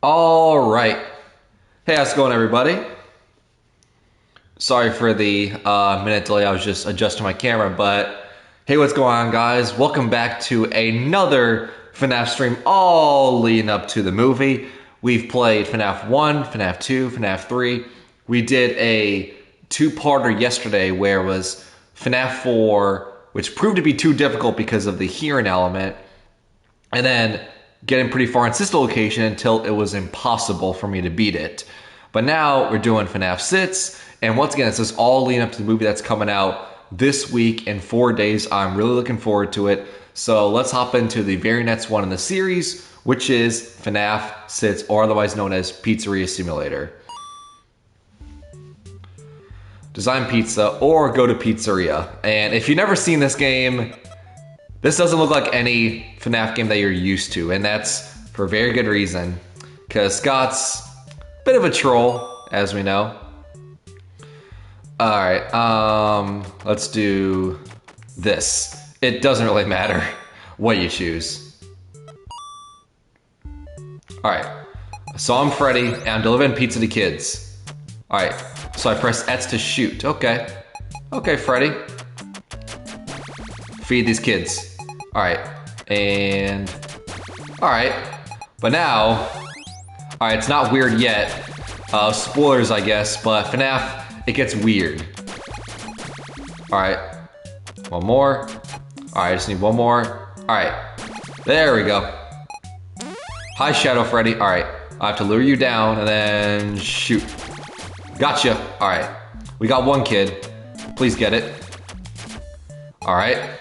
All right. Hey, how's it going, everybody? Sorry for the minute delay. I was just adjusting my camera, but hey, what's going on, guys? Welcome back to another FNAF stream, all leading up to the movie. We've played FNAF 1, FNAF 2, FNAF 3. We did a two-parter yesterday where it was FNAF 4, which proved to be too difficult because of the hearing element, and then getting pretty far in Sister Location until it was impossible for me to beat it. But now we're doing FNAF 6, and once again, this is all leading up to the movie that's coming out this week in 4 days. I'm really looking forward to it. So let's hop into the very next one in the series, which is FNAF 6, or otherwise known as Pizzeria Simulator. Design pizza or go to Pizzeria. And if you've never seen this game, this doesn't look like any FNAF game that you're used to, and that's for a very good reason, because Scott's a bit of a troll, as we know. Alright, let's do this. It doesn't really matter what you choose. Alright, so I'm Freddy, and I'm delivering pizza to kids. Alright, so I press X to shoot. Okay. Okay, Freddy. Feed these kids. Alright, and... Alright, but now... Alright, it's not weird yet. Spoilers, I guess, but FNAF, it gets weird. Alright, one more. Alright, I just need one more. Alright, there we go. Hi, Shadow Freddy. Alright, I have to lure you down and then shoot. Gotcha. Alright, we got one kid. Please get it. Alright.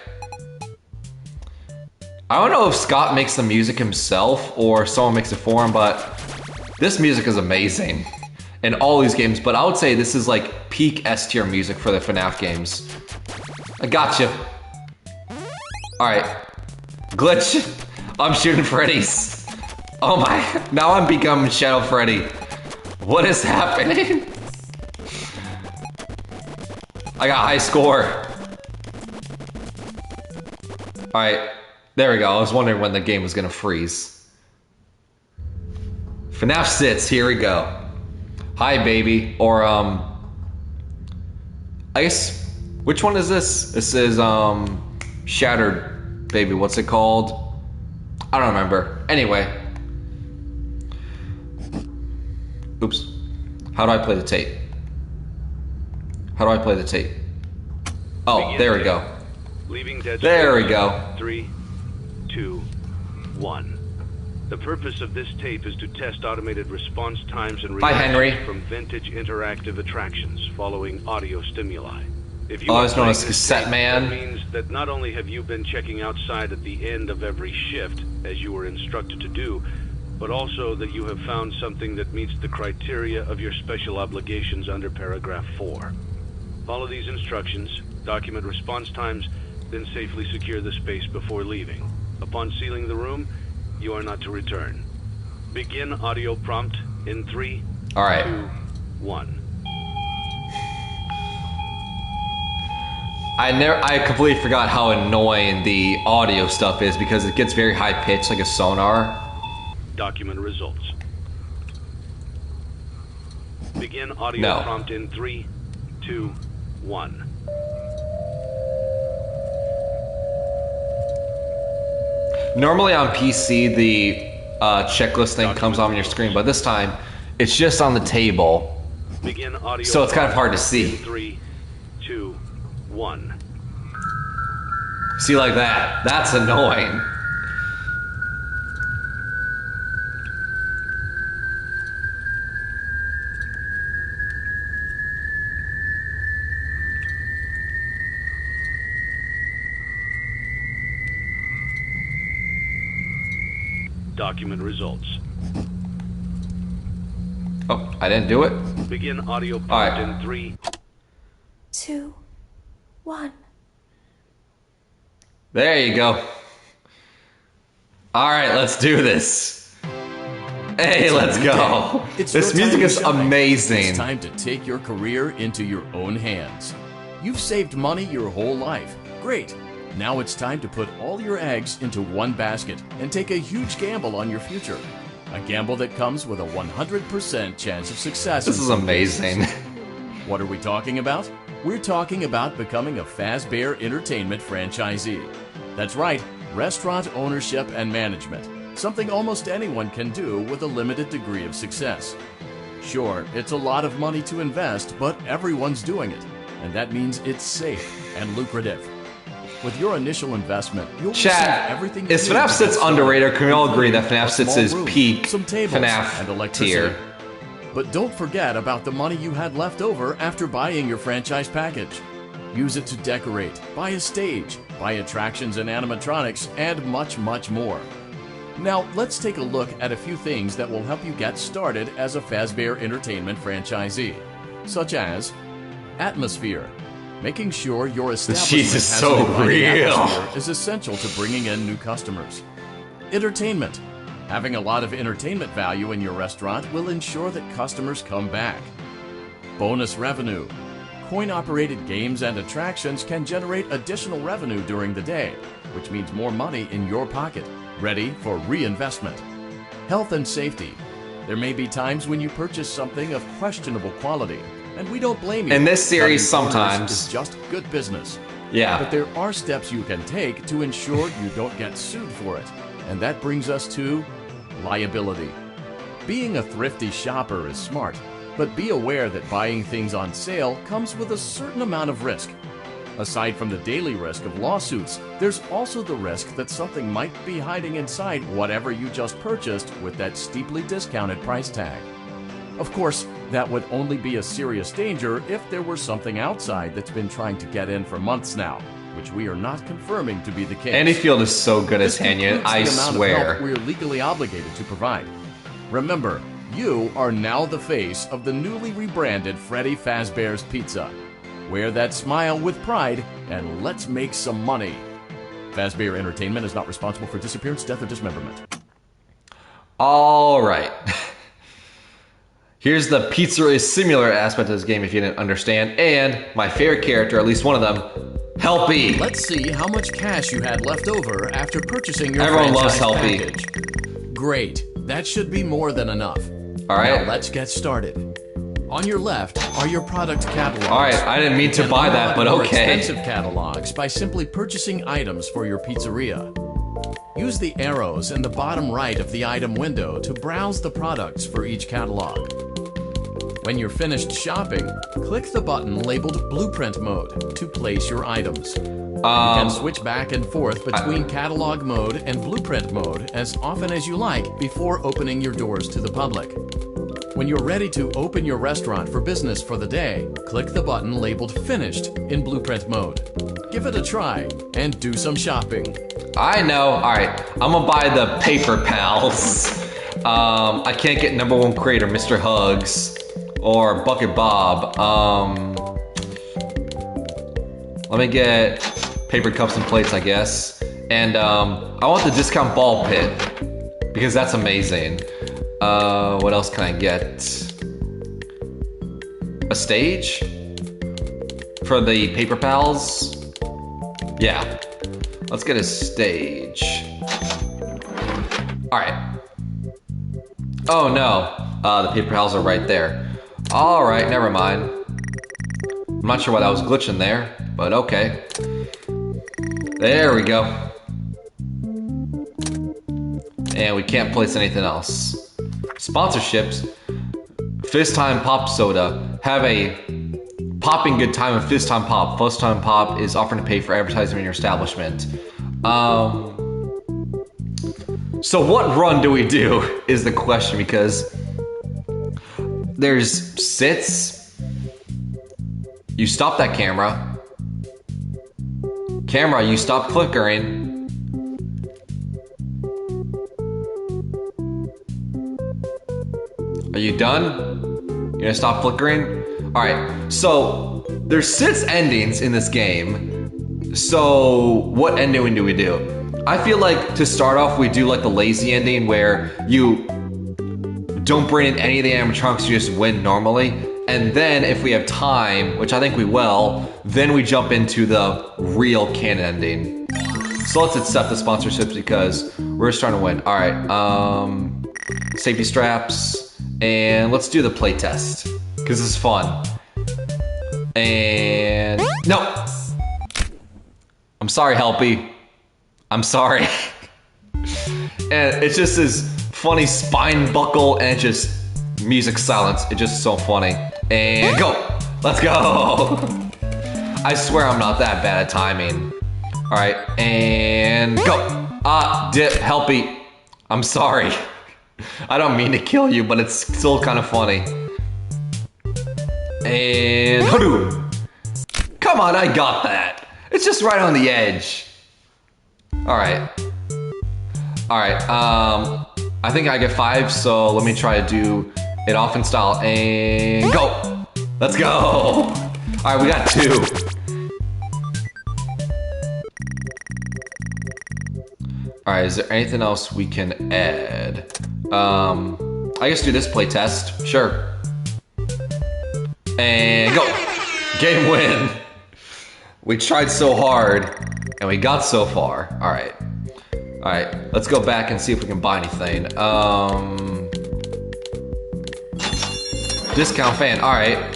I don't know if Scott makes the music himself or someone makes it for him, but this music is amazing in all these games. But I would say this is like peak S tier music for the FNAF games. I gotcha. Alright. Glitch. I'm shooting Freddy's. Oh my. Now I'm becoming Shadow Freddy. What is happening? I got a high score. Alright. There we go. I was wondering when the game was gonna freeze. FNAF 6, here we go. Hi, baby. Or, I guess, which one is this? This is, Shattered Baby. What's it called? I don't remember. Anyway. Oops. How do I play the tape? How do I play the tape? Oh, there we go. There we go. 3, 2, 1. The purpose of this tape is to test automated response times and reactions from vintage interactive attractions following audio stimuli. If you it's known as Cassette Man. That means that not only have you been checking outside at the end of every shift, as you were instructed to do, but also that you have found something that meets the criteria of your special obligations under paragraph 4. Follow these instructions, document response times, then safely secure the space before leaving. Upon sealing the room, you are not to return. Begin audio prompt in 3, 2, 1. I completely forgot how annoying the audio stuff is because it gets very high pitched like a sonar. Document results. Begin audio prompt in 3, 2, 1. Normally on PC, the checklist thing comes on your screen, but this time, it's just on the table. Begin audio so it's kind of hard to see. 3, 2, 1. See, like that. That's annoying. Document results. Oh, I didn't do it? Begin audio prompt in 3, 2, 1. There you go. Alright, let's do this. Hey, let's go. This music is amazing. It's time to take your career into your own hands. You've saved money your whole life. Great. Now it's time to put all your eggs into one basket and take a huge gamble on your future. a gamble that comes with a 100% chance of success. This is amazing. What are we talking about? We're talking about becoming a Fazbear Entertainment franchisee. That's right, restaurant ownership and management, something almost anyone can do with a limited degree of success. Sure, it's a lot of money to invest, but everyone's doing it, and that means it's safe and lucrative. With your initial investment, you'll receive Chat, everything you is need FNAF to 6 get started, underrated, or can we all agree that including FNAF a 6 small is room, peak some tables, and FNAF electricity. tier? But don't forget about the money you had left over after buying your franchise package. Use it to decorate, buy a stage, buy attractions and animatronics, and much, much more. Now, let's take a look at a few things that will help you get started as a Fazbear Entertainment franchisee, such as atmosphere. Making sure your establishment Cheese is has so an inviting real. atmosphere is essential to bringing in new customers. Entertainment. Having a lot of entertainment value in your restaurant will ensure that customers come back. Bonus revenue. Coin-operated games and attractions can generate additional revenue during the day, which means more money in your pocket, ready for reinvestment. Health and safety. There may be times when you purchase something of questionable quality, and we don't blame you. In this series, Cutting corners sometimes. is just good business. Yeah. But there are steps you can take to ensure you don't get sued for it. And that brings us to liability. Being a thrifty shopper is smart, but be aware that buying things on sale comes with a certain amount of risk. Aside from the daily risk of lawsuits, there's also the risk that something might be hiding inside whatever you just purchased with that steeply discounted price tag. Of course, that would only be a serious danger if there were something outside that's been trying to get in for months now, which we are not confirming to be the case. Andy Field is so good as This Hanya, concludes I the amount of swear. help we're legally obligated to provide. Remember, you are now the face of the newly rebranded Freddy Fazbear's Pizza. Wear that smile with pride, and let's make some money. Fazbear Entertainment is not responsible for disappearance, death, or dismemberment. All right. Here's the Pizzeria similar aspect of this game if you didn't understand, and my favorite character, at least one of them, Helpy. Let's see how much cash you had left over after purchasing your Everyone loves franchise Helpy. package. Great. That should be more than enough. All right. Now let's get started. On your left are your product catalogs. All right, I didn't mean to You can buy that, unlock but more okay. expensive catalogs by simply purchasing items for your pizzeria. Use the arrows in the bottom right of the item window to browse the products for each catalog. When you're finished shopping, click the button labeled Blueprint Mode to place your items. You can switch back and forth between Catalog Mode and Blueprint Mode as often as you like before opening your doors to the public. When you're ready to open your restaurant for business for the day, click the button labeled Finished in Blueprint Mode. Give it a try and do some shopping. I know. All right, I'm gonna buy the Paper Pals. I can't get #1 creator, Mr. Hugs, or Bucket Bob. Let me get paper cups and plates, I guess. And I want the discount ball pit because that's amazing. What else can I get? A stage for the Paper Pals. Yeah, let's get a stage. All right. Oh no, the Paper Pals are right there. All right, never mind. I'm not sure why that was glitching there, but okay. There we go. And we can't place anything else. Sponsorships. Fizz Time Pop Soda. Have a popping good time with Fizz Time Pop. Fizz Time Pop is offering to pay for advertising in your establishment. So what run do we do is the question, because there's sits. You stop that camera. Camera, you stop flickering. Are you done? You're gonna stop flickering? Alright, so there's 6 endings in this game. So what ending do we do? I feel like to start off we do like the lazy ending where you don't bring in any of the animatronics, you just win normally. And then if we have time, which I think we will, then we jump into the real canon ending. So let's accept the sponsorships because we're starting to win. Alright, Safety straps. And let's do the playtest. Because this is fun. And... No! I'm sorry, Helpy. I'm sorry. And it's just this funny spine buckle and just music silence. It's just so funny. And go! Let's go! I swear I'm not that bad at timing. Alright, and go! Dip, Helpy. I'm sorry. I don't mean to kill you, but it's still kind of funny. And hoodoo! Come on, I got that. It's just right on the edge. Alright. Alright, I think I get 5, so let me try to do it off in style. And go! Let's go! Alright, we got 2. Alright, is there anything else we can add? I guess do this play test. Sure. And go! Game win! We tried so hard, and we got so far. Alright. Alright, let's go back and see if we can buy anything. Discount fan, alright.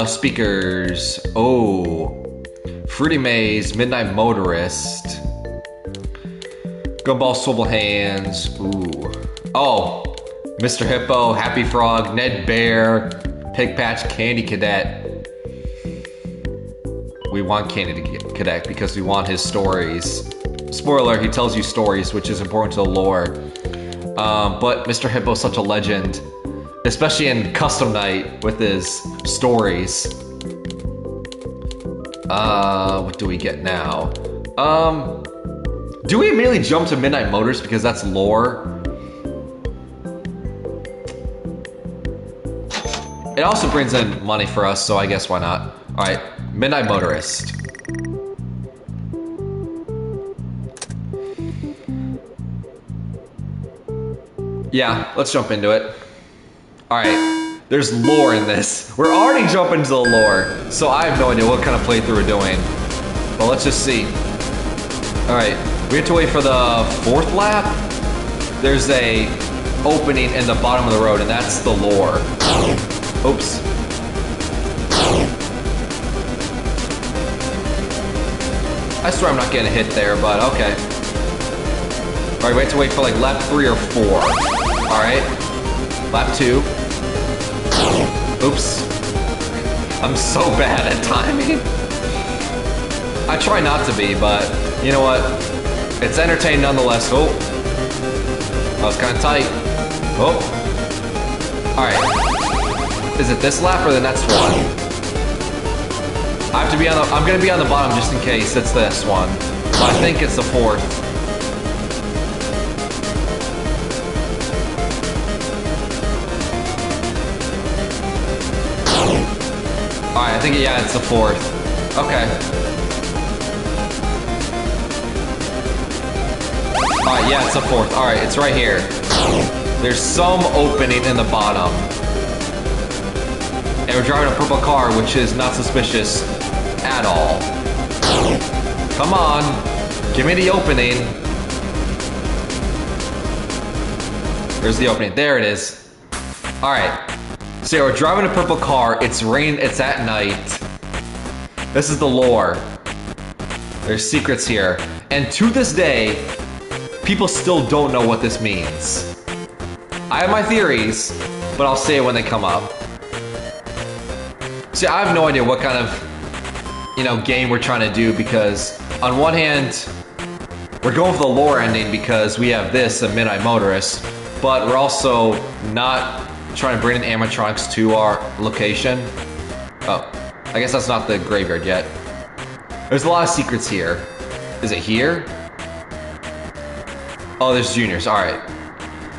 Speakers. Oh. Fruity Maze, Midnight Motorist. Gumball Swivel Hands. Ooh. Oh. Mr. Hippo, Happy Frog, Ned Bear, Pig Patch, Candy Cadet. We want Candy Cadet because we want his stories. Spoiler, he tells you stories, which is important to the lore. But Mr. Hippo's such a legend. Especially in Custom Night with his stories. What do we get now? Do we immediately jump to Midnight Motors because that's lore? It also brings in money for us, so I guess why not? Alright, Midnight Motorist. Yeah, let's jump into it. Alright, there's lore in this. We're already jumping to the lore, so I have no idea what kind of playthrough we're doing. But let's just see. Alright, we have to wait for the 4th lap. There's a opening in the bottom of the road, and that's the lore. Oops. I swear I'm not getting a hit there, but okay. Alright, we have to wait for like lap 3 or 4. Alright. Lap 2. Oops. I'm so bad at timing. I try not to be, but you know what? It's entertaining nonetheless. Oh. That was kind of tight. Oh. Alright. Is it this lap or the next one? I have to be on the... I'm gonna be on the bottom just in case it's this one. But I think it's the 4th. Alright, I think, yeah, it's the 4th. Okay. Alright, yeah, it's the 4th. Alright, it's right here. There's some opening in the bottom. And we're driving a purple car, which is not suspicious at all. Come on. Give me the opening. Where's the opening? There it is. Alright. So yeah, we're driving a purple car. It's rain. It's at night. This is the lore. There's secrets here. And to this day, people still don't know what this means. I have my theories, but I'll say it when they come up. See, I have no idea what kind of, you know, game we're trying to do because on one hand, we're going for the lore ending because we have this, a Midnight Motorist, but we're also not trying to bring in animatronics to our location. Oh, I guess that's not the graveyard yet. There's a lot of secrets here. Is it here? Oh, there's juniors, all right.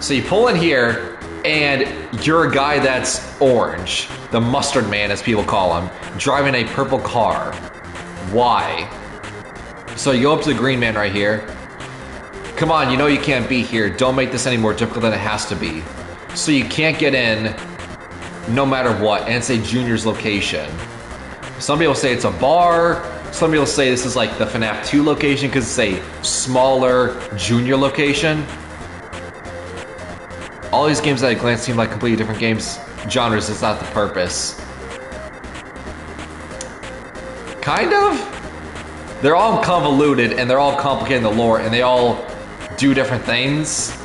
So you pull in here, and you're a guy that's orange. The mustard man, as people call him, driving a purple car. Why? So you go up to the green man right here. Come on, you know you can't be here. Don't make this any more difficult than it has to be. So you can't get in no matter what, and it's a junior's location. Some people say it's a bar. Some people say this is like the FNAF 2 location because it's a smaller junior location. All these games at a glance seem like completely different games genres. It's not the purpose. Kind of. They're all convoluted and they're all complicated in the lore and they all do different things.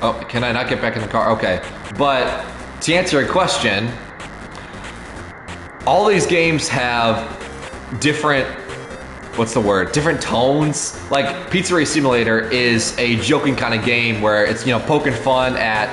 Oh, can I not get back in the car? Okay. But to answer your question, all these games have different, what's the word? Different tones. Like Pizzeria Simulator is a joking kind of game where it's, poking fun at,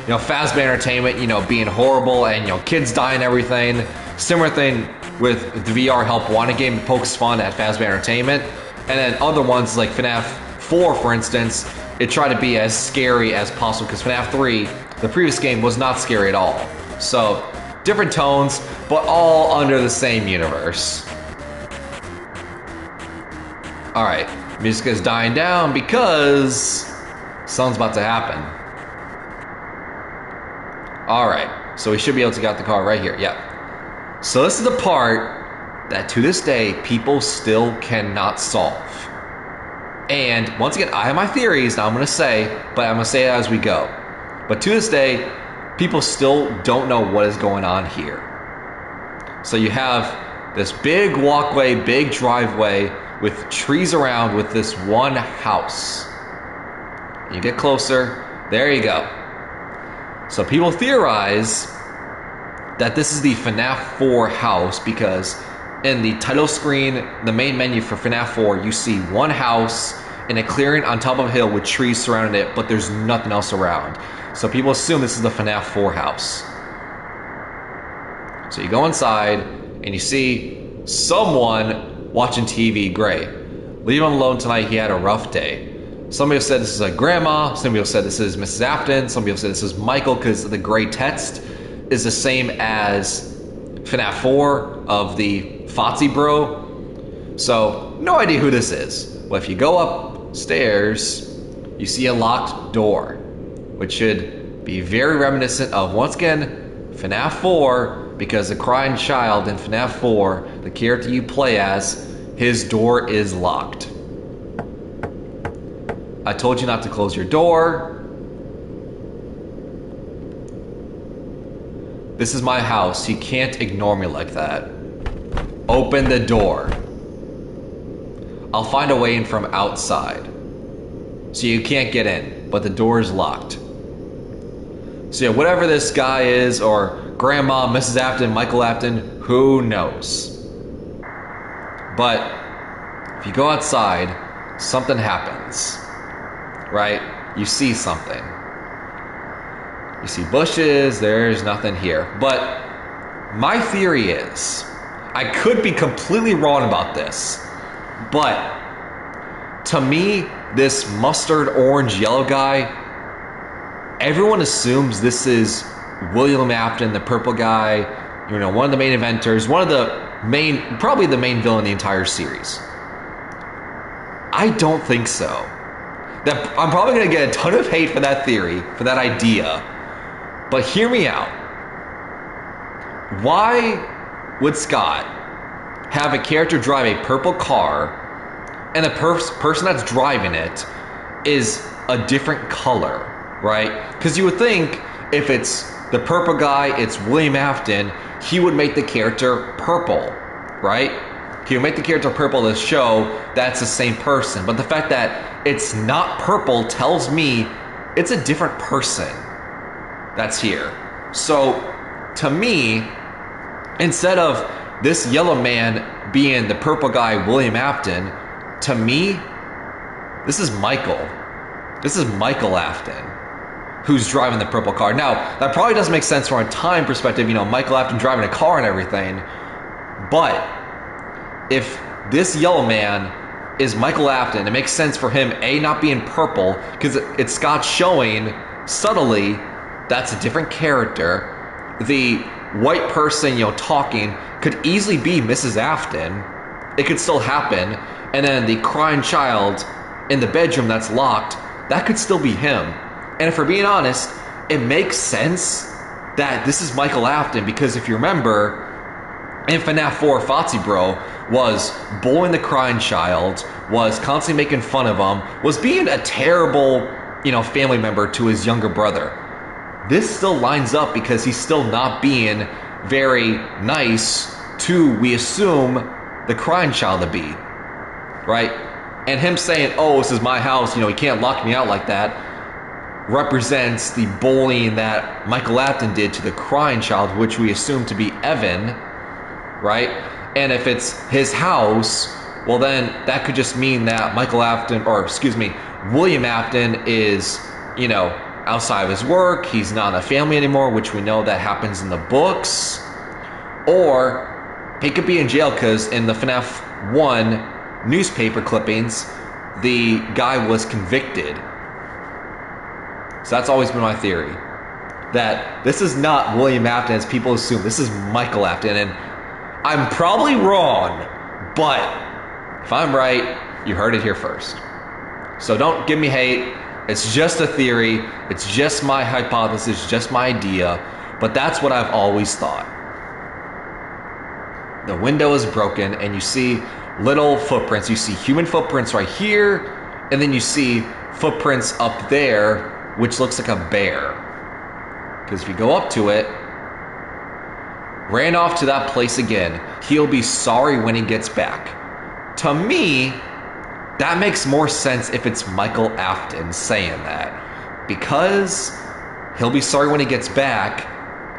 Fazbear Entertainment, being horrible and, kids dying and everything. Similar thing with the VR Help Wanted game that pokes fun at Fazbear Entertainment. And then other ones like FNAF 4, for instance, it tried to be as scary as possible because FNAF 3, the previous game, was not scary at all. So, different tones, but all under the same universe. Alright, music is dying down because something's about to happen. Alright, so we should be able to get out the car right here, yep. So this is the part that to this day, people still cannot solve. And once again, I have my theories, now I'm going to say, but I'm going to say it as we go. But to this day, people still don't know what is going on here. So you have this big walkway, big driveway with trees around with this one house. You get closer, there you go. So people theorize that this is the FNAF 4 house because in the title screen, the main menu for FNAF 4, you see one house in a clearing on top of a hill with trees surrounding it, but there's nothing else around. So people assume this is the FNAF 4 house. So you go inside and you see someone watching TV. Great. Leave him alone tonight. He had a rough day. Somebody said this is a grandma. Somebody said this is Mrs. Afton. Somebody said this is Michael because the gray text is the same as FNAF 4 of the Fozzie Bro. So no idea who this is. Well, if you go upstairs, you see a locked door, which should be very reminiscent of, once again, FNAF 4, because the crying child in FNAF 4, the character you play as, his door is locked. I told you not to close your door. This is my house. You can't ignore me like that. Open the door. I'll find a way in from outside. So you can't get in, but the door is locked. So yeah, whatever this guy is, or Grandma, Mrs. Afton, Michael Afton, who knows? But if you go outside, something happens, right? You see something. You see bushes, there's nothing here. But my theory is, I could be completely wrong about this, but to me, this mustard, orange, yellow guy, everyone assumes this is William Afton, the purple guy, one of the main inventors, one of the main, probably the main villain in the entire series. I don't think so. I'm probably going to get a ton of hate for that theory, for that idea. But hear me out. Why would Scott have a character drive a purple car and the person that's driving it is a different color, right? Because you would think if it's the purple guy, it's William Afton, he would make the character purple, right? He would make the character purple to show that's the same person. But the fact that it's not purple tells me it's a different person that's here. So, to me, instead of this yellow man being the purple guy, William Afton, to me, this is Michael. This is Michael Afton who's driving the purple car. Now, that probably doesn't make sense from a time perspective, Michael Afton driving a car and everything. But if this yellow man is Michael Afton, it makes sense for him, A, not being purple, because it's Scott showing subtly that's a different character. The white person, talking could easily be Mrs. Afton. It could still happen. And then the crying child in the bedroom that's locked, that could still be him. And if we're being honest, it makes sense that this is Michael Afton, because if you remember, in FNAF 4, Fozzie Bro was bullying the crying child, was constantly making fun of him, was being a terrible, family member to his younger brother. This still lines up because he's still not being very nice to, we assume, the crying child to be, right? And him saying, oh, this is my house, he can't lock me out like that, represents the bullying that Michael Afton did to the crying child, which we assume to be Evan, right? And if it's his house, well then that could just mean that William Afton is, outside of his work, he's not in a family anymore, which we know that happens in the books. Or he could be in jail because in the FNAF 1 newspaper clippings, the guy was convicted. So that's always been my theory. That this is not William Afton as people assume. This is Michael Afton. And I'm probably wrong, but if I'm right, you heard it here first. So don't give me hate. It's just a theory. It's just my hypothesis, just my idea. But that's what I've always thought. The window is broken and you see little footprints. You see human footprints right here, and then you see footprints up there, which looks like a bear. Because if you go up to it, ran off to that place again, he'll be sorry when he gets back. To me, that makes more sense if it's Michael Afton saying that. Because he'll be sorry when he gets back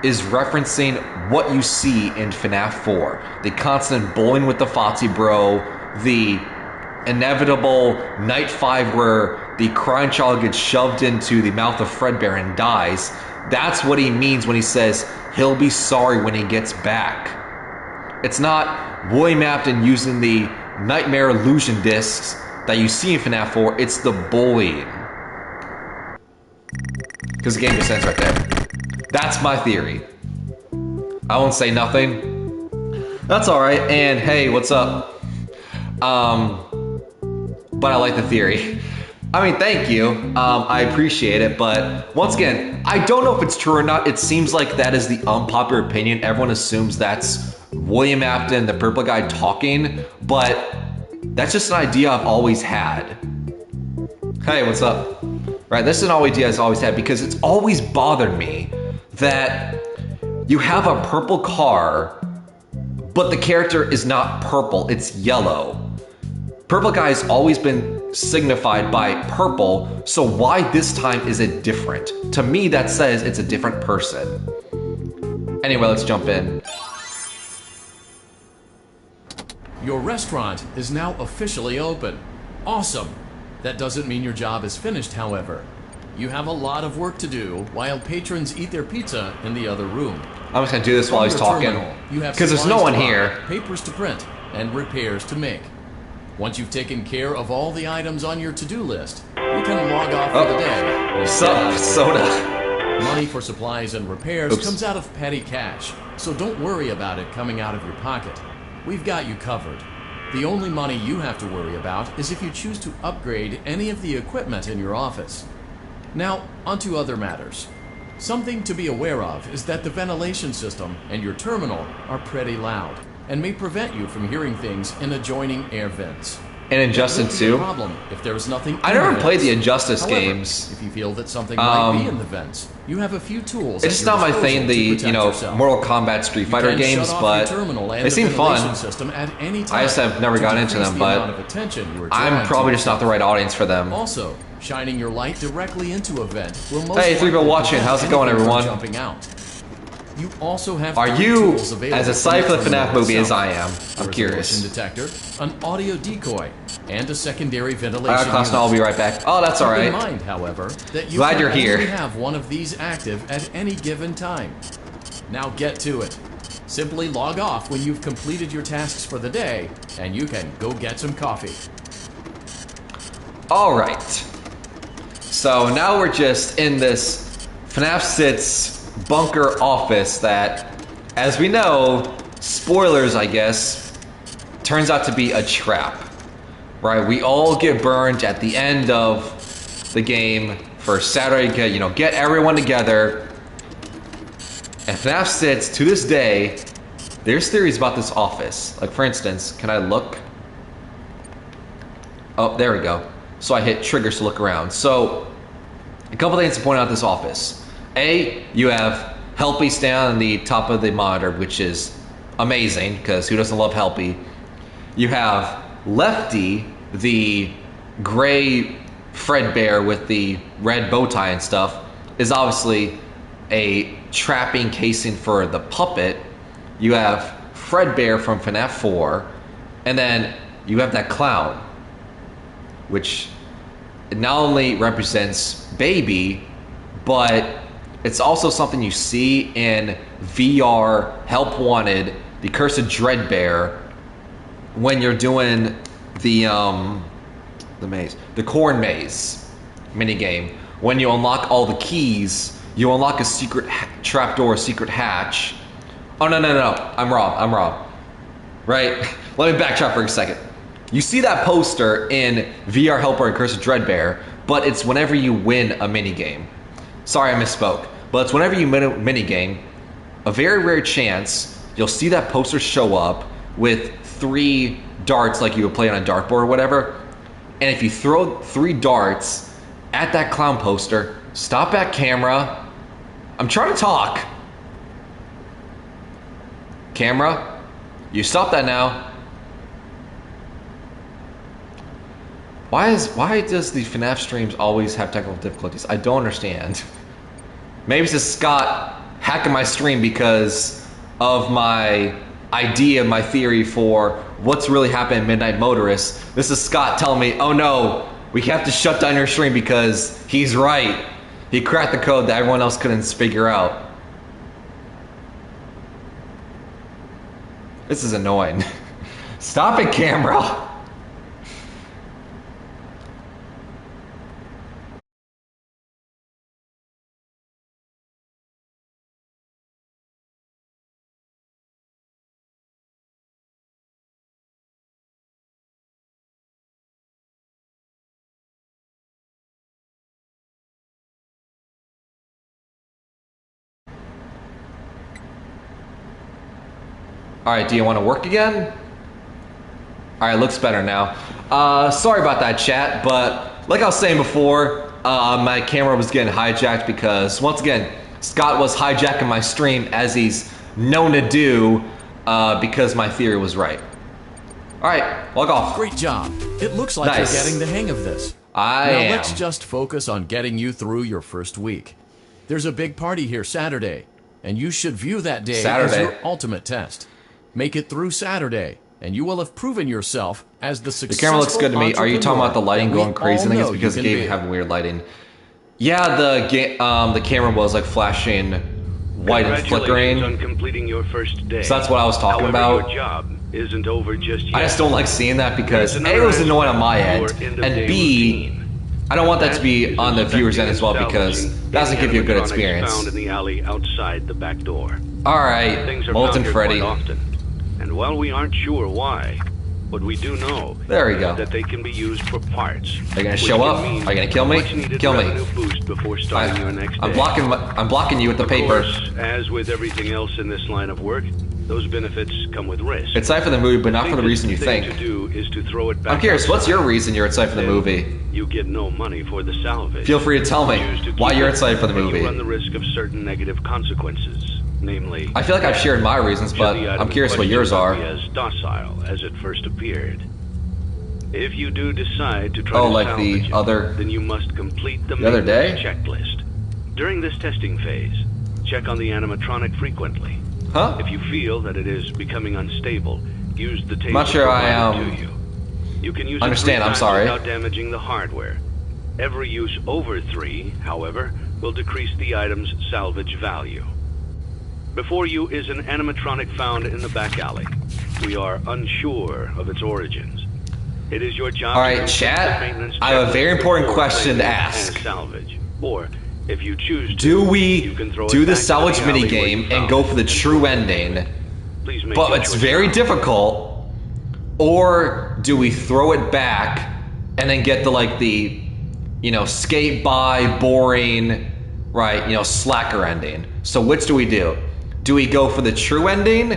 is referencing what you see in FNAF 4. The constant bullying with the Foxy Bro, the inevitable Night 5 where the crying child gets shoved into the mouth of Fredbear and dies. That's what he means when he says he'll be sorry when he gets back. It's not William Afton using the nightmare illusion discs that you see in FNAF 4, it's the bullying. Because the game just ends right there. That's my theory. I won't say nothing. That's alright, and hey, what's up? But I like the theory. I mean, thank you. I appreciate it, but once again, I don't know if it's true or not. It seems like that is the unpopular opinion. Everyone assumes that's William Afton, the purple guy, talking, but that's just an idea I've always had. Hey, what's up? Right, this is an idea I've always had because it's always bothered me that you have a purple car, but the character is not purple, it's yellow. Purple guy has always been signified by purple, so why this time is it different? To me, that says it's a different person. Anyway, let's jump in. Your restaurant is now officially open. Awesome! That doesn't mean your job is finished, however. You have a lot of work to do while patrons eat their pizza in the other room. I'm just gonna do this while he's talking. Because there's no one here. Papers to print, and repairs to make. Once you've taken care of all the items on your to-do list, you can log off for the day. Sup, soda. Money for supplies and repairs comes out of petty cash, so don't worry about it coming out of your pocket. We've got you covered. The only money you have to worry about is if you choose to upgrade any of the equipment in your office. Now, onto other matters. Something to be aware of is that the ventilation system and your terminal are pretty loud and may prevent you from hearing things in adjoining air vents. And Injustice 2? If there is nothing I never played the Injustice However, games. If you feel that something might be in the vents, you have a few tools. It's just not my thing, the Mortal Kombat Street Fighter games, but they seem fun. I just have never gotten into them, but I'm probably just not the right audience for them. Also, shining your light directly into a vent will most Hey, 3 people watching, how's it going, everyone? Jumping out. You also have Are you as excited for the FNAF movie as I am? I'm curious. Detector, an audio decoy, and a secondary ventilation Alright, class, now I'll be right back. Oh, that's alright. Keep in mind, however, that you Glad you're can here. only have one of these active at any given time. Now get to it. Simply log off when you've completed your tasks for the day, and you can go get some coffee. Alright. So now we're just in this FNAF 6 bunker office that, as we know, spoilers I guess, turns out to be a trap. Right? We all get burned at the end of the game for Saturday, get everyone together. And FNAF 6, to this day, there's theories about this office. Like, for instance, can I look? Oh, there we go. So I hit triggers to look around. So A couple things to point out this office. A, you have Helpy stand on the top of the monitor, which is amazing, because who doesn't love Helpy? You have Lefty, the gray Fredbear with the red bow tie and stuff, is obviously a trapping casing for the puppet. You have Fredbear from FNAF 4, and then you have that clown, which not only represents Baby, but it's also something you see in VR Help Wanted, the Cursed Dreadbear, when you're doing the maze, the corn maze minigame. When you unlock all the keys, you unlock a secret trapdoor, a secret hatch. Oh, no, I'm wrong. Right? Let me backtrack for a second. You see that poster in VR Helper and Cursed Dreadbear, but it's whenever you win a minigame. Sorry, I misspoke. But it's whenever you win a minigame, a very rare chance, you'll see that poster show up with 3 darts like you would play on a dartboard or whatever. And if you throw 3 darts at that clown poster, stop that camera. I'm trying to talk. Camera, you stop that now. Why does the FNAF streams always have technical difficulties? I don't understand. Maybe it's just Scott hacking my stream because of my idea, my theory for what's really happening in Midnight Motorist. This is Scott telling me, oh no, we have to shut down your stream because he's right. He cracked the code that everyone else couldn't figure out. This is annoying. Stop it, camera. Alright, do you want to work again? Alright, looks better now. Sorry about that, chat, but like I was saying before, my camera was getting hijacked because, once again, Scott was hijacking my stream as he's known to do because my theory was right. Alright, log off. Great job. It looks like Nice. you're getting the hang of this. I Now am. let's just focus on getting you through your first week. There's a big party here Saturday, and you should view that day as Saturday. your ultimate test. Make it through Saturday, and you will have proven yourself as the The successful camera looks good to me. Are you talking about the lighting going crazy? I think it's because the game have. having weird lighting. Yeah, the camera was like flashing white and Congratulations flickering. on completing your first day. So that's what I was talking However, about. Your job isn't over just yet. I just don't like seeing that because There's A, it another was annoying on my aspect end, to your and end-of-day B, routine. I don't want that to be Is on the viewers' end as well inspecting and because salvaging that doesn't give you a good animatronics experience. Found in the alley outside the back door. Alright, Things are Molten found here Freddy. quite often, and while we aren't sure why, what we do know There we is go. that they can be used for parts. Are you gonna which show can up? mean Are you gonna kill me? much-needed Kill me. revenue boost before starting your next I'm day. blocking you with the Of paper. course, as with everything else in this line of work, those benefits come with risk. Excited for the movie, but not for the reason you Thing think. to do is to throw it back I'm curious, what's your outside. reason you're excited for the Then movie? You get no money for the salvage. Feel free to tell me Used to why keep you're it, excited for the and movie. You run the risk of certain negative consequences, namely. I feel like I've shared my reasons, should but the item I'm curious in what yours are. question not be as docile as it first appeared. If you do decide to try Oh, to like salvage the it, other- then you must complete the other maintenance day? checklist. During this testing phase, check on the animatronic frequently. Huh? If you feel that it is becoming unstable, use the taser not sure I, provided to you. You can use understand, it 3 I'm times sorry. without damaging the hardware. Every use over 3, however, will decrease the item's salvage value. Before you is an animatronic found in the back alley. We are unsure of its origins. It is your job. All right, to complete chat, the maintenance I have a very checklist important before question to claiming ask. and salvage. Or, if you choose to, Do we you can throw do it the back to salvage alley where you minigame and found go it. for the true ending, Please make but your it's choice very now. difficult, or do we throw it back and then get the skate by, boring, right, slacker ending? So which do we do? Do we go for the true ending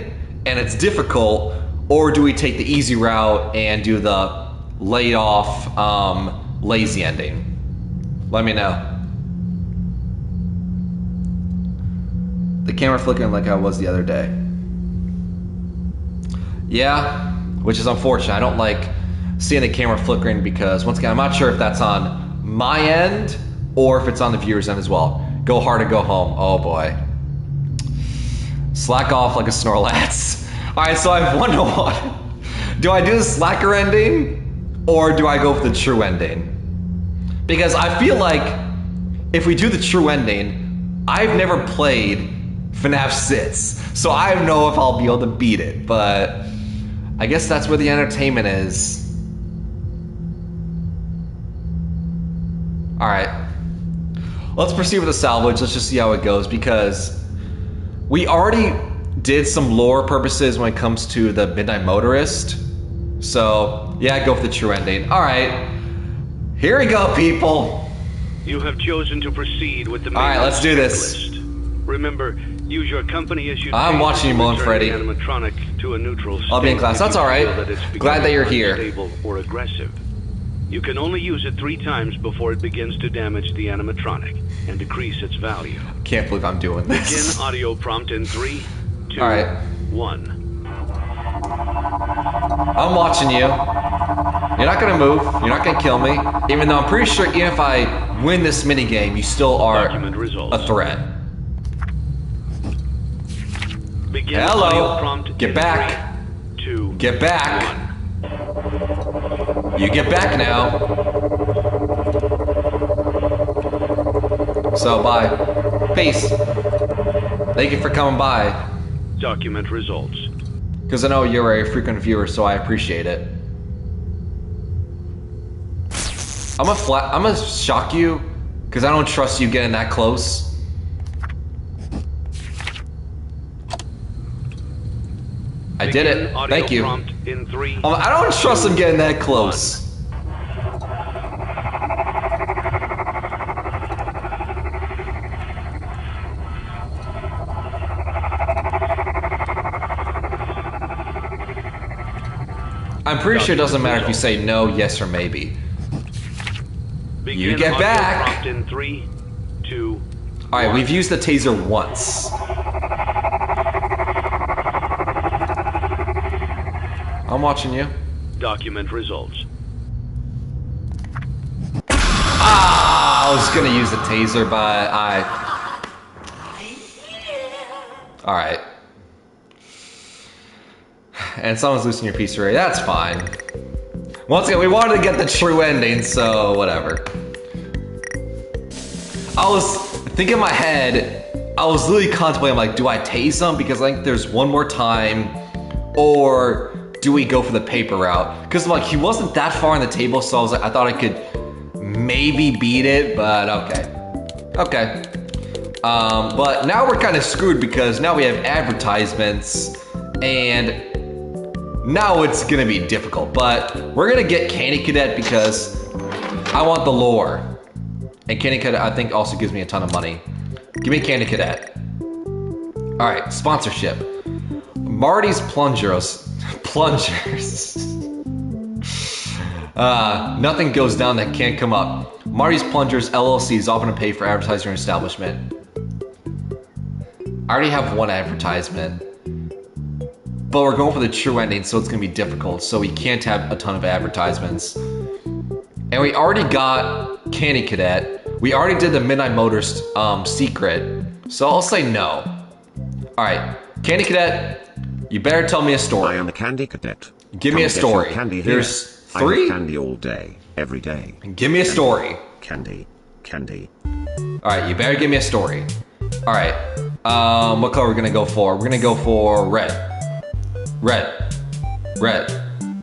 and it's difficult, or do we take the easy route and do the laid off, lazy ending? Let me know. The camera flickering like I was the other day. Yeah, which is unfortunate. I don't like seeing the camera flickering because, once again, I'm not sure if that's on my end or if it's on the viewer's end as well. Go hard or go home. Oh boy. Slack off like a Snorlax. Alright, so I have one to one. Do I do the slacker ending or do I go for the true ending? Because I feel like if we do the true ending, I've never played FNAF 6, so I don't know if I'll be able to beat it, but I guess that's where the entertainment is. Alright. Let's proceed with the salvage. Let's just see how it goes, because we already did some lore purposes when it comes to the Midnight Motorist. So, yeah, go for the true ending. Alright. Here we go, people. You have chosen to proceed with the main Alright, let's do this. checklist. Remember, use your company as you I'm watching you, Mo and Freddy. animatronic to a neutral state. I'll be in class. if That's you alright. feel that it's Glad that you're here. unstable or aggressive. You can only use it 3 times before it begins to damage the animatronic and decrease its value. Can't believe I'm doing this. Begin audio prompt in 3, 2, Alright. 1. I'm watching you. You're not gonna move. You're not gonna kill me. Even though I'm pretty sure even if I win this minigame, you still are Document results. a threat. Begin Hello. audio prompt Get in back. 3, 2, Get back. 1. You get back now. So, bye. Peace. Thank you for coming by. Document results. Because I know you're a frequent viewer, so I appreciate it. I'm gonna shock you, because I don't trust you getting that close. I did it. Begin audio Thank you. prompt in 3, I don't trust him getting that close. I'm pretty sure it doesn't matter if you say no, yes, or maybe. Begin You get audio back. prompt in 3, 2, Alright, we've used the taser once. I'm watching you. document results. I was gonna use the taser, but I... Alright. And someone's losing your pizzeria. That's fine. Once again, we wanted to get the true ending, so whatever. I was thinking in my head, I was literally contemplating, like, do I tase him? Because I think there's one more time, or do we go for the paper route? Because like he wasn't that far on the table, so I was like, I thought I could maybe beat it, but okay. Okay. But now we're kind of screwed because now we have advertisements, and now it's gonna be difficult. But we're gonna get Candy Cadet because I want the lore. And Candy Cadet, I think, also gives me a ton of money. Give me Candy Cadet. Alright, sponsorship. Marty's Plungers. Plungers. Nothing goes down that can't come up. Marty's Plungers LLC is often to pay for advertising or establishment. I already have one advertisement. But we're going for the true ending, so it's gonna be difficult. So we can't have a ton of advertisements. And we already got Candy Cadet. We already did the Midnight Motors secret. So I'll say no. Alright, Candy Cadet, you better tell me a story. I am a Candy Cadet. Give me a Come get your story. Candy here. There's I have 3? candy all day, every day. Give me a story. Candy, candy. Alright, you better give me a story. Alright, what color are we gonna go for? We're gonna go for red. Red. Red.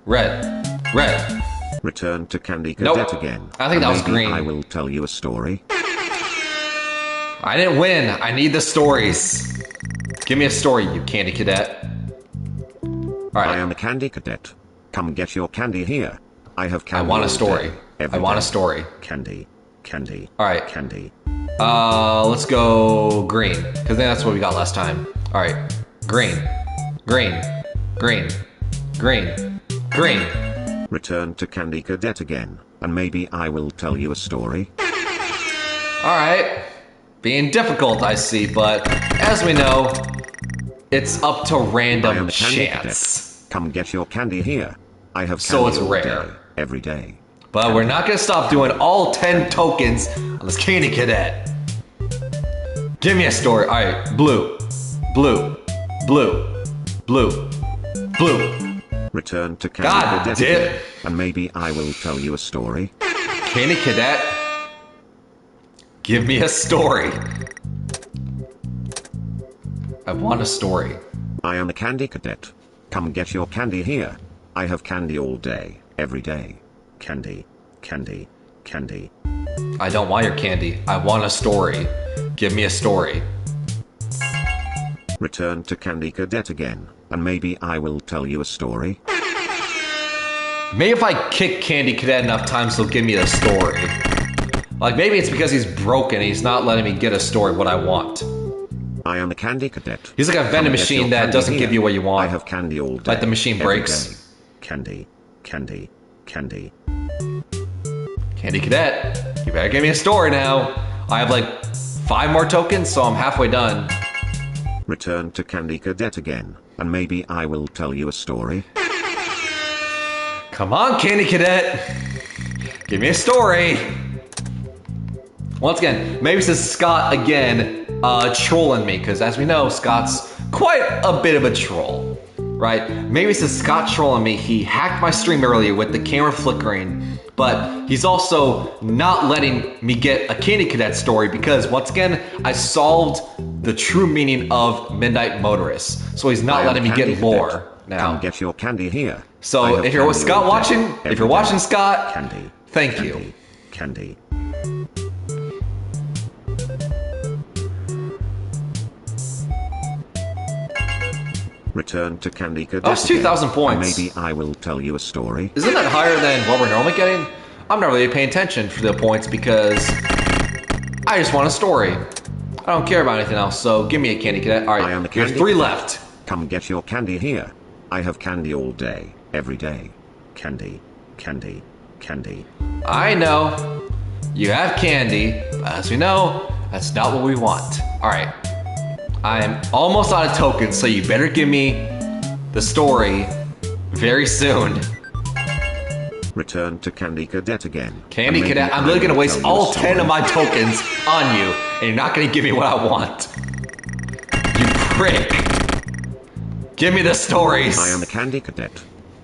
Red. Red. Return to Candy Nope. Cadet again. I think that was Maybe green. I will tell you a story. I didn't win. I need the stories. Give me a story, you Candy Cadet. Alright. I am a Candy Cadet. Come get your candy here. I have I candy want a all story. day, every I want a day. story. Candy, candy. Alright. Candy. Let's go green. Because that's what we got last time. Alright. Green. Green. Green. Green. Green. Return to Candy Cadet again, and maybe I will tell you a story. Alright. Being difficult, I see, but as we know, it's up to I am random the candy chance. cadet. Come get your candy here. I have So candy it's all rare. day, every day. But we're not gonna stop doing all 10 tokens on this Candy Cadet. Give me a story. Alright, blue, blue, blue, blue, blue. Return to Candy God Cadet damn. again, and maybe I will tell you a story. Candy Cadet, give me a story. I want a story. I am the Candy Cadet. Come get your candy here. I have candy all day, every day. Candy, candy, candy. I don't want your candy. I want a story. Give me a story. Return to Candy Cadet again, and maybe I will tell you a story. Maybe if I kick Candy Cadet enough times, he'll give me a story. Like, maybe it's because he's broken and he's not letting me get a story what I want. I am the Candy Cadet. He's like a vending Come get machine your that candy doesn't here. give you what you want. I have candy all day. Like the machine every breaks. day. Candy, candy, candy. Candy Cadet, you better give me a story now. I have like 5 more tokens, so I'm halfway done. Return to Candy Cadet again, and maybe I will tell you a story. Come on, Candy Cadet. Give me a story. Once again, maybe this is Scott again trolling me, because as we know, Scott's quite a bit of a troll, right? Maybe this is Scott trolling me. He hacked my stream earlier with the camera flickering, but he's also not letting me get a Candy Cadet story because, once again, I solved the true meaning of Midnight Motorist. So he's not letting me get lore now. Come get your candy here. I So have if you're with candy Scott all day, watching, every if you're day. watching Scott, Candy. thank candy, you. Candy. Return to Candy Cadet. That was 2,000 again, points. and maybe I will tell you a story. Isn't that higher than what we're normally getting? I'm not really paying attention for the points because I just want a story. I don't care about anything else, so give me a Candy Cadet. All I am the right, there's Candy 3 Cadet. left. Come get your candy here. I have candy all day, every day. Candy, candy, candy. I know you have candy, but as we know, that's not what we want. All right, I am almost out of tokens, so you better give me the story very soon. Return to Candy Cadet again. Candy and maybe Cadet, I'm I really will gonna waste tell you a all 10 of story. my tokens on you, and you're not gonna give me what I want. You prick. Give me the stories. I am the Candy Cadet.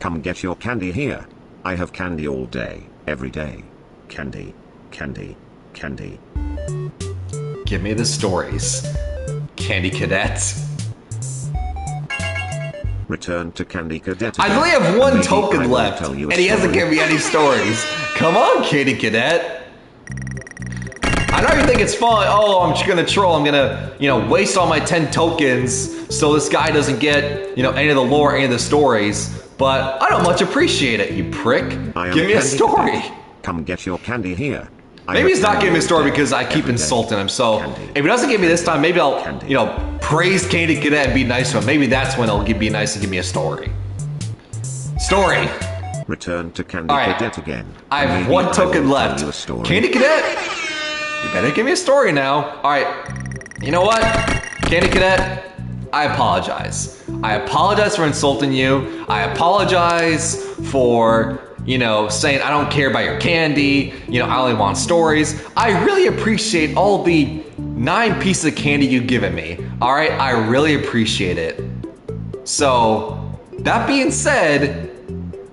Come get your candy here. I have candy all day, every day. Candy, candy, candy. Give me the stories. Candy Cadet. Return to Candy Cadet I again, only have and 1 maybe I token will left, tell you a and he hasn't story. given me any stories. Come on, Candy Cadet. I know you think it's fun. Oh, I'm just gonna troll. I'm gonna, waste all my 10 tokens so this guy doesn't get, any of the lore, any of the stories. But I don't much appreciate it, you prick. I am Give me a Candy story. Cadet. Come get your candy here. I Maybe have he's not candy giving me a all story day, because I keep every day. insulting him. So Candy. if he doesn't give me this time, maybe I'll, Candy. praise Candy Cadet and be nice to him. Maybe that's when he'll be nice and give me a story. Story. Return to Candy All right. Cadet again. I and have maybe 1 I token will left. Tell you a story. Candy Cadet, you better give me a story now. All right. You know what? Candy Cadet, I apologize. I apologize for insulting you. I apologize for, saying I don't care about your candy. I only want stories. I really appreciate all the 9 pieces of candy you've given me. All right. I really appreciate it. So, that being said,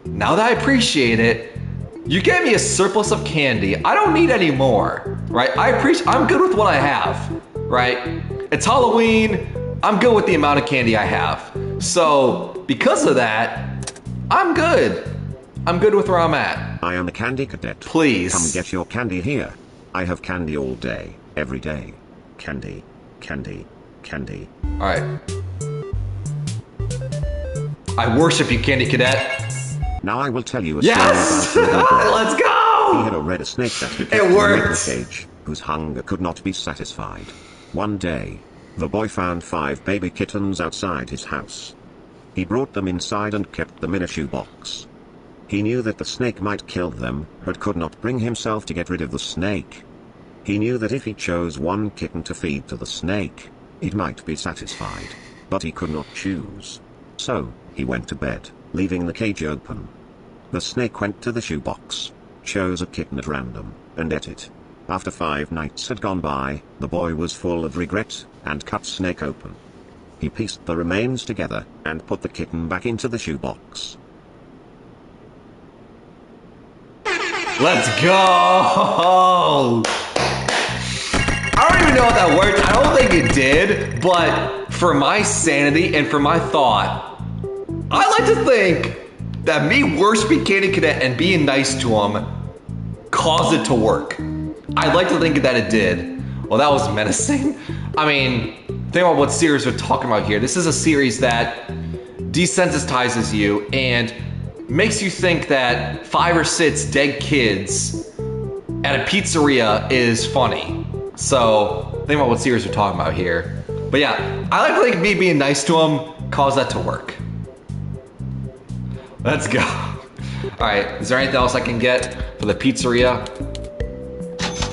now that I appreciate it, you gave me a surplus of candy. I don't need any more, right? I'm good with what I have, right? It's Halloween. I'm good with the amount of candy I have. So, because of that, I'm good. I'm good with where I'm at. I am the Candy Cadet. Please. Come get your candy here. I have candy all day, every day. Candy, candy, candy. All right. I worship you, Candy Cadet. Now I will tell you a Yes! story about a little boy. Let's He go! had a red snake that he It kept in a worked. little cage, whose hunger could not be satisfied. One day, the boy found 5 baby kittens outside his house. He brought them inside and kept them in a shoebox. He knew that the snake might kill them, but could not bring himself to get rid of the snake. He knew that if he chose one kitten to feed to the snake, it might be satisfied. But he could not choose. So, he went to bed, leaving the cage open. The snake went to the shoebox, chose a kitten at random, and ate it. After 5 nights had gone by, the boy was full of regret, and cut snake open. He pieced the remains together, and put the kitten back into the shoebox. Let's go! I don't even know if that worked. I don't think it did, but for my sanity and for my thought, I like to think that me worshiping Cadet and being nice to him caused it to work. I'd like to think that it did. Well, that was menacing. I mean, think about what series we're talking about here. This is a series that desensitizes you and makes you think that 5 or 6 dead kids at a pizzeria is funny. So, think about what series we're talking about here. But yeah, I like to think me being nice to him caused that to work. Let's go. Alright, is there anything else I can get for the pizzeria?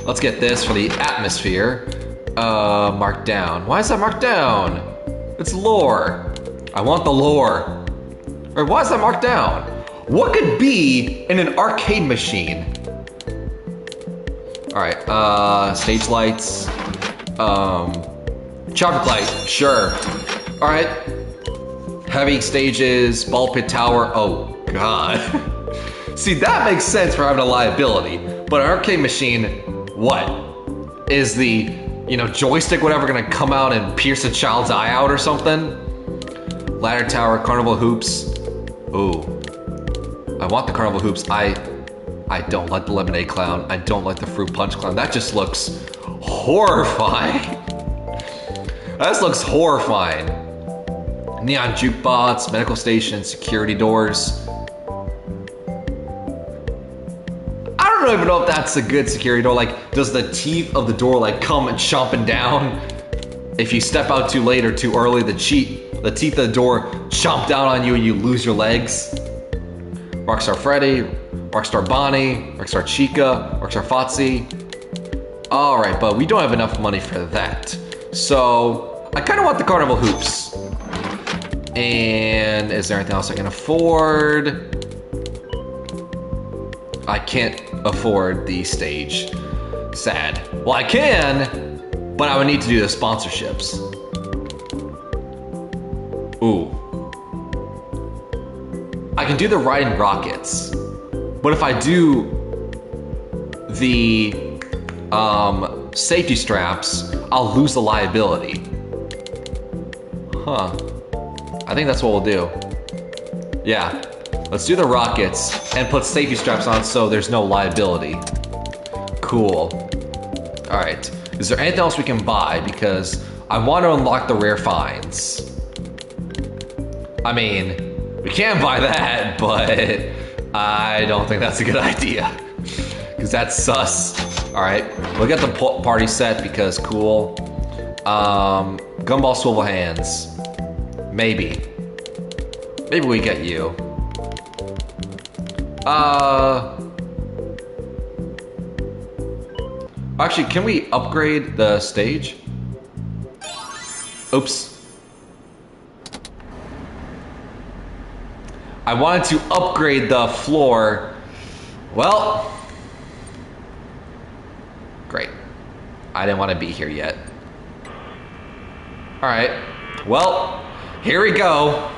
Let's get this for the atmosphere. Marked down. Why is that marked down? It's lore. I want the lore. Or why is that marked down? What could be in an arcade machine? Alright, stage lights. Traffic light, sure. Alright. Heavy stages, ball pit tower. Oh, God. See, that makes sense for having a liability. But an arcade machine, what? Is the, joystick whatever gonna come out and pierce a child's eye out or something? Ladder tower, carnival hoops. Ooh. I want the carnival hoops. I don't like the lemonade clown. I don't like the fruit punch clown. That just looks horrifying. That looks horrifying. Neon jukebox, medical station, security doors. I don't even know if that's a good security door. Like, does the teeth of the door come and chomping down? If you step out too late or too early, the teeth of the door chomp down on you and you lose your legs. Rockstar Freddy, Rockstar Bonnie, Rockstar Chica, Rockstar Fotsy. Alright, but we don't have enough money for that. So, I kind of want the carnival hoops. And is there anything else I can afford? I can't afford the stage. Sad. Well, I can, but I would need to do the sponsorships. Ooh. I can do the riding rockets, but if I do the safety straps, I'll lose the liability. Huh. I think that's what we'll do. Yeah, let's do the rockets and put safety straps on so there's no liability. Cool. All right, is there anything else we can buy? Because I want to unlock the rare finds. I mean, we can buy that, but I don't think that's a good idea. Because that's sus. All right, we'll get the party set because cool. Gumball swivel hands. Maybe we get you. Actually, can we upgrade the stage? Oops. I wanted to upgrade the floor. Well, great. I didn't want to be here yet. All right. Well, here we go.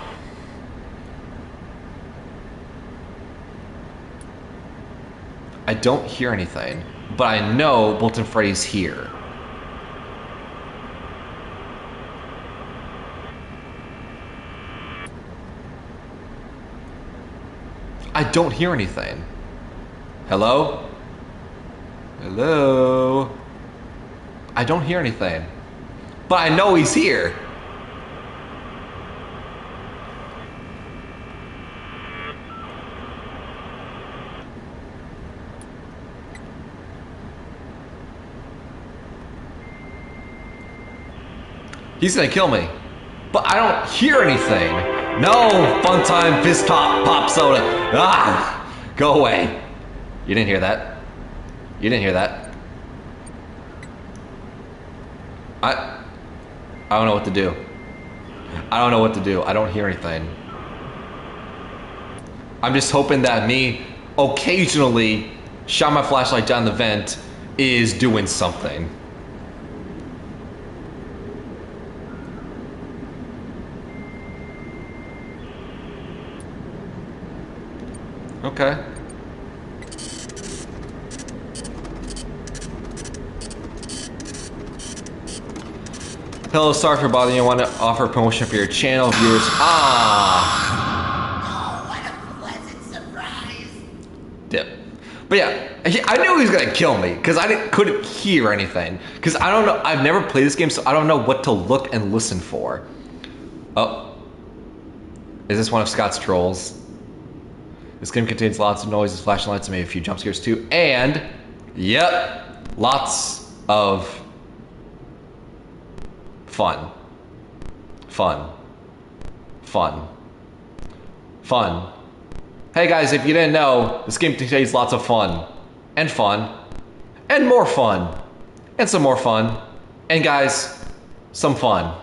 I don't hear anything, but I know Bolton Freddy's here. I don't hear anything. Hello? Hello? I don't hear anything, but I know he's here. He's gonna kill me, but I don't hear anything. No, fun time, fist pop soda. Ah, go away. You didn't hear that. You didn't hear that. I don't know what to do. I don't know what to do. I don't hear anything. I'm just hoping that me occasionally shine my flashlight down the vent is doing something. Okay. Hello, sorry for bothering you. I want to offer a promotion for your channel viewers. Oh, what a pleasant surprise. Dip. But yeah, I knew he was gonna kill me because couldn't hear anything. Because I don't know, I've never played this game, so I don't know what to look and listen for. Oh. Is this one of Scott's trolls? This game contains lots of noises, flashing lights, and maybe a few jump scares too. And, yep, lots of fun. Fun. Fun. Fun. Hey guys, if you didn't know, this game contains lots of fun. And fun. And more fun. And some more fun. And guys, some fun.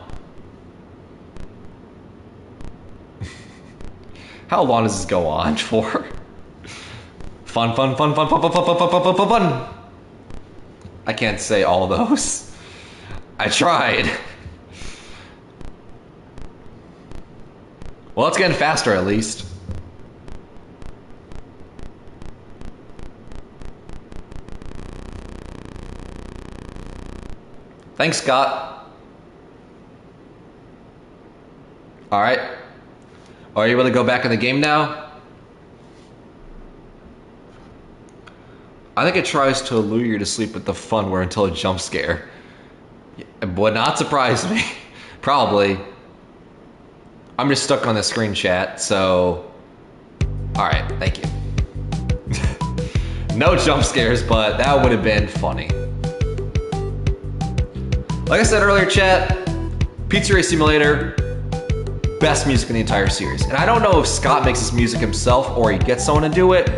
How long does this go on for? Fun, fun, fun, fun, fun, fun, fun, fun, fun, fun, fun, fun. I can't say all those. I tried. Well, it's getting faster at least. Thanks, Scott. Alright. Are you able to go back in the game now? I think it tries to lure you to sleep with the fun word until a jump scare. It would not surprise me. Probably. I'm just stuck on the screen chat, so... Alright, thank you. No jump scares, but that would have been funny. Like I said earlier, chat, Pizzeria Simulator, best music in the entire series. And I don't know if Scott makes this music himself, or he gets someone to do it,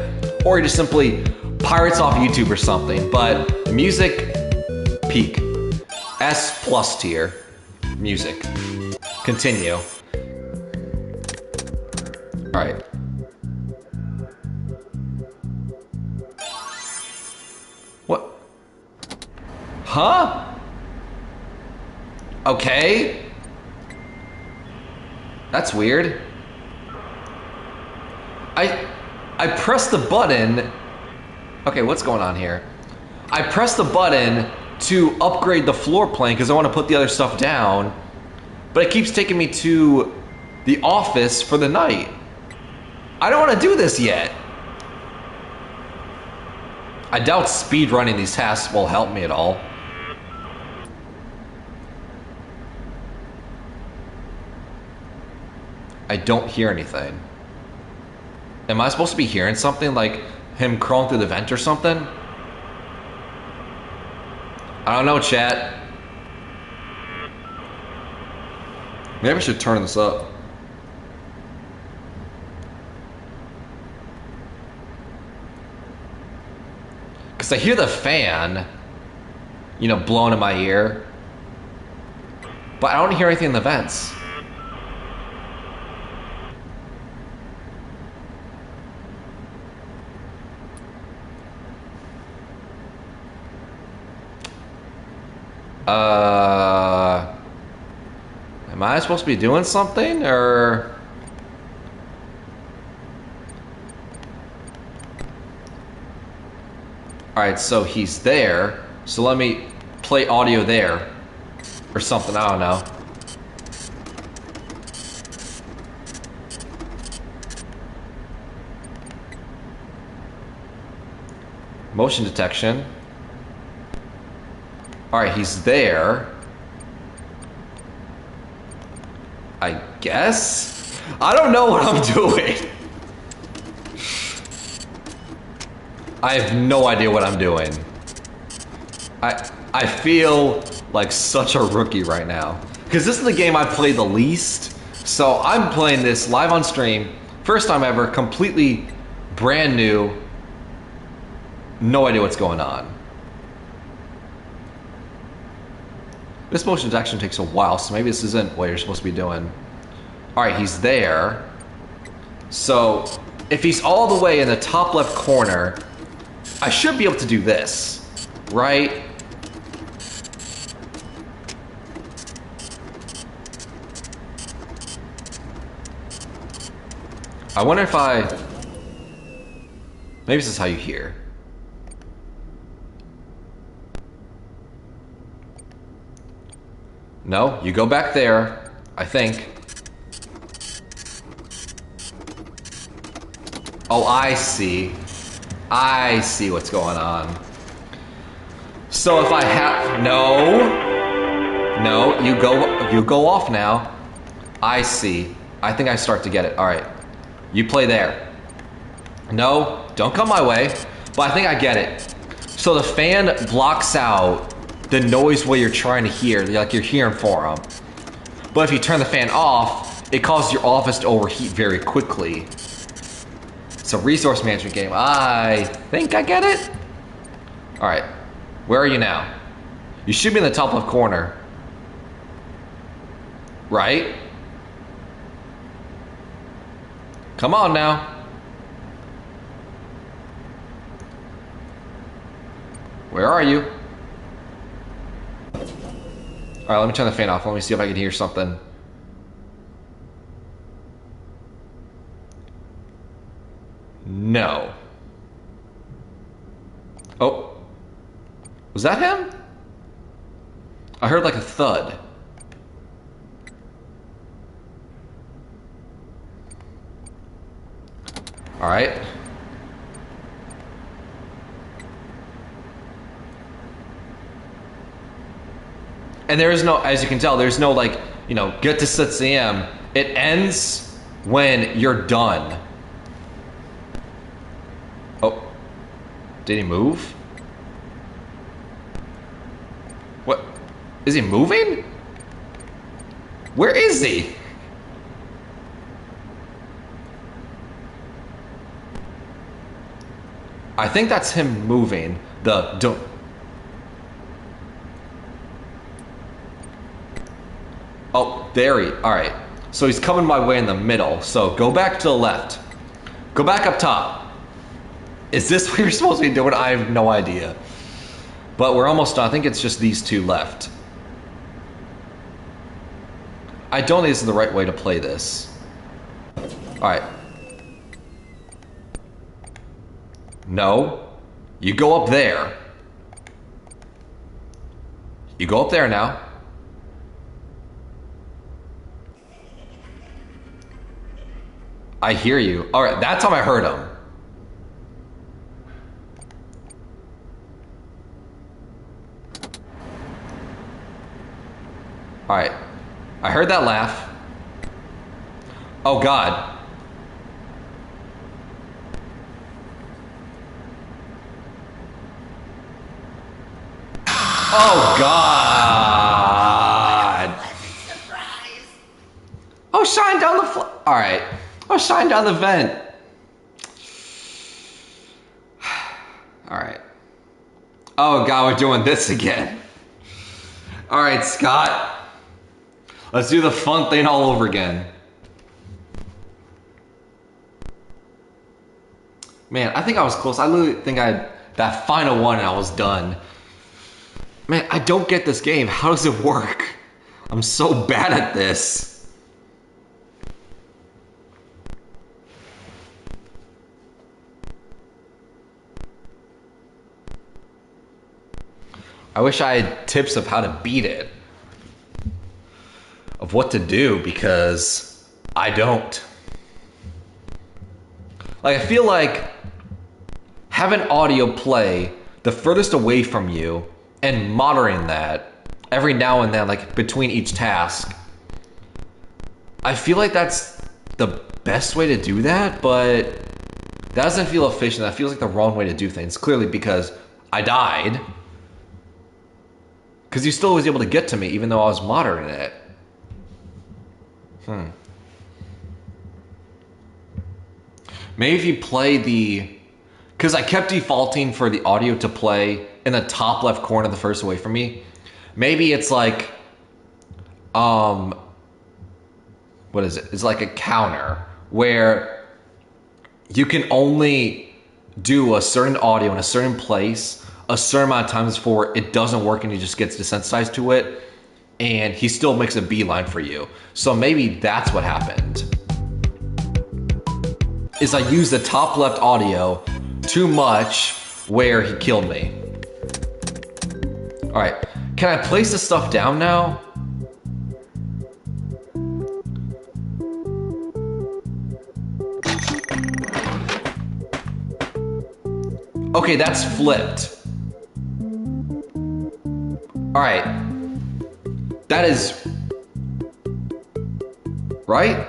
or he just simply pirates off YouTube or something, but the music, peak. S+ tier music. Continue. Alright. What? Huh? Okay. That's weird. I pressed the button. Okay, what's going on here? I pressed the button to upgrade the floor plan because I want to put the other stuff down, but it keeps taking me to the office for the night. I don't want to do this yet. I doubt speed running these tasks will help me at all. I don't hear anything. Am I supposed to be hearing something like him crawling through the vent or something? I don't know, chat. Maybe I should turn this up. Because I hear the fan, you know, blowing in my ear. But I don't hear anything in the vents. Am I supposed to be doing something, or? Alright, so he's there. So let me play audio there. Or something, I don't know. Motion detection. Alright, he's there. I guess? I don't know what I'm doing. I have no idea what I'm doing. I feel like such a rookie right now. Because this is the game I play the least. So I'm playing this live on stream. First time ever, completely brand new. No idea what's going on. This motion action takes a while, so maybe this isn't what you're supposed to be doing. Alright, he's there. So, if he's all the way in the top left corner, I should be able to do this, right? I wonder if maybe this is how you hear. No, you go back there, I think. Oh, I see. I see what's going on. So if I have no, you go off now. I see. I think I start to get it. All right, you play there. No, don't come my way. But I think I get it. So the fan blocks out the noise what you're trying to hear, like you're hearing for them. But if you turn the fan off, it causes your office to overheat very quickly. It's a resource management game. I think I get it. All right, where are you now? You should be in the top left corner, right? Come on now. Where are you? All right, let me turn the fan off. Let me see if I can hear something. No. Oh. Was that him? I heard like a thud. All right. And there is no, as you can tell, there's no like, you know, get to 6 a.m. It ends when you're done. Oh. Did he move? What? Is he moving? Where is he? I think that's him moving. Don't. Oh, there he. All right. So he's coming my way in the middle. So go back to the left. Go back up top. Is this what you're supposed to be doing? I have no idea. But we're almost done. I think it's just these two left. I don't think this is the right way to play this. All right. No. You go up there. You go up there now. I hear you. All right, that time I heard him. All right, I heard that laugh. Oh God. Oh God. Oh, shine down the all right. Oh, shine down the vent. All right. Oh God, we're doing this again. All right, Scott. Let's do the fun thing all over again. Man, I think I was close. I literally think I had that final one and I was done. Man, I don't get this game. How does it work? I'm so bad at this. I wish I had tips of how to beat it. Of what to do, because I don't. Like, I feel like having audio play the furthest away from you and monitoring that every now and then, like between each task, I feel like that's the best way to do that, but that doesn't feel efficient. That feels like the wrong way to do things. Clearly because I died. Because you still was able to get to me even though I was monitoring it. Maybe if you play because I kept defaulting for the audio to play in the top left corner the first away from me. Maybe it's like what is it? It's like a counter where you can only do a certain audio in a certain place a certain amount of times before it doesn't work and he just gets desensitized to it, and he still makes a beeline for you. So maybe that's what happened. Is I used the top left audio too much where he killed me. All right, can I place this stuff down now? Okay, that's flipped. All right. That is... right?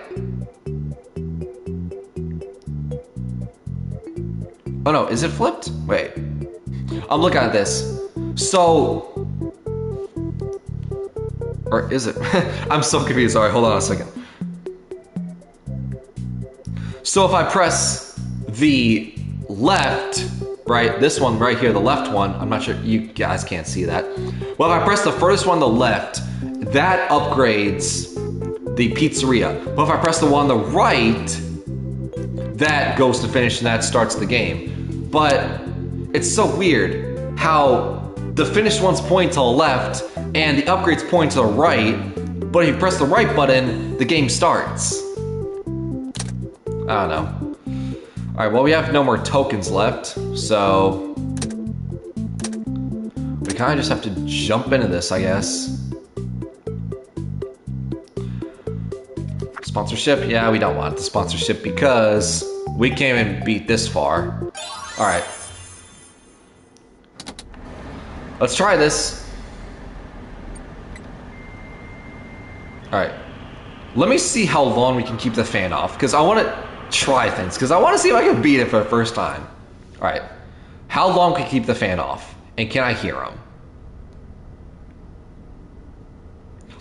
Oh no, is it flipped? Wait. I'm looking at this. So... or is it? I'm so confused. All right, hold on a second. So if I press the left, right, this one right here, the left one, I'm not sure, you guys can't see that. Well, if I press the first one on the left, that upgrades the pizzeria. But if I press the one on the right, that goes to finish and that starts the game. But it's so weird how the finished one's pointing to the left and the upgrades point to the right, but if you press the right button, the game starts. I don't know. All right, well, we have no more tokens left, so we kind of just have to jump into this, I guess. Sponsorship? Yeah, we don't want the sponsorship because we can't even beat this far. All right. Let's try this. All right. Let me see how long we can keep the fan off, because I want to try things, because I want to see if I can beat it for the first time. All right. How long can I keep the fan off? And can I hear them?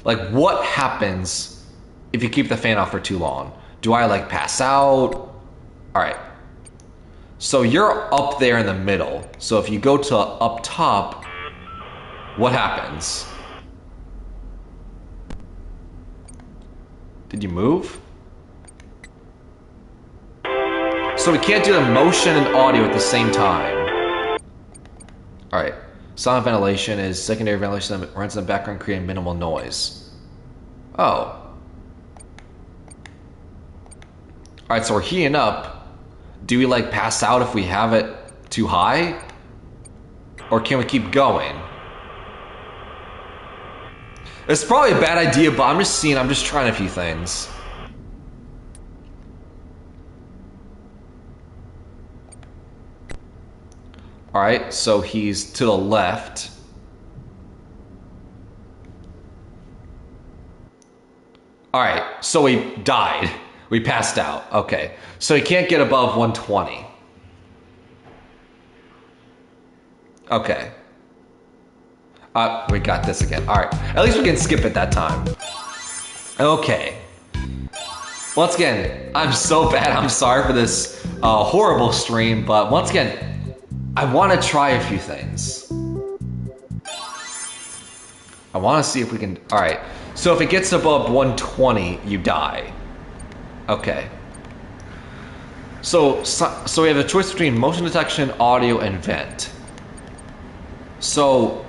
Like, what happens if you keep the fan off for too long? Do I, like, pass out? All right. So you're up there in the middle. So if you go to up top, what happens? Did you move? So we can't do the motion and audio at the same time. All right. Silent ventilation is secondary ventilation that runs in the background, creating minimal noise. Oh. All right, so we're heating up. Do we like pass out if we have it too high? Or can we keep going? It's probably a bad idea, but I'm just trying a few things. All right, so he's to the left. All right, so we died. We passed out. Okay, so he can't get above 120. Okay. We got this again. All right, at least we can skip it that time. Okay. Once again, I'm so bad. I'm sorry for this horrible stream, but once again, I want to try a few things. I want to see if we can... All right. So if it gets above 120, you die. Okay. So we have a choice between motion detection, audio, and vent. So...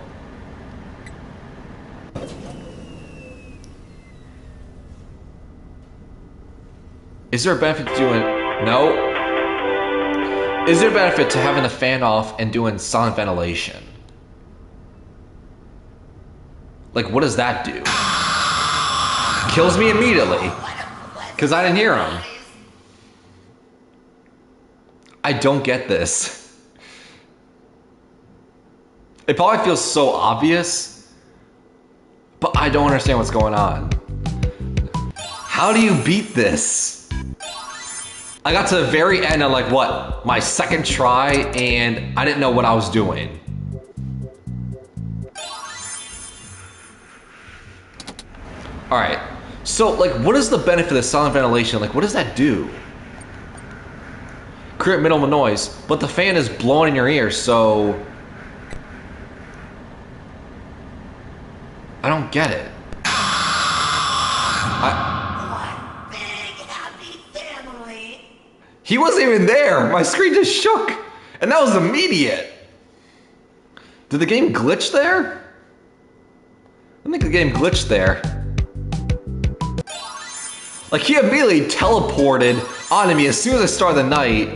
is there a benefit to doing... No. Is there a benefit to having the fan off and doing silent ventilation? Like, what does that do? Kills me immediately. Because I didn't hear him. I don't get this. It probably feels so obvious, but I don't understand what's going on. How do you beat this? I got to the very end of like what? My second try, and I didn't know what I was doing. All right. So like, what is the benefit of silent ventilation? Like, what does that do? Create minimal noise, but the fan is blowing in your ear, so I don't get it. One big happy family. He wasn't even there. My screen just shook. And that was immediate. Did the game glitch there? I think the game glitched there. Like, he immediately teleported onto me as soon as I started the night,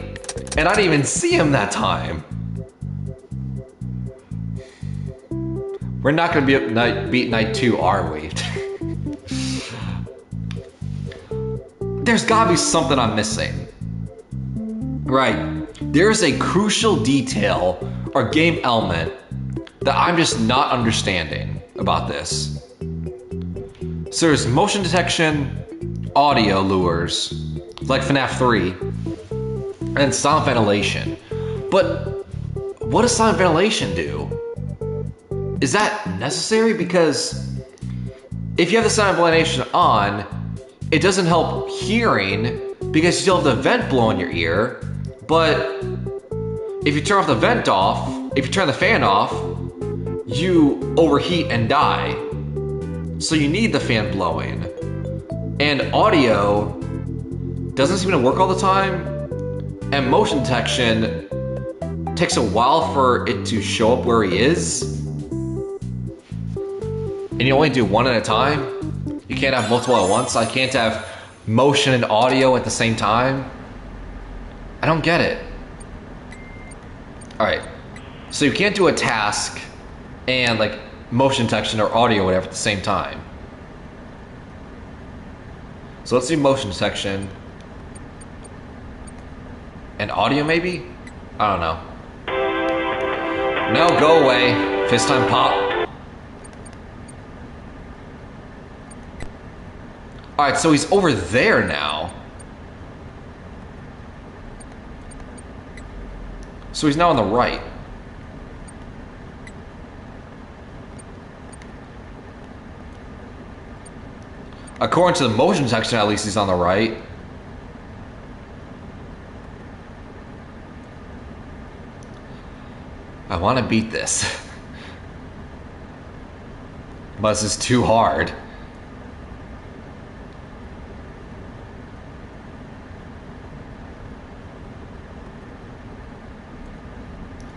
and I didn't even see him that time. We're not gonna beat night 2, are we? There's gotta be something I'm missing. Right, there's a crucial detail or game element that I'm just not understanding about this. So there's motion detection, audio lures, like FNAF 3, and sound ventilation. But what does sound ventilation do? Is that necessary? Because if you have the sound ventilation on, it doesn't help hearing because you still have the vent blowing in your ear. But if you turn off the vent off, if you turn the fan off, you overheat and die. So you need the fan blowing. And audio doesn't seem to work all the time. And motion detection takes a while for it to show up where he is. And you only do one at a time. You can't have multiple at once. I can't have motion and audio at the same time. I don't get it. Alright. So you can't do a task and like motion detection or audio or whatever at the same time. So let's do motion detection. And audio maybe? I don't know. No, go away. Fist time pop. Alright, so he's over there now. So he's now on the right. According to the motion section, at least he's on the right. I want to beat this. But this is too hard.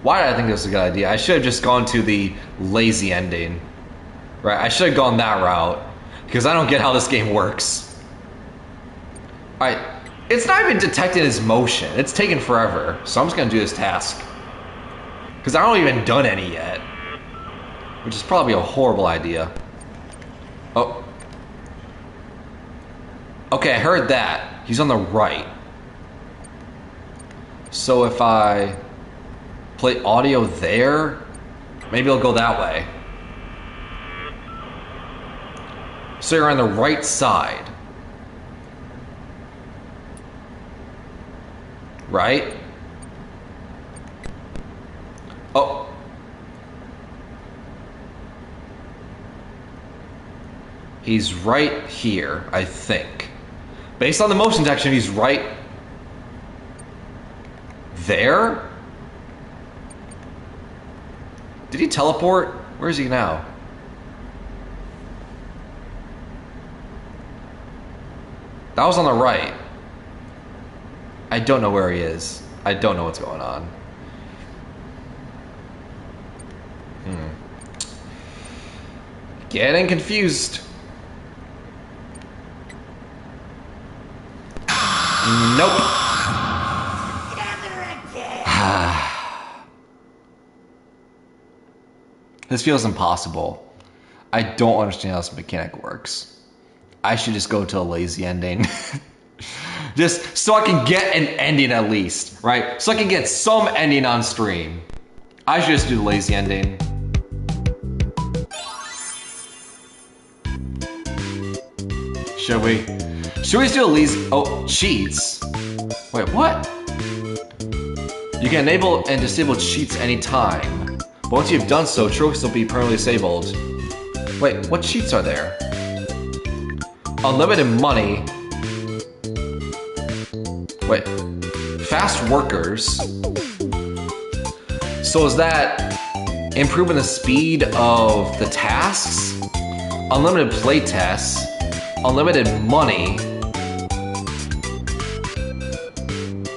Why did I think this was a good idea? I should have just gone to the lazy ending. Right, I should have gone that route. Because I don't get how this game works. Alright, it's not even detecting his motion. It's taking forever. So I'm just going to do this task. Because I haven't even done any yet. Which is probably a horrible idea. Oh. Okay, I heard that. He's on the right. So if I play audio there, maybe I'll go that way. So you're on the right side. Right? Oh. He's right here, I think. Based on the motion detection, he's right there? Did he teleport? Where is he now? That was on the right. I don't know where he is. I don't know what's going on. Getting confused. Nope. This feels impossible. I don't understand how this mechanic works. I should just go to a lazy ending. Just so I can get an ending at least, right? So I can get some ending on stream. I should just do the lazy ending. Should we? Should we just do a lazy? Oh, cheats. Wait, what? You can enable and disable cheats anytime. But once you've done so, trophies will be permanently disabled. Wait, what cheats are there? Unlimited money. Wait. Fast workers. So is that improving the speed of the tasks? Unlimited play tests. Unlimited money.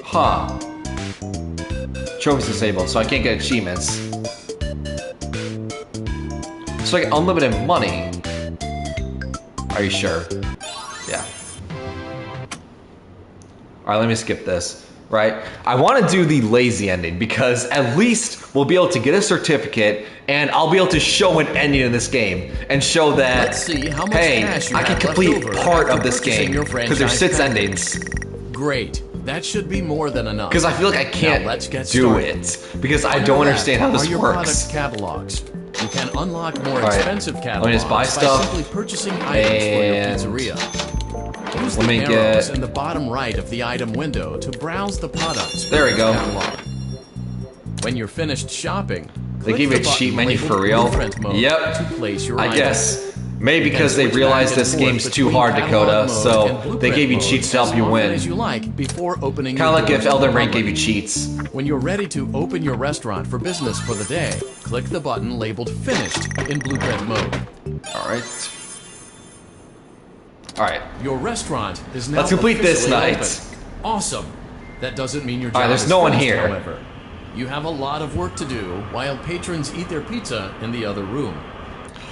Huh. Trophies disabled, so I can't get achievements. So I get unlimited money. Are you sure? Yeah. Alright, let me skip this. Right? I want to do the lazy ending because at least we'll be able to get a certificate and I'll be able to show an ending in this game and show that, Let's see how much hey, cash you I can have complete left over part after of this purchasing game your because there's franchise 6 package. endings. Great. That should be more than enough. Because I feel like I can't Now let's get do started. it because I Under don't that understand how this are your works. product catalogs. You can unlock more Alright, expensive let catalogs me just buy stuff, simply purchasing items for your and pizzeria. Use let the me arrows get- in the bottom right of the item window to browse the products. There we for go. your catalog. When you're finished shopping, They click gave the you a cheat button menu labeled for real? Blueprint mode Yep. to place your I item. guess. Maybe You can because they switch realized back and this forth game's too between hard, catalog Dakota, mode so and they blueprint gave you mode cheats to help you as often win. as you like before opening Kind of your like if doors to Elden the Ring public. gave you cheats. When you're ready to open your restaurant for business for the day, click the button labeled Finished in Blueprint mode. Alright. Alright. Your restaurant is now Let's complete this officially night. open. Awesome. That doesn't mean your job Alright, there's is no one finished, here. However, you have a lot of work to do while patrons eat their pizza in the other room.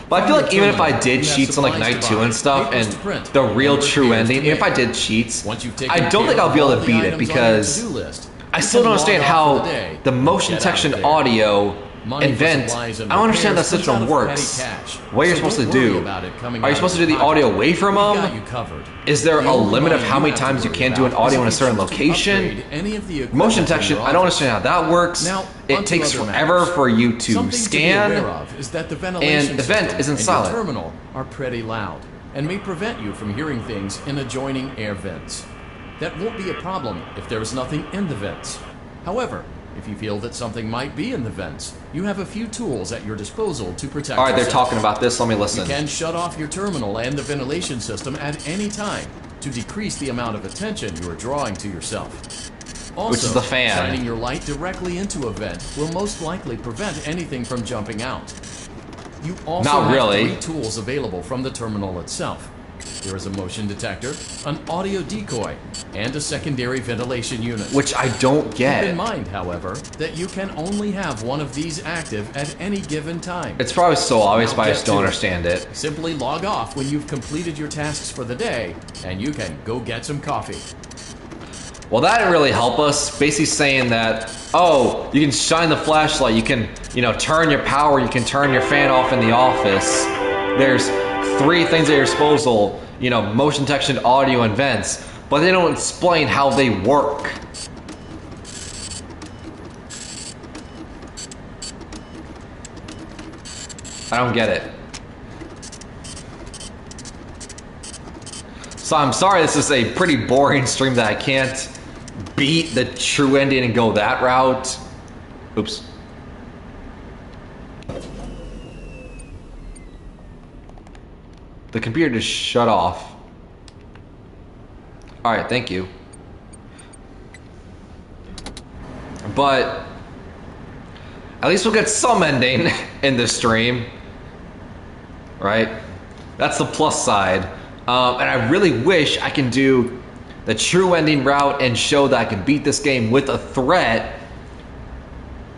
But I feel From like your even if I terminal, did you have cheats on like supplies night to 2 buy, and stuff, papers and to print, the real and true repairs to ending, if I make. did cheats, Once you've taken I don't think care I'll be of able all to the beat it items on your because to-do list, I you still can don't log understand off for how the day the and motion get out of detection there. audio Money and for vent. supplies and I don't understand how the repairs comes out system of works. petty cash, What you're so supposed to don't worry do? about it coming Are you out supposed of to do your the audio pocket. away from We them? got you covered. Is there The a only limit of money how you many have to times you worry can do an about audio is in a if you certain choose to location? upgrade any of the equipment Motion in detection, your I don't office. understand how that works. Now, It onto takes other forever matters. for you to Something scan. to be aware of is that the ventilation and the vent system isn't and silent. your terminal are pretty loud and may prevent you from hearing things in adjoining air vents. That won't be a problem if there is nothing in the vents. However, if you feel that something might be in the vents, you have a few tools at your disposal to protect Alright, they're yourself. talking about this. Let me You listen. can shut off your terminal and the ventilation system at any time to decrease the amount of attention you are drawing to yourself. Also, Which is the fan. shining your light directly into a vent will most likely prevent anything from jumping out. You also Not have really. 3 tools available from the terminal itself. There is a motion detector, an audio decoy, and a secondary ventilation unit. Which I don't Keep get. in mind, however, that you can only have one of these active at any given time. It's probably so obvious, Now but I get just don't to it. understand it. Simply log off when you've completed your tasks for the day, and you can go get some coffee. Well, that didn't really help us. Basically saying that, oh, you can shine the flashlight, you can, turn your power, you can turn your fan off in the office. There's 3 things at your disposal, motion detection, audio, and vents, but they don't explain how they work. I don't get it. So I'm sorry this is a pretty boring stream that I can't beat the true ending and go that route. Oops. The computer just shut off. Alright, thank you. But at least we'll get some ending in this stream. Right? That's the plus side. And I really wish I can do the true ending route and show that I can beat this game with a threat.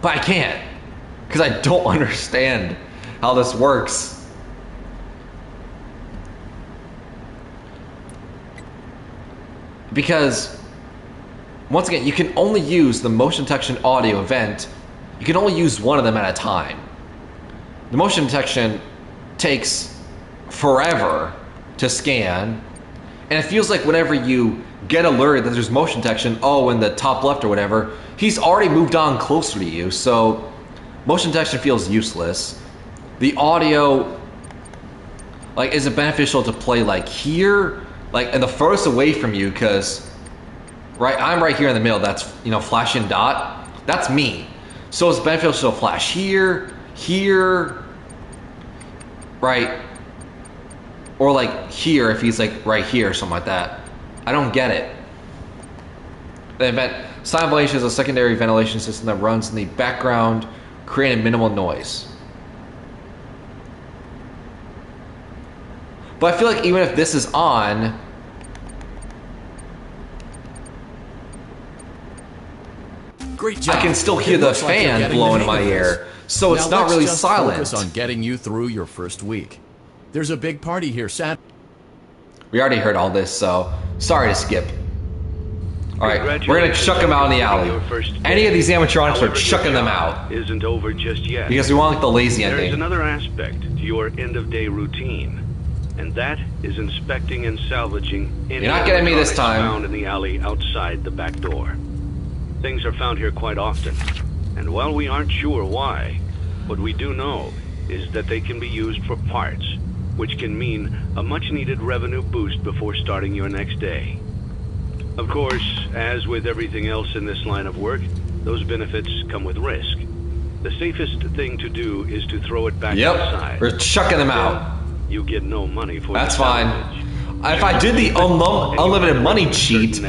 But I can't. Because I don't understand how this works. Because, once again, you can only use the motion detection audio event. You can only use one of them at a time. The motion detection takes forever to scan, and it feels like whenever you get alerted that there's motion detection, in the top left or whatever, he's already moved on closer to you, so motion detection feels useless. The audio, is it beneficial to play here, and the furthest away from you, because I'm right here in the middle, that's flashing dot, that's me, so it's beneficial to flash here, right, or here if he's right here or something like that. I don't get it. The silent ventilation is a secondary ventilation system that runs in the background, creating minimal noise. But I feel like even if this is on, Great job. I can still hear It the looks like you're fan getting blowing the in my hang of this. ear. So it's Now not let's really just silent. Focus on getting you through your first week. There's a big party here Saturday. We already heard all this, so sorry to skip. Alright, we're gonna chuck them out in the alley. Any of these animatronics, we're chucking them out. Isn't over just yet. Because we want like the lazy There is ending. another aspect to your end-of-day routine, and that is inspecting and salvaging any You're not getting me this animatronics time. found in the alley outside the back door. Things are found here quite often, and while we aren't sure why, what we do know is that they can be used for parts, which can mean a much-needed revenue boost before starting your next day. Of course, as with everything else in this line of work, those benefits come with risk. The safest thing to do is to throw it back Yep, inside. we're chucking them out. You get no money for That's the fine. salvage. If I did the unlimited money cheat,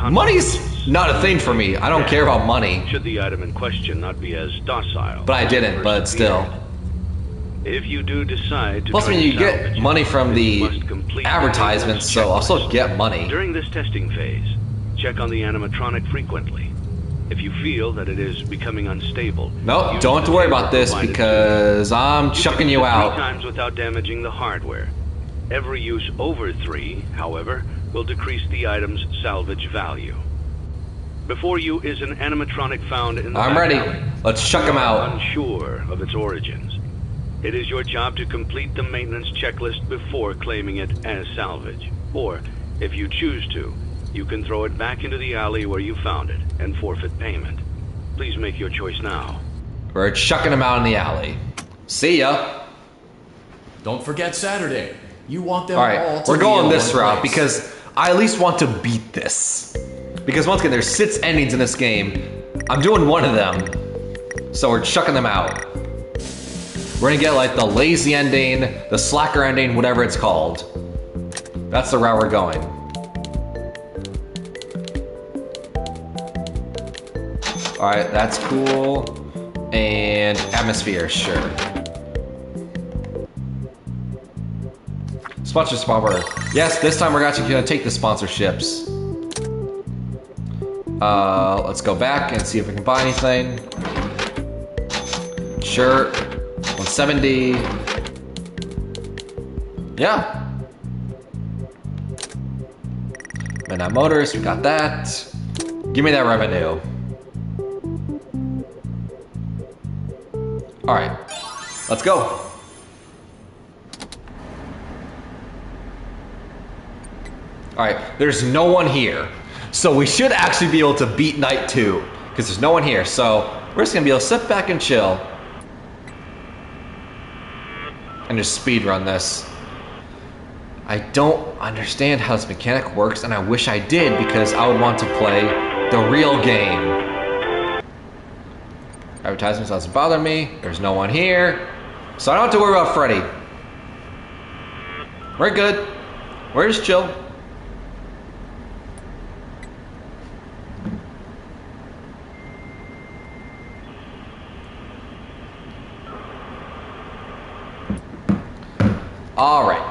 money's not a thing for me. I don't care about money. Should the item in question not be as docile. But I didn't, but still. If you do decide to Plus, I try mean, to you get salvage, money from then you the must complete advertisements, so I'll still get money. During this testing phase, check on the animatronic frequently. If you feel that it is becoming unstable, Nope, use don't have to the worry camera about this provided because I'm to you. chucking You you can use it 3 out. times without damaging the hardware. Every use over 3, however, will decrease the item's salvage value. Before you is an animatronic found in the I'm back ready. alley. Let's chuck them You are out. unsure of its origins. It is your job to complete the maintenance checklist before claiming it as salvage. Or, if you choose to, you can throw it back into the alley where you found it and forfeit payment. Please make your choice now. We're chucking them out in the alley. See ya. Don't forget Saturday. You want them all Alright, to we're be going in this one route place. because I at least want to beat this. Because once again, there's 6 endings in this game. I'm doing one of them. So we're chucking them out. We're gonna get like the lazy ending, the slacker ending, whatever it's called. That's the route we're going. Alright, that's cool. And atmosphere, sure. Sponsor sponsor. Yes, this time we're actually gonna take the sponsorships. Let's go back and see if we can buy anything. Sure. 170. Yeah. Midnight Motors, we got that. Give me that revenue. Alright. Let's go. Alright, there's no one here. So we should actually be able to beat night 2. Because there's no one here. So we're just gonna be able to sit back and chill. And just speed run this. I don't understand how this mechanic works, and I wish I did because I would want to play the real game. Advertisements doesn't bother me. There's no one here. So I don't have to worry about Freddy. We're good. We're just chill. All right.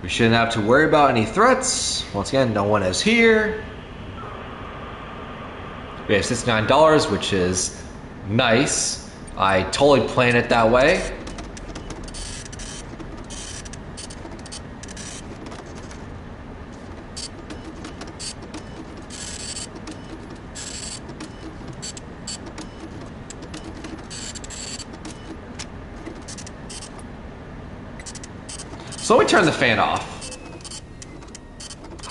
We shouldn't have to worry about any threats. Once again, no one is here. We have $69, which is nice. I totally planned it that way. So let me turn the fan off.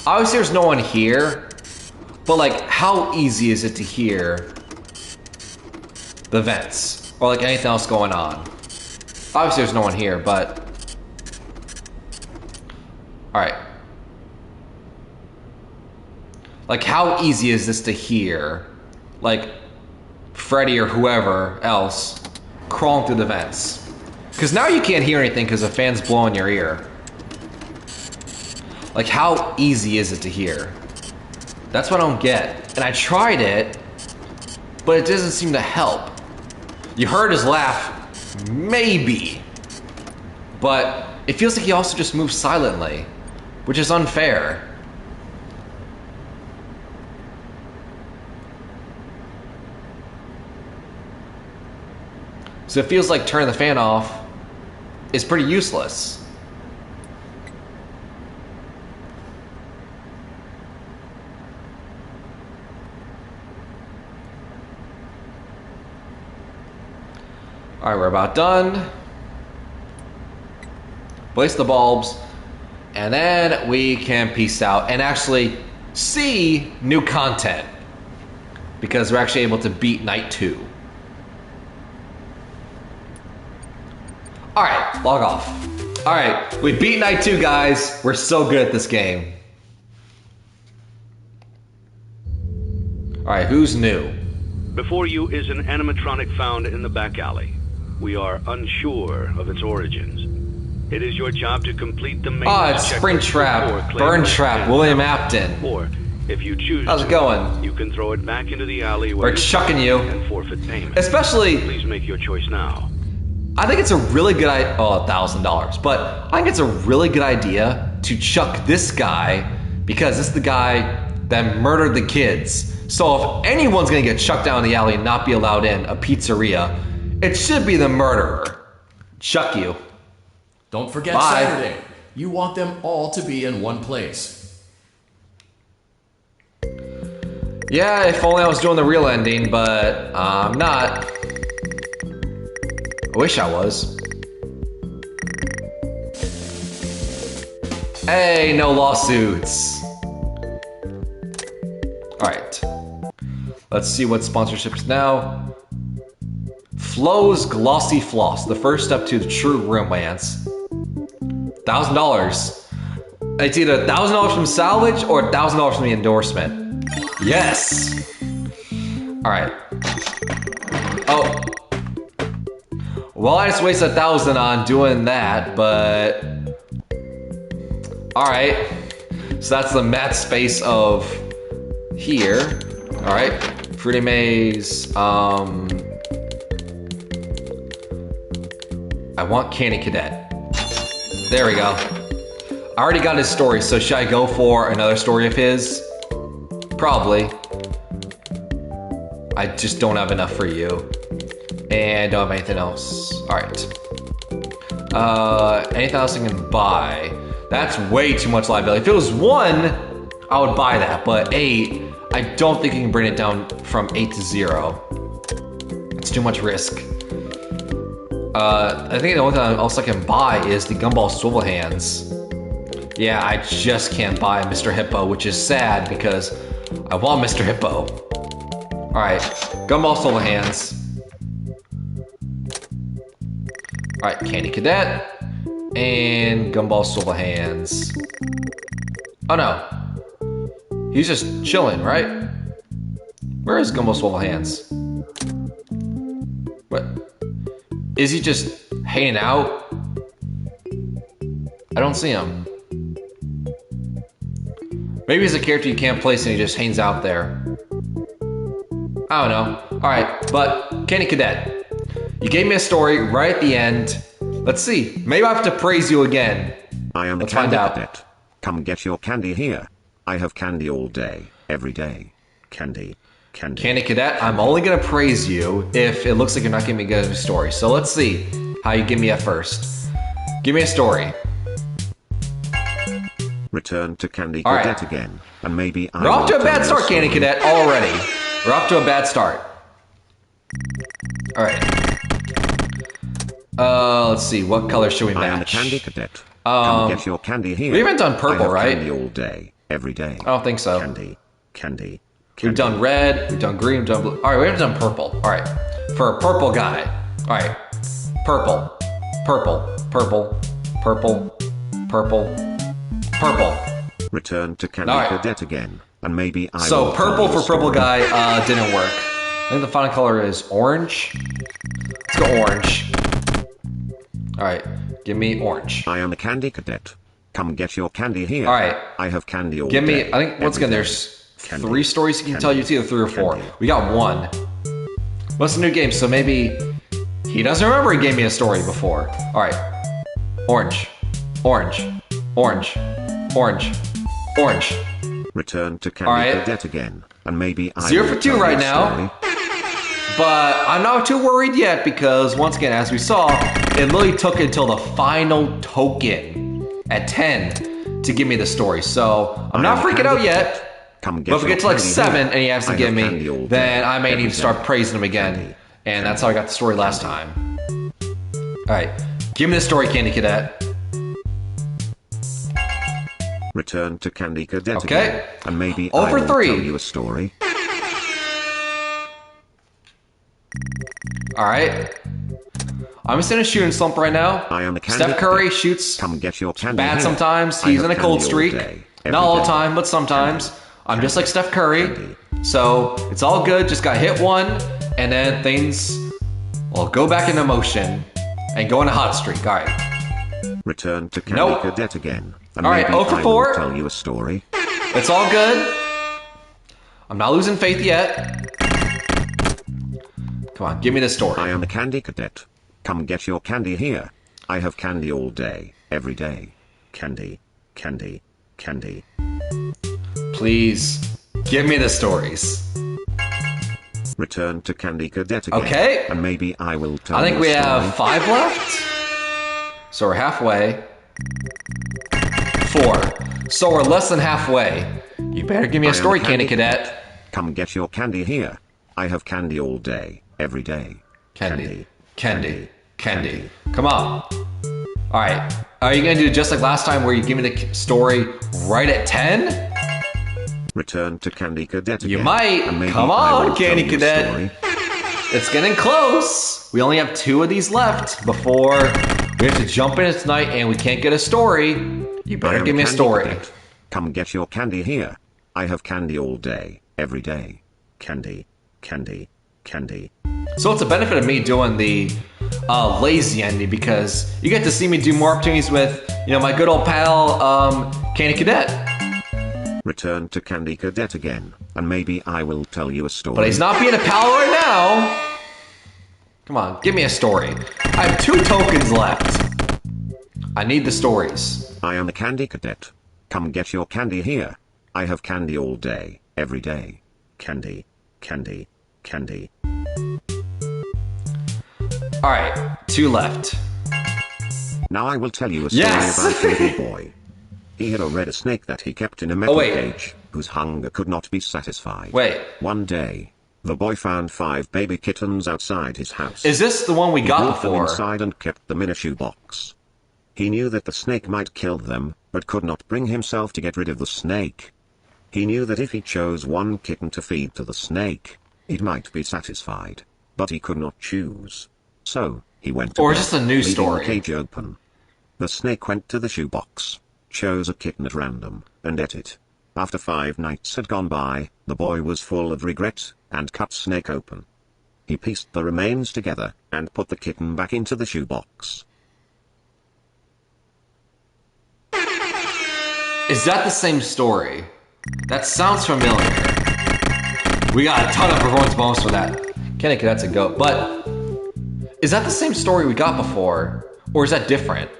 Obviously there's no one here, but like how easy is it to hear the vents or like anything else going on? Obviously there's no one here, but alright. Like how easy is this to hear like Freddy or whoever else crawling through the vents? Because now you can't hear anything because the fan's blowing your ear. Like, how easy is it to hear? That's what I don't get. And I tried it, but it doesn't seem to help. You heard his laugh, maybe, but it feels like he also just moves silently, which is unfair. So it feels like turning the fan off is pretty useless. Alright, we're about done. Place the bulbs, and then we can peace out and actually see new content, because we're actually able to beat night 2. Alright, log off. Alright, we beat night 2, guys. We're so good at this game. Alright, who's new? Before you is an animatronic found in the back alley. We are unsure of its origins. It is your job to complete the main it's Springtrap, Burntrap, William Apton. Or, if you choose How's it going? you can throw it back into the alley where We're chucking you. and forfeit payment. Especially, Please make your choice now. I think it's a really good idea. Oh, $1,000. But I think it's a really good idea to chuck this guy, because this is the guy that murdered the kids. So if anyone's gonna get chucked down the alley and not be allowed in a pizzeria, it should be the murderer. Chuck you. Don't forget Bye. Saturday. You want them all to be in one place. Yeah, if only I was doing the real ending, but I'm not. I wish I was. Hey, no lawsuits. Alright. Let's see what sponsorships now. Flo's Glossy Floss, the first step to the true romance. $1,000. It's either $1,000 from salvage or $1,000 from the endorsement. Yes! Alright. Oh. Well, I just wasted $1,000 on doing that, but... Alright. So that's the mat space of here. Alright. Fruity Maze. I want Candy Cadet. There we go. I already got his story, so should I go for another story of his? Probably. I just don't have enough for you. And don't have anything else. Alright. Anything else I can buy? That's way too much liability. If it was 1, I would buy that, but 8, I don't think you can bring it down from 8 to 0. It's too much risk. I think the only thing else I can buy is the Gumball Swivel Hands. Yeah, I just can't buy Mr. Hippo, which is sad because I want Mr. Hippo. Alright, Gumball Swivel Hands. Alright, Candy Cadet. And Gumball Swivel Hands. Oh no. He's just chilling, right? Where is Gumball Swivel Hands? What? Is he just hanging out? I don't see him. Maybe he's a character you can't place and he just hangs out there. I don't know. Alright, but Candy Cadet. You gave me a story right at the end. Let's see. Maybe I have to praise you again. I am Let's a candy find out. cadet. Come get your candy here. I have candy all day, every day. Candy, candy. Candy Cadet, I'm only gonna praise you if it looks like you're not giving me a good story. So let's see how you give me at first. Give me a story. Return to Candy All right. Cadet again, and maybe I We're off to a will bad tell start, you Candy story. Cadet, already. We're off to a bad start. Alright. Let's see, what color should we I am a match? candy cadet. Come get your candy here. we haven't done purple, I have right? Candy all day, every day. I don't think so. Candy, candy. We've done red, we've done green, we've done blue. Alright, we haven't done purple. Alright. For a purple guy. Alright. Purple. Purple. Purple. Purple. Purple. Purple. Return to Candy All right. Cadet again, and maybe I So will purple tell you for a purple story. guy didn't work. I think the final color is orange. Let's go orange. Alright, give me orange. I am a candy cadet. Come get your candy here. All right. I have candy all Give me, day. I think, once every again, day. there's Candy, 3 stories you can tell you. It's either 3 or 4. candy. We got 1. What's the new game? So maybe he doesn't remember he gave me a story before. All right. Orange. Orange. Orange. Orange. Orange. Return to Candy Cadet again, and maybe I 0 will for 2 tell you right a now. story. But I'm not too worried yet because, once again, as we saw, it literally took until the final token at 10 to give me the story. So I'm not freaking out yet. Come get But if we get to like 7 and he has to I give have me, candy all then day, I may need every to start day. praising him again. Candy, And that's how I got the story last time. Alright, give me the story, Candy Cadet. Return to Candy Cadet Okay. again, and maybe I Over will 3. tell you a story. Alright. I'm just in a shooting slump right now. I am a candy Steph Curry cadet. shoots Come get your candy bad here. sometimes. I He's have in a cold candy all streak. day, every Not all the day. time, but sometimes. Candy. I'm just like Steph Curry. Candy. So it's all good. Just got hit one, and then things will go back into motion and go in a hot streak. All right. Return to Candy Nope. Cadet again, and All right, maybe 0 for I 4. will tell you a story. It's all good. I'm not losing faith yet. Come on, give me the story. I am a Candy Cadet. Come get your candy here. I have candy all day, every day. Candy, candy, candy. Please, give me the stories. Return to Candy Cadet again. Okay. And maybe I will tell I think you we a story. have 5 left. So we're halfway. 4. So we're less than halfway. You better give me I a am story, a Candy candy Cadet. Come get your candy here. I have candy all day, every day. Candy, candy, candy. Come on. Alright. Are you going to do just like last time where you give me the story right at 10? Return to Candy Cadet again. You might. And maybe Come I on, will Candy tell you a Cadet. story. It's getting close. We only have 2 of these left before we have to jump in tonight and we can't get a story. You I better am give me a Candy story. Cadet. Come get your candy here. I have candy all day, every day. Candy, candy, candy. So it's a benefit of me doing the lazy ending because you get to see me do more opportunities with, my good old pal, Candy Cadet. Return to Candy Cadet again, and maybe I will tell you a story. But he's not being a pal right now. Come on, give me a story. I have 2 tokens left. I need the stories. I am a Candy Cadet. Come get your candy here. I have candy all day, every day. Candy, candy, candy. Alright, 2 left. Now I will tell you a story Yes! about a little boy. He had a red snake that he kept in a metal wait. cage, whose hunger could not be satisfied. Wait. One day, the boy found 5 baby kittens outside his house. Is this the one we He got brought them before? inside and kept them in a shoebox. He knew that the snake might kill them, but could not bring himself to get rid of the snake. He knew that if he chose one kitten to feed to the snake, it might be satisfied, but he could not choose. So, he went to Or bed, is this a new leaving story? the cage open. The snake went to the shoebox, chose a kitten at random, and ate it. After 5 nights had gone by, the boy was full of regret, and cut snake open. He pieced the remains together, and put the kitten back into the shoebox. Is that the same story? That sounds familiar. We got a ton of performance bonus for that. Candy Cadet's a goat, but is that the same story we got before? Or is that different?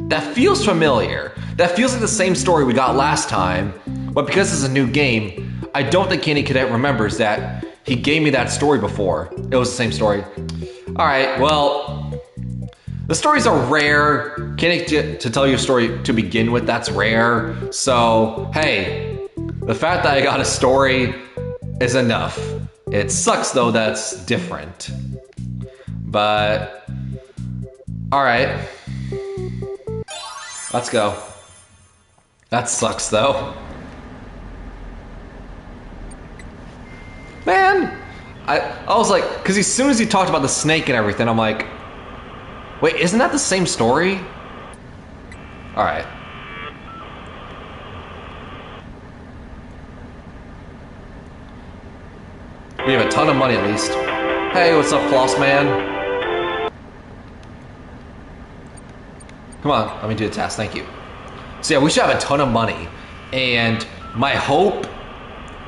That feels familiar. That feels like the same story we got last time, but because it's a new game, I don't think Candy Cadet remembers that he gave me that story before. It was the same story. Alright, well, the stories are rare. Candy to tell you a story to begin with, that's rare. So, hey, the fact that I got a story is enough. It sucks though that's different. But, alright. Let's go. That sucks though. Man! I was like, because as soon as he talked about the snake and everything, I'm like, wait, isn't that the same story? Alright. We have a ton of money at least. Hey, what's up, Floss Man? Come on, let me do the task, thank you. So yeah, we should have a ton of money. And my hope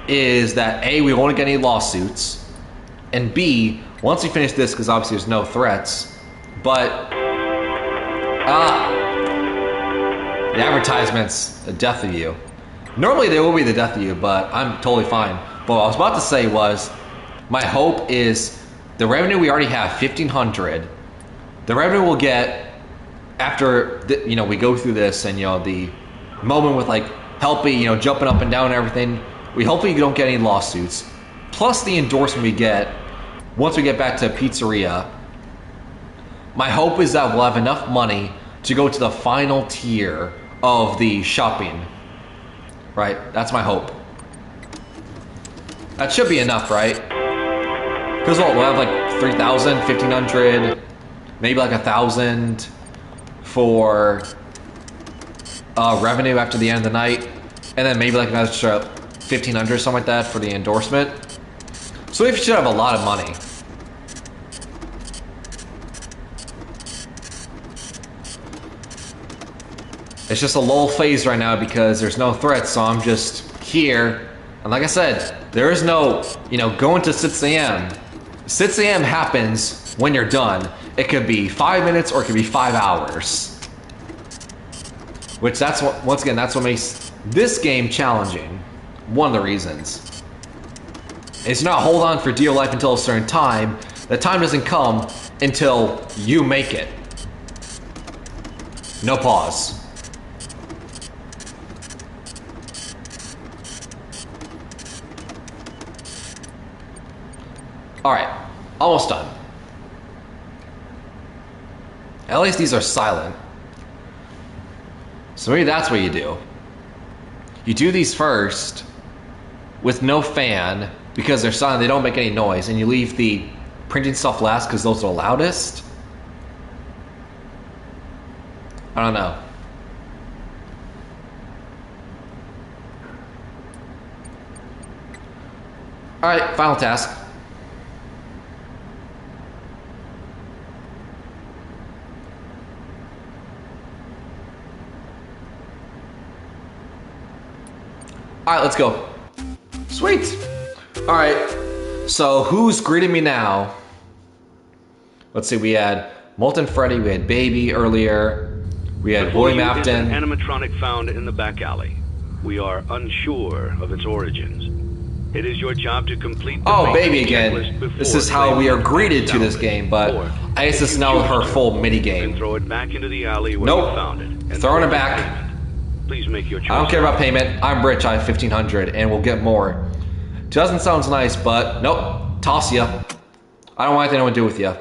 is that A, we won't get any lawsuits. And B, once we finish this, because obviously there's no threats, but the advertisements, the death of you. Normally they will be the death of you, but I'm totally fine. But what I was about to say was, my hope is the revenue we already have, 1,500. The revenue we'll get after we go through this, and the moment with like Helpy, jumping up and down and everything. We hopefully don't get any lawsuits. Plus the endorsement we get once we get back to Pizzeria. My hope is that we'll have enough money to go to the final tier of the shopping. Right? That's my hope. That should be enough, right? Because we'll have like 3,000, 1,500, maybe like 1,000 for revenue after the end of the night. And then maybe like an extra 1,500, something like that for the endorsement. So we should have a lot of money. It's just a lull phase right now because there's no threats, so I'm just here. And like I said, there is no, going to 6 a.m. 6 a.m. happens when you're done. It could be 5 minutes or it could be 5 hours. Which once again, that's what makes this game challenging. One of the reasons. It's not hold on for dear life until a certain time. The time doesn't come until you make it. No pause. Alright, almost done. At least these are silent. So maybe that's what you do. You do these first with no fan because they're silent, they don't make any noise, and you leave the printing stuff last because those are the loudest. I don't know. Alright, final task. Alright, let's go. Sweet. Alright, so who's greeting me now? Let's see, we had Molten Freddy, we had Baby earlier, we had Before William you is an Afton. animatronic found in the back alley. We are unsure of its origins. It is your job to complete the Oh, Baby maintenance again. checklist before This is how we are claiming greeted to this salvage. game, but Or, I guess if it's you now choose her to, full mini then game. throw it back into the alley where Nope. you found it. And Throwing it collect back. payment. Please make your choice. I don't care about payment. I'm rich. I have 1,500, and we'll get more. 2,000 sounds nice, but nope. Toss ya. I don't want anything to do with ya.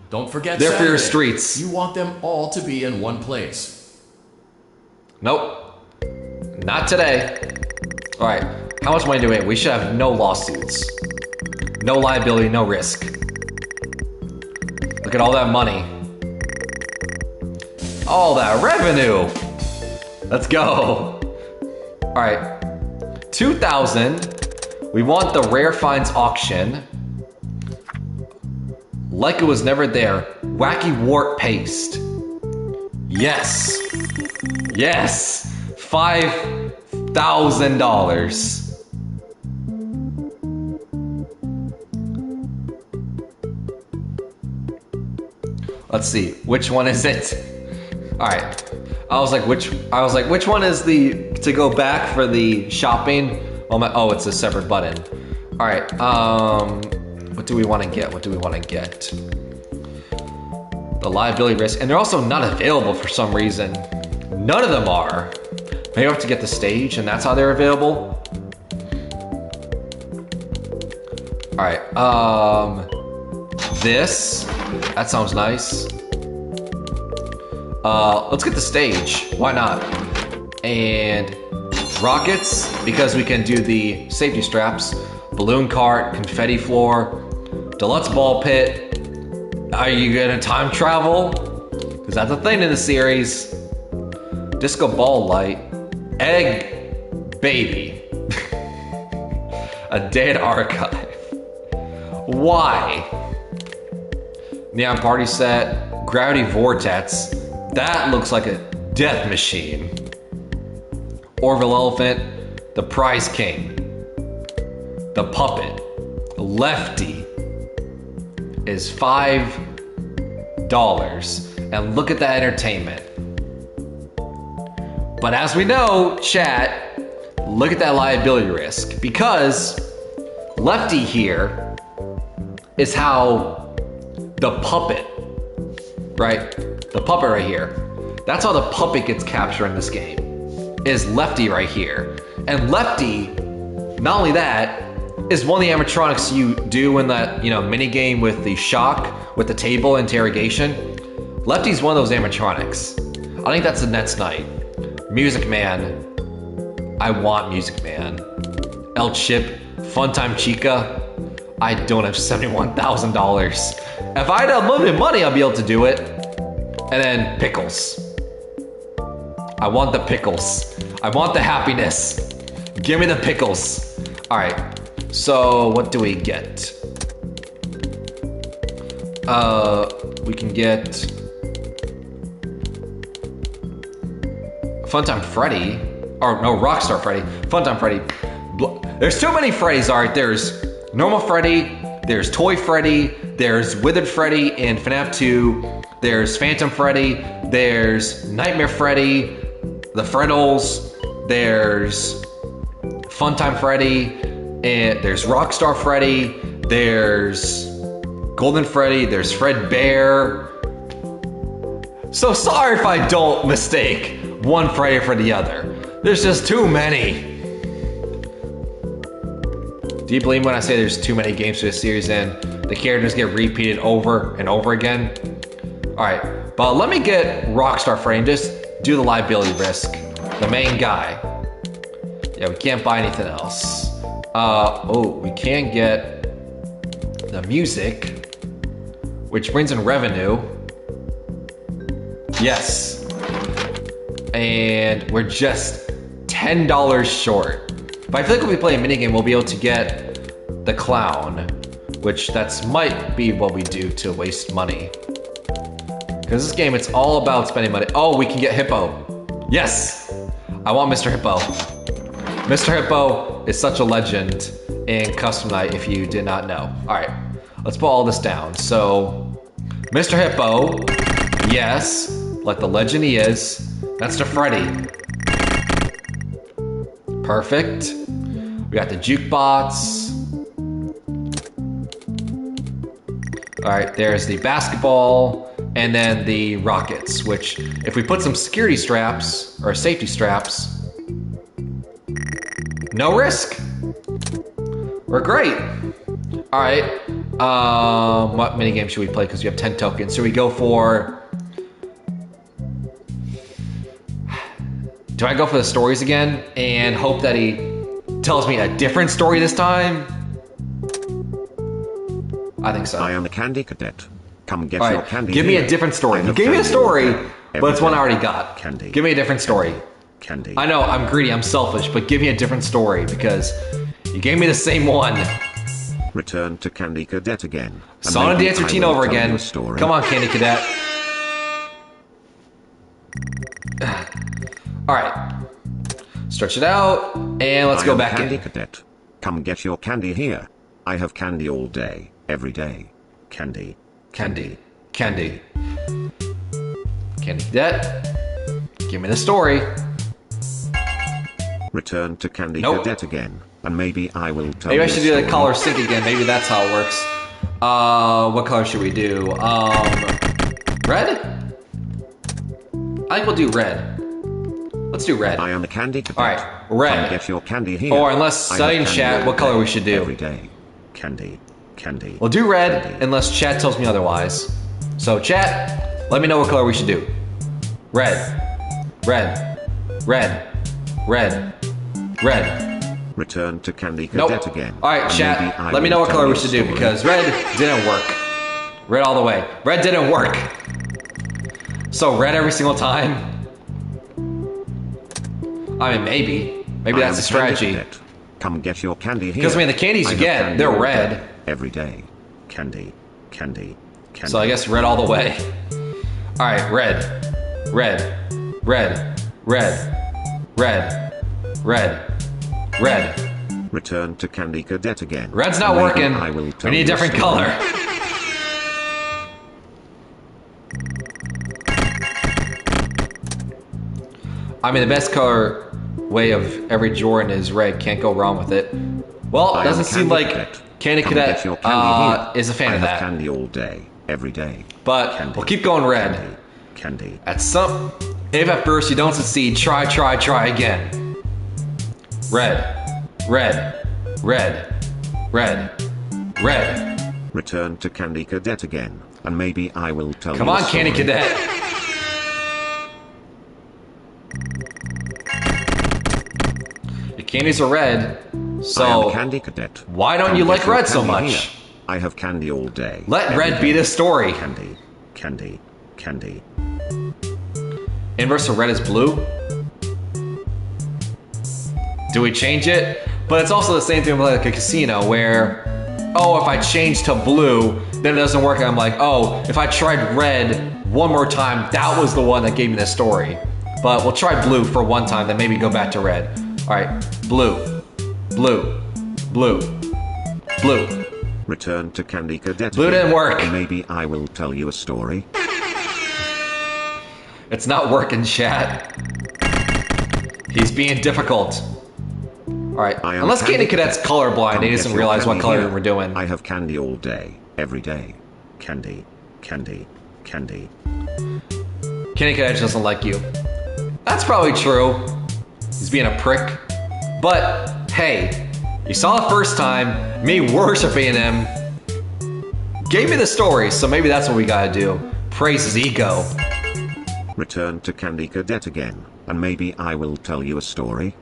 Don't forget They're for your Saturday. streets. You want them all to be in one place. Nope. Not today. Alright. How much money do we have? We should have no lawsuits. No liability, no risk. Look at all that money. All that revenue. Let's go. Alright. 2,000. We want the rare finds auction. Like it was never there. Wacky warp paste. Yes. Yes. $5,000. Let's see. Which one is it? All right. I was like, which one is the to go back for the shopping? Oh, it's a separate button. All right. What do we want to get? What do we want to get? The liability risk, and they're also not available for some reason. None of them are. Maybe I have to get the stage, and that's how they're available. All right. This. That sounds nice. Let's get the stage. Why not? And rockets, because we can do the safety straps. Balloon cart, confetti floor, deluxe ball pit. Are you gonna time travel? Because that's a thing in the series. Disco ball light. Egg baby. A dead archive. Why? Neon party set. Gravity vortex. That looks like a death machine. Orville elephant. The prize king. The puppet. Lefty. is $5. And look at that entertainment. But as we know, chat, look at that liability risk. Because Lefty here is how the puppet, right? The puppet right here. That's how the puppet gets captured in this game. Is Lefty right here. And Lefty, not only that, is one of the animatronics you do in that, mini game with the shock, with the table interrogation. Lefty's one of those animatronics. I think that's the next night. Music Man. I want Music Man. El Chip, Funtime Chica. I don't have $71,000. If I had unlimited money, I'd be able to do it. And then Pickles. I want the pickles. I want the happiness. Give me the pickles. All right. So what do we get? We can get Funtime Freddy. Or no, Rockstar Freddy. Funtime Freddy. There's too many Freddys. All right, there's Normal Freddy. There's Toy Freddy. There's Withered Freddy in FNAF 2. There's Phantom Freddy. There's Nightmare Freddy. The Freddles. There's Funtime Freddy. And there's Rockstar Freddy. There's Golden Freddy. There's Fred Bear. So sorry if I don't mistake one Freddy for the other. There's just too many. Do you believe when I say there's too many games to this series and the characters get repeated over and over again? Alright, but let me get Rockstar Freddy and just do the liability risk. The main guy. Yeah, we can't buy anything else. We can get the music, which brings in revenue. Yes. And we're just $10 short. But I feel like when we play a minigame, we'll be able to get the clown, which that's might be what we do to waste money. Because this game, it's all about spending money. Oh, we can get Hippo. Yes! I want Mr. Hippo. Mr. Hippo is such a legend in Custom Night if you did not know. Alright, let's put all this down. So, Mr. Hippo, yes, like the legend he is. That's the Freddy. Perfect. We got the jukebox. Alright, there's the basketball, and then the rockets, which if we put some security straps, or safety straps, no risk. We're great. Alright, what minigame should we play? Because we have 10 tokens. So we go for... Do I go for the stories again and hope that he tells me a different story this time? I think so. I am the Candy Cadet. Come get All your right, candy. give me here. a different story. I You have gave me a candy story, all day, but it's one I every already day. got. Candy. Give me a different story. Candy. I know, I'm greedy, I'm selfish, but give me a different story because you gave me the same one. Return to Candy Cadet again. and Song and maybe dance I routine will over tell you again. a story. Come on, Candy Cadet. Alright. Stretch it out, and let's I go am back Candy in. Cadet. Come get your candy here. I have candy all day, every day. Candy. Candy. Candy. Candy Cadet. Give me the story. Return to Candy Nope. Cadet again, and maybe I will tell Maybe you I a should do the story. color sync again. Maybe that's how it works. What color should we do? Red? I think we'll do red. Let's do red. I am the Candy Cadet. Alright, red. Come get your candy here. Or unless I have study in candy chat, all what color day, we should do. Every day. Candy. Candy. We'll do red Candy. unless chat tells me otherwise. So chat, let me know what color we should do. Red. Red. Red. Red. Red. Return to Candy Nope. Cadet again. Alright, and chat, maybe I let me will know what tell color you we a should do story. because red didn't work. Red all the way. Red didn't work. So red every single time? I mean, maybe. Maybe I that's am a Candy strategy. Cadet. Come get your candy here. Because, I mean, the candies I you have get, candy they're all red. day, every day. Candy. Candy. Candy. So I guess red all the way. Alright, red. Red. Red. Red. Red. Red. Red. Return to Candy Cadet again. Red's not Maybe working. I will We tell need a you different story. color. I mean, the best color way of every Jordan is red. Can't go wrong with it. Well, it doesn't seem like Candy Cadet is a fan of that. Candy all day, every day. But Candy. we'll keep going red. Candy. If at first you don't succeed, try again. Red, red, red, red, red. Return to Candy Cadet again, and maybe I will tell you. Come on, Candy Cadet. Your candies are red, so I am Candy Cadet. why don't you like red so much? Here. I have candy all day. Let red be the story. Candy, candy, candy. Inverse of red is blue. Do we change it? But it's also the same thing with like a casino where, oh, if I change to blue, then it doesn't work. And I'm like, oh, if I tried red one more time, that was the one that gave me the story. But we'll try blue for one time, then maybe go back to red. All right, blue, blue, blue, blue. Return to Candy Cadet. Blue didn't work. And maybe I will tell you a story. It's not working, chat. He's being difficult. Alright, unless Candy Cadet's colorblind, he doesn't realize what color we're doing. I have candy all day, every day. Candy, candy, candy. Candy Cadet doesn't like you. That's probably true. He's being a prick. But, hey, you saw the first time, me worshiping him, gave me the story, so maybe that's what we gotta do. Praise his ego. Return to Candy Cadet again, and maybe I will tell you a story.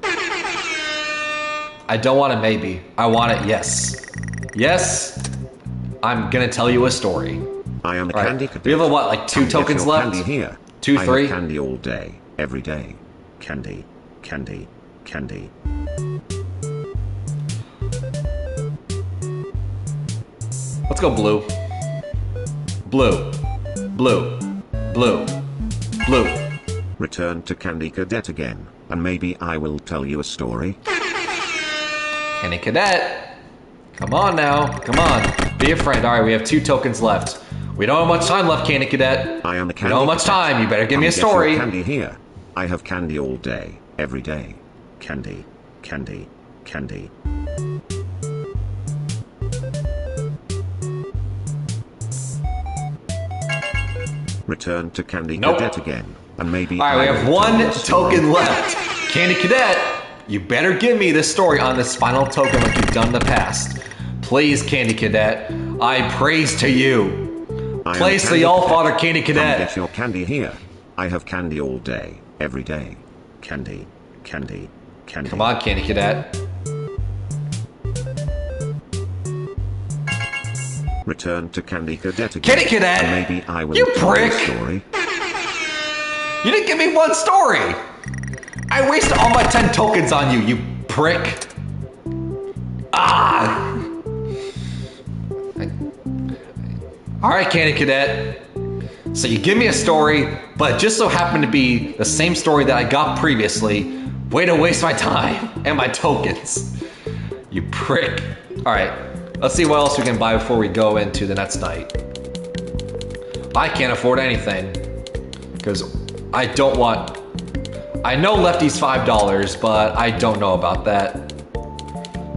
I don't want it maybe. I want it yes. Yes, I'm gonna tell you a story. I am a Right. Candy Cadet. We have what, like 2 tokens left? Candy here. 2, I 3? have candy all day, every day. Candy, candy, candy. Let's go blue. Blue. Blue. Blue. Blue. Return to Candy Cadet again, and maybe I will tell you a story. Candy Cadet. Come on now. Come on. Be a friend. Alright, we have 2 tokens left. We don't have much time left, Candy Cadet. I am a We Candy don't have much Cadet. time. You better give me a Come get your story. Candy here. I have candy all day, every day. Candy, candy, candy. Return to Candy Nope. Cadet again, and maybe. Alright, we I have will tell 1 you a story. token left. Candy Cadet, you better give me this story on this final token like you've done in the past. Please, Candy Cadet, I praise to you. I am Praise to Candy the All-Father Cadet. Candy Come Cadet. get your candy here. I have candy all day, every day. Candy, candy, candy. Come on, Candy Cadet. Return to Candy Cadet again. Candy Cadet! And maybe I will You tell you a prick! story. You didn't give me 1 story! I wasted all my 10 tokens on you, you prick! Ah! Alright, Candy Cadet. So you give me a story, but it just so happened to be the same story that I got previously. Way to waste my time and my tokens. You prick. Alright, let's see what else we can buy before we go into the next night. I can't afford anything. Because I don't want... I know Lefty's $5, but I don't know about that.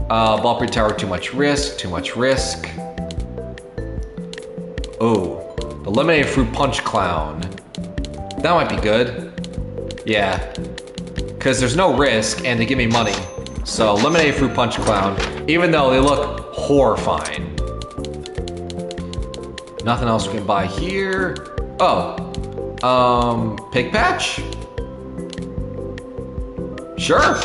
Ballproof Tower, too much risk, too much risk. Oh, the Lemonade Fruit Punch Clown. That might be good. Yeah. Because there's no risk, and they give me money. So, Lemonade Fruit Punch Clown, even though they look horrifying. Nothing else we can buy here. Oh. Pig Patch? Sure.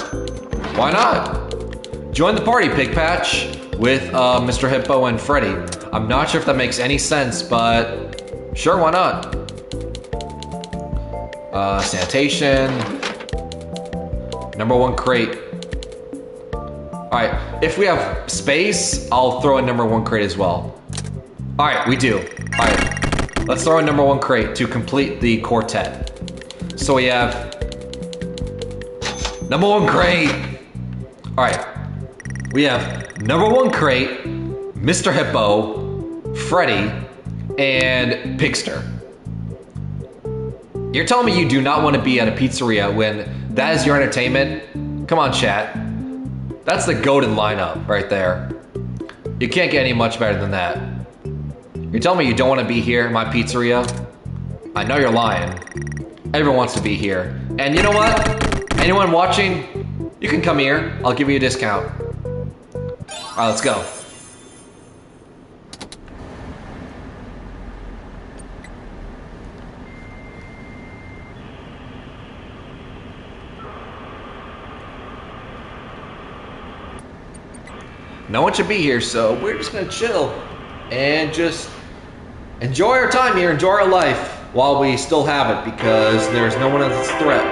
Why not? Join the party, Pig Patch, with Mr. Hippo and Freddy. I'm not sure if that makes any sense, but sure, why not? Sanitation. Number 1 crate. Alright, if we have space, I'll throw in number 1 crate as well. Alright, we do. Alright, let's throw in number 1 crate to complete the quartet. So we have number 1 crate. Alright, we have number 1 crate, Mr. Hippo, Freddy, and Pigster. You're telling me you do not want to be at a pizzeria when That is your entertainment? Come on, chat. That's the golden lineup right there. You can't get any much better than that. You're telling me you don't want to be here in my pizzeria? I know you're lying. Everyone wants to be here. And you know what? Anyone watching, you can come here. I'll give you a discount. Alright, let's go. No one should be here, so we're just gonna chill and just enjoy our time here, enjoy our life while we still have it, because there's no one that's a threat.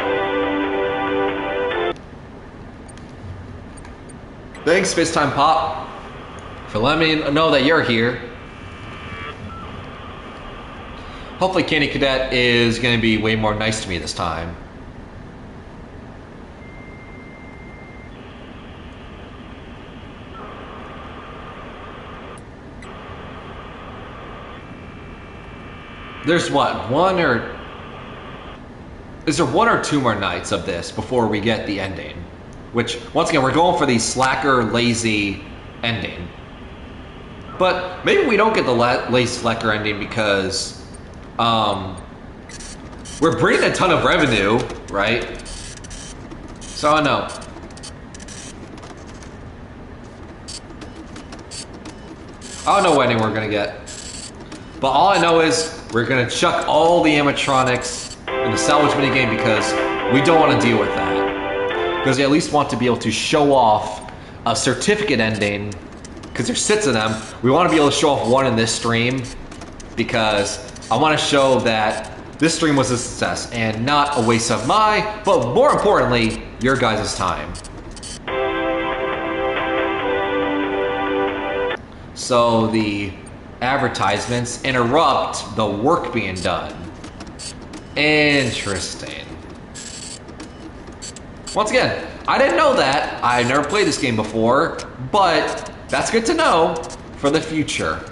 Thanks, Space-Time Pop, for letting me know that you're here. Hopefully Candy Cadet is gonna be way more nice to me this time. There's what, is there one or two more nights of this before we get the ending? Which, once again, we're going for the slacker, lazy ending. But maybe we don't get the lazy, slacker ending because we're bringing a ton of revenue, right? So I don't know. I don't know what ending we're gonna get. But all I know is we're gonna chuck all the animatronics in the salvage minigame because we don't want to deal with that. Because we at least want to be able to show off a certificate ending, because there's 6 of them. We want to be able to show off one in this stream because I want to show that this stream was a success and not a waste of my, but more importantly, your guys' time. So the advertisements interrupt the work being done. Interesting. Once again, I didn't know that. I've never played this game before, but that's good to know for the future.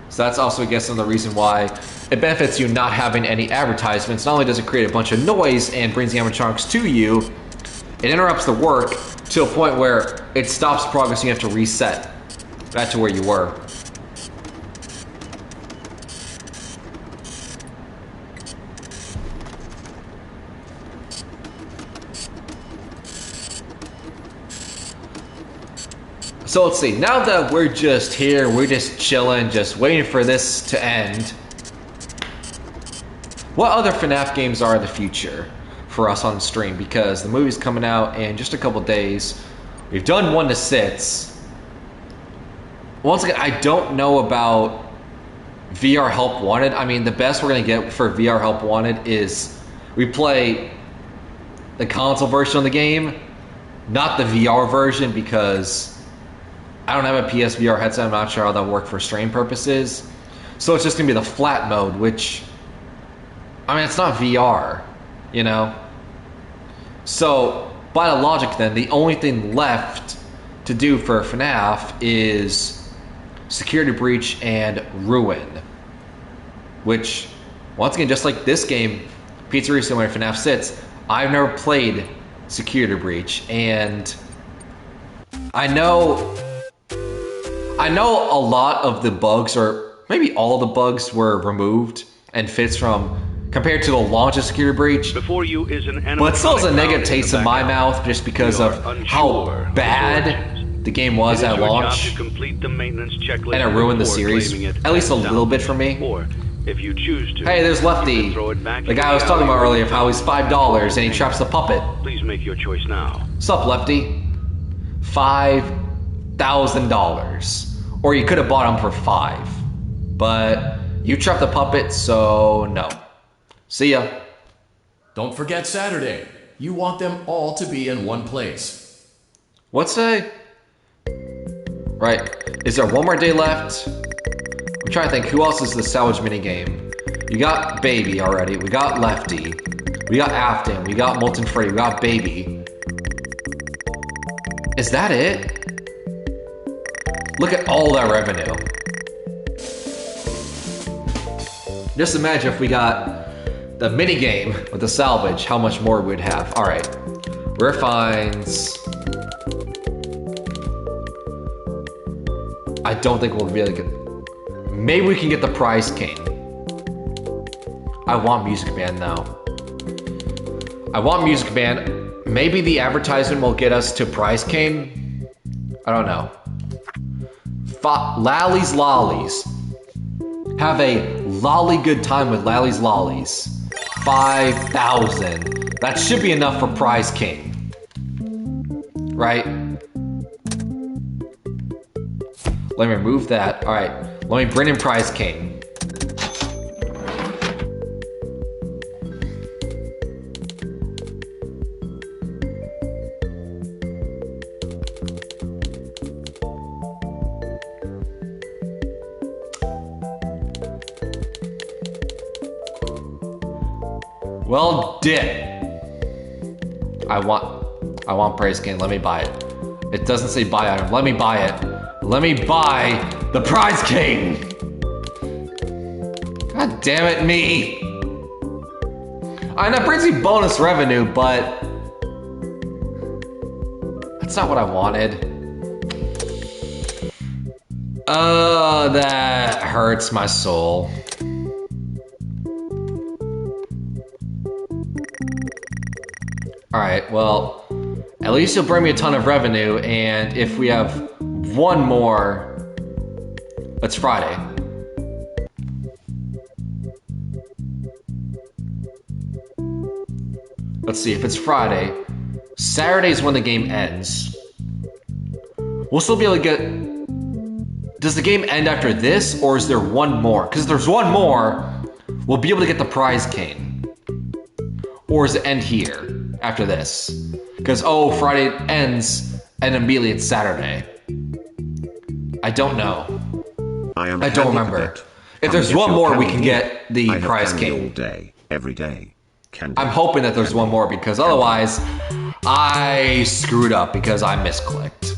So that's also, I guess, another reason why it benefits you not having any advertisements. Not only does it create a bunch of noise and brings the animatronics to you, it interrupts the work to a point where it stops progress and you have to reset back to where you were. So let's see, now that we're just here, we're just chilling, just waiting for this to end. What other FNAF games are in the future for us on stream? Because the movie's coming out in just a couple days. We've done 1 to 6. Once again, I don't know about VR Help Wanted. I mean, the best we're gonna get for VR Help Wanted is we play the console version of the game, not the VR version, because I don't have a PSVR headset. I'm not sure how that'll work for stream purposes. So it's just gonna be the flat mode, which, I mean, it's not VR, you know? So, by the logic then, the only thing left to do for FNAF is Security Breach and Ruin. Which, once again, just like this game, Pizzeria Simulator FNAF 6, I've never played Security Breach, and I know a lot of the bugs, or maybe all the bugs, were removed and fixed from compared to the launch of Security Breach. Before you is an But it still has a negative taste in my mouth just because of how bad the game was at launch, and it ruined the series, at least a little bit for me. Or, if you choose to, hey, there's Lefty, the guy I was talking about earlier, of how he's $5 and he traps the puppet. Please make your choice now. Sup, Lefty? $5,000. Or you could have bought him for 5. But you trapped the puppet, so no. See ya. Don't forget Saturday. You want them all to be in one place. What's a... Right. Is there one more day left? I'm trying to think. Who else is the salvage minigame? You got Baby already. We got Lefty. We got Afton. We got Molten Freddy. We got Baby. Is that it? Look at all that revenue. Just imagine if we got the mini game with the salvage, how much more we'd have. All right, rare finds. I don't think we'll be able to get. Maybe we can get the prize king. I want music band now. I want music band. Maybe the advertisement will get us to prize king. I don't know. Lally's Lollies. Have a lolly good time with Lally's Lollies. 5,000. That should be enough for prize king. Right? Let me remove that. All right. Let me bring in prize king. Well, dip. I want praise king. Let me buy it. It doesn't say buy item. Let me buy it. Let me buy the prize king. God damn it, me. That brings me bonus revenue, but that's not what I wanted. That hurts my soul. Alright, well, at least you'll bring me a ton of revenue, and if we have one more, it's Friday. Let's see, if it's Friday, Saturday's when the game ends. We'll still be able to get... Does the game end after this, or is there one more? Because if there's one more, we'll be able to get the prize king. Or does it end here? After this, because Friday ends and immediately it's Saturday. I don't know. I don't remember. Cadet. If there's one more, we can get the prize king. All day, every day. Candy. I'm hoping that there's one more because otherwise, I screwed up because I misclicked.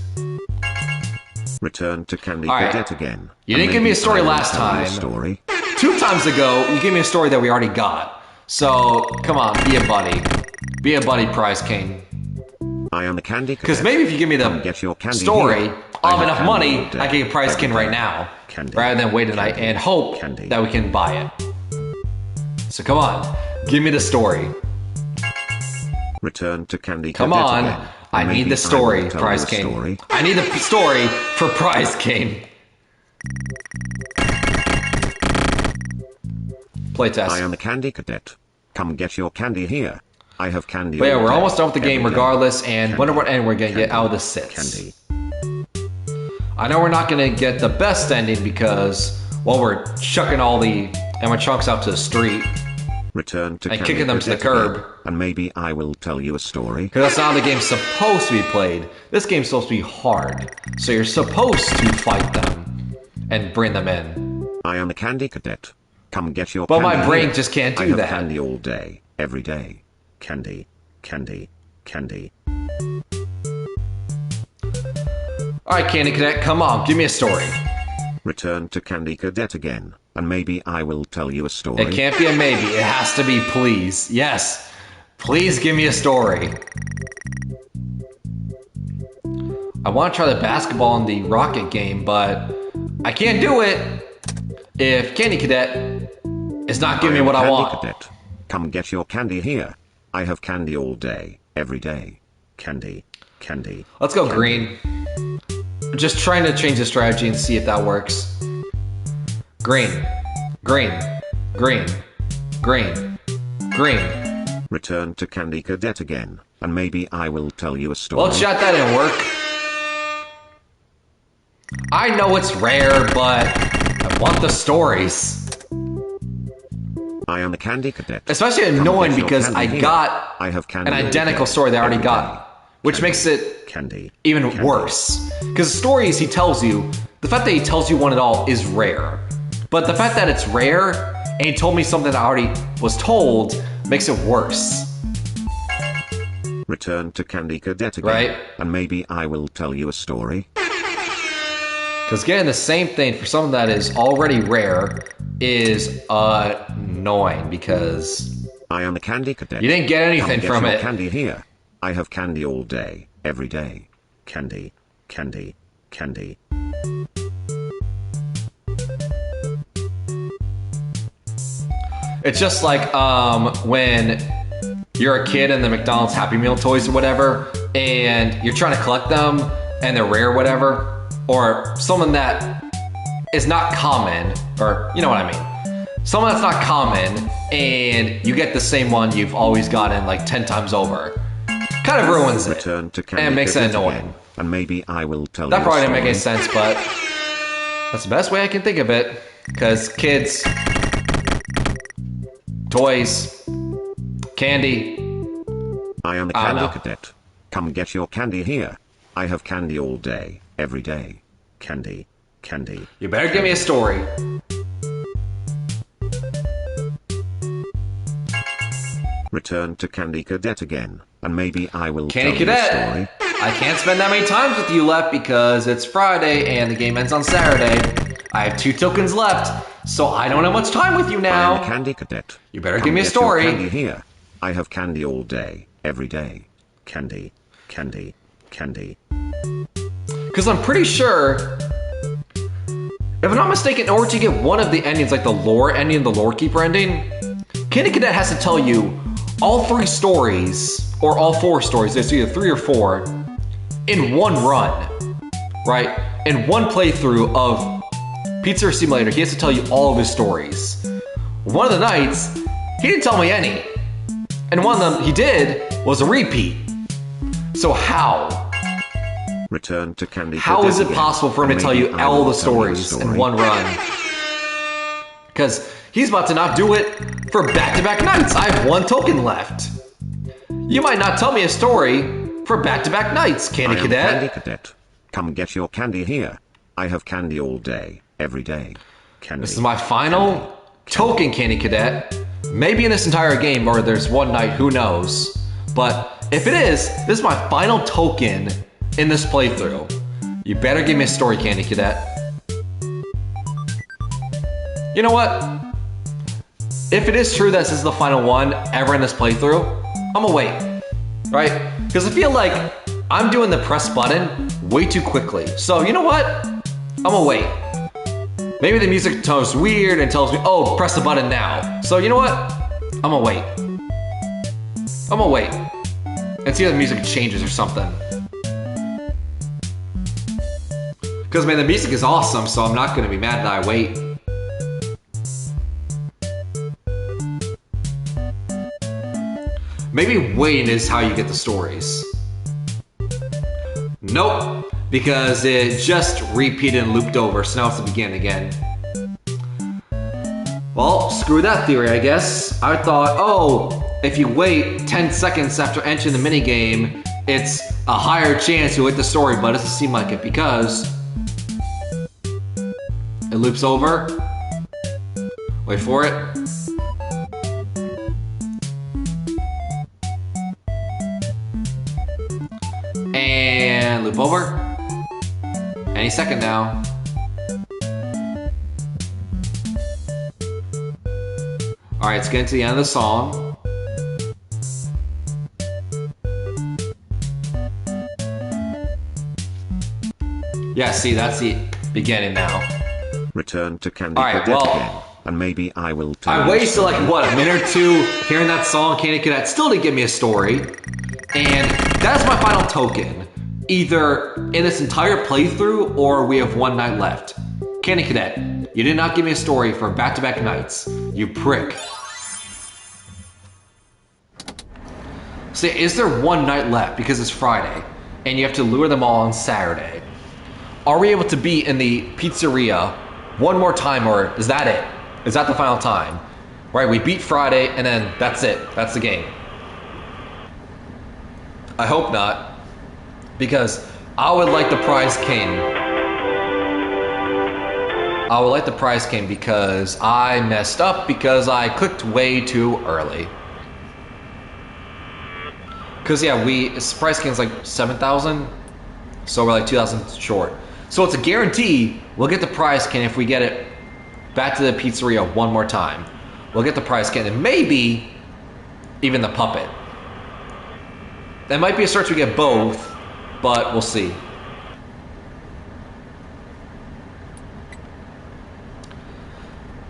Return to Candy Right. Cadet again. You didn't give me a story last time. 2 times ago, you gave me a story that we already got. So come on, be a buddy. Be a buddy, prize king. I am the Candy Cadet. Because maybe if you give me the get your candy story, here. I'll have enough candy money, all day, I can get prize king every right day. now. Candy. Rather than wait a night and hope Candy. that we can buy it. So come on, give me the story. Return to Candy Come Cadet on, again. I Maybe need the story, will tell prize you a king. story. I need the story for prize king. Playtest. I am the Candy Cadet. Come get your candy here. I have candy. But yeah, all we're day, almost done with the game every day. regardless, and Candy. whenever and we're gonna get Candy. out of the sits. Candy. I know we're not gonna get the best ending because, well, we're chucking all the Emma chunks out to the street. Return to And Candy kicking them to the Cadet again, curb. and maybe I will tell you a story. Because that's not how the game's supposed to be played. This game's supposed to be hard. So you're supposed to fight them and bring them in. I am the Candy Cadet. Come get your But candy my brain here. just can't do I have that. candy all day, every day. Candy, candy, candy. Alright, Candy Cadet, come on, give me a story. Return to Candy Cadet again, and maybe I will tell you a story. It can't be a maybe, it has to be please. Yes, please give me a story. I want to try the basketball in the rocket game, but I can't do it if Candy Cadet is not giving me am what I Candy want. Cadet. Come get your candy here. I have candy all day, every day. Candy, candy. Let's go candy. green. Just trying to change the strategy and see if that works. Green, green, green, green, green. Return to Candy Cadet again, and maybe I will tell you a story. Well, shot that didn't work. I know it's rare, but I want the stories. I am the Candy Cadet. Especially Come annoying get your because candy I here. got I have candy an all identical day, story that I already every got, day. which Candy, makes it candy, even candy. worse. Because stories he tells you, the fact that he tells you one at all is rare. But the fact that it's rare, and he told me something that I already was told, makes it worse. Return to Candy Cadet again, Right. and maybe I will tell you a story. Because getting the same thing for something that is already rare is annoying because I am a candy cadet. You didn't get anything Come get from your it. candy here. I have candy all day, every day. Candy, candy, candy. It's just like when you're a kid in the McDonald's Happy Meal toys or whatever, and you're trying to collect them, and they're rare or whatever, or someone that is not common, or you know what I mean. Someone that's not common, and you get the same one you've always gotten like 10 times over. Kind of ruins it. Return to candy And it makes it cadet annoying. again, and maybe I will tell That you probably a didn't make any story. sense, but that's the best way I can think of it. Because kids, toys, candy. I am a I don't candy know. cadet. Come get your candy here. I have candy all day, every day. Candy, candy. You better give me a story. Return to candy cadet again, and maybe I will Candy tell you a Cadet. story. I can't spend that many times with you left because it's Friday and the game ends on Saturday. I have 2 tokens left, so I don't have much time with you I am a now. candy cadet. You better Come give me a get your story. candy here. I have candy all day, every day. Candy, candy, candy. Because I'm pretty sure, if I'm not mistaken, in order to get one of the endings, like the lore ending, the lore keeper ending, Candy Cadet has to tell you all 3 stories, or all 4 stories, there's either 3 or 4, in one run, right? In one playthrough of Pizzeria Simulator, he has to tell you all of his stories. One of the nights, he didn't tell me any. And one of them he did was a repeat. So how? Return to candy How cadet is it again, possible for him and to tell maybe you I all will the tell you a stories in story. one run? Because he's about to not do it for back-to-back nights. I have 1 token left. You might not tell me a story for back-to-back nights, Candy I am Cadet. candy cadet. Come get your candy here. I have candy all day, every day. Candy. This is my final token, Candy Cadet. Maybe in this entire game, or there's one night, who knows. But if it is, this is my final token in this playthrough. You better give me a story, Candy Cadet. You know what? If it is true that this is the final one ever in this playthrough, I'm gonna wait, right? Because I feel like I'm doing the press button way too quickly. So you know what? I'm gonna wait. Maybe the music tone's weird and tells me, oh, press the button now. So you know what? I'm gonna wait. I'm gonna wait and see if the music changes or something. Because man, the music is awesome, so I'm not gonna be mad that I wait. Maybe waiting is how you get the stories. Nope, because it just repeated and looped over, so now it's the beginning again. Well, screw that theory, I guess. I thought, oh, if you wait 10 seconds after entering the minigame, it's a higher chance you'll hit the story, but it doesn't seem like it because it loops over. Wait for it. And loop over. Any second now. Alright, let's get into the end of the song. Yeah, see, that's the beginning now. Return to candy Alright, cadet well, again, and maybe I will tell I you a wasted story. like, what, a minute or 2 hearing that song, Candy Cadet still didn't give me a story. And that's my final token. Either in this entire playthrough, or we have 1 night left. Candy Cadet, you did not give me a story for back-to-back nights. You prick. See, is there 1 night left because it's Friday, and you have to lure them all on Saturday? Are we able to be in the pizzeria 1 more time, or is that it? Is that the final time? Right, we beat Friday, and then that's it. That's the game. I hope not, because I would like the prize king. I would like the prize king because I messed up because I clicked way too early. Because yeah, prize king's like 7,000, so we're like 2,000 short. So it's a guarantee we'll get the prize king if we get it back to the pizzeria 1 more time. We'll get the prize king, and maybe even the puppet. That might be a search we get both, but we'll see.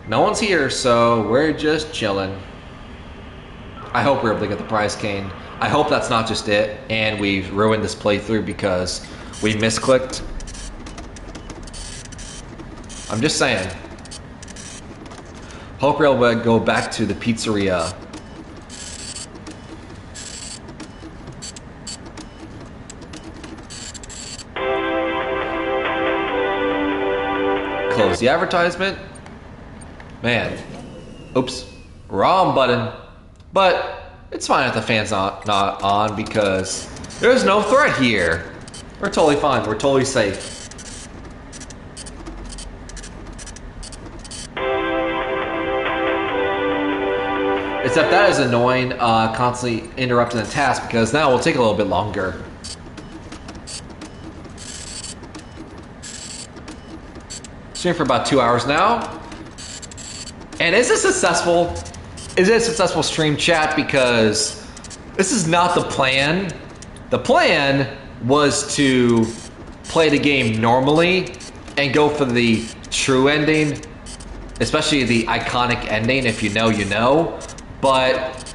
No one's here, so we're just chilling. I hope we're able to get the prize cane. I hope that's not just it, and we've ruined this playthrough because we misclicked. I'm just saying. Hope we're able to go back to the pizzeria. Close the advertisement. Man. Oops. Wrong button. But it's fine if the fan's not on because there's no threat here. We're totally fine. We're totally safe. Except that is annoying, constantly interrupting the task because now it will take a little bit longer. Streaming for about 2 hours now. And is this successful? Is it a successful stream, chat? Because this is not the plan. The plan was to play the game normally and go for the true ending, especially the iconic ending. If you know, you know. But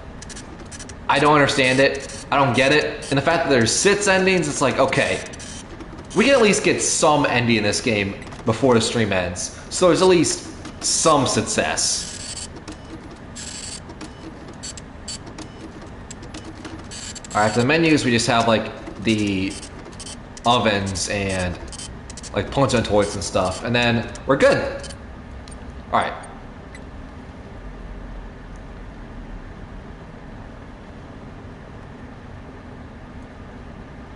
I don't understand it. I don't get it. And the fact that there's 6 endings, it's like, okay, we can at least get some ending in this game before the stream ends. So there's at least some success. Alright, for the menus, we just have like the ovens and like punch on toys and stuff. And then we're good. Alright.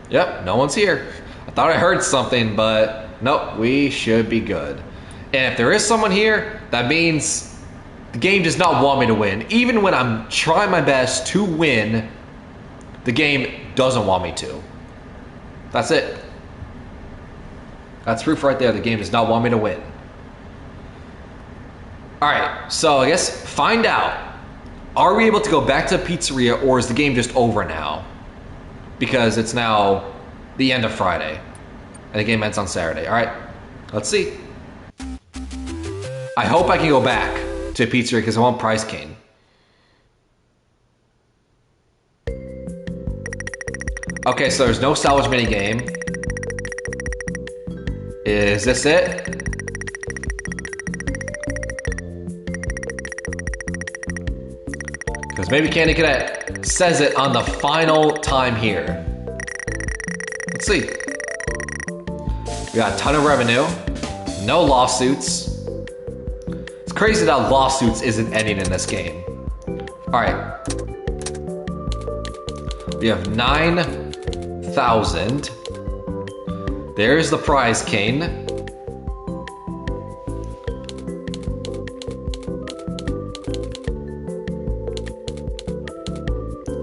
Yep, no one's here. I thought I heard something, but nope, we should be good. And if there is someone here, that means the game does not want me to win. Even when I'm trying my best to win, the game doesn't want me to. That's it. That's proof right there. The game does not want me to win. Alright, so I guess find out. Are we able to go back to the pizzeria or is the game just over now? Because it's now the end of Friday. And the game ends on Saturday. Alright, let's see. I hope I can go back to the pizzeria because I want prize cane. Okay, so there's no salvage minigame. Is this it? Because maybe Candy Cadet says it on the final time here. Let's see. We got a ton of revenue. No lawsuits. It's crazy that lawsuits isn't ending in this game. Alright. We have 9,000. There's the prize cane.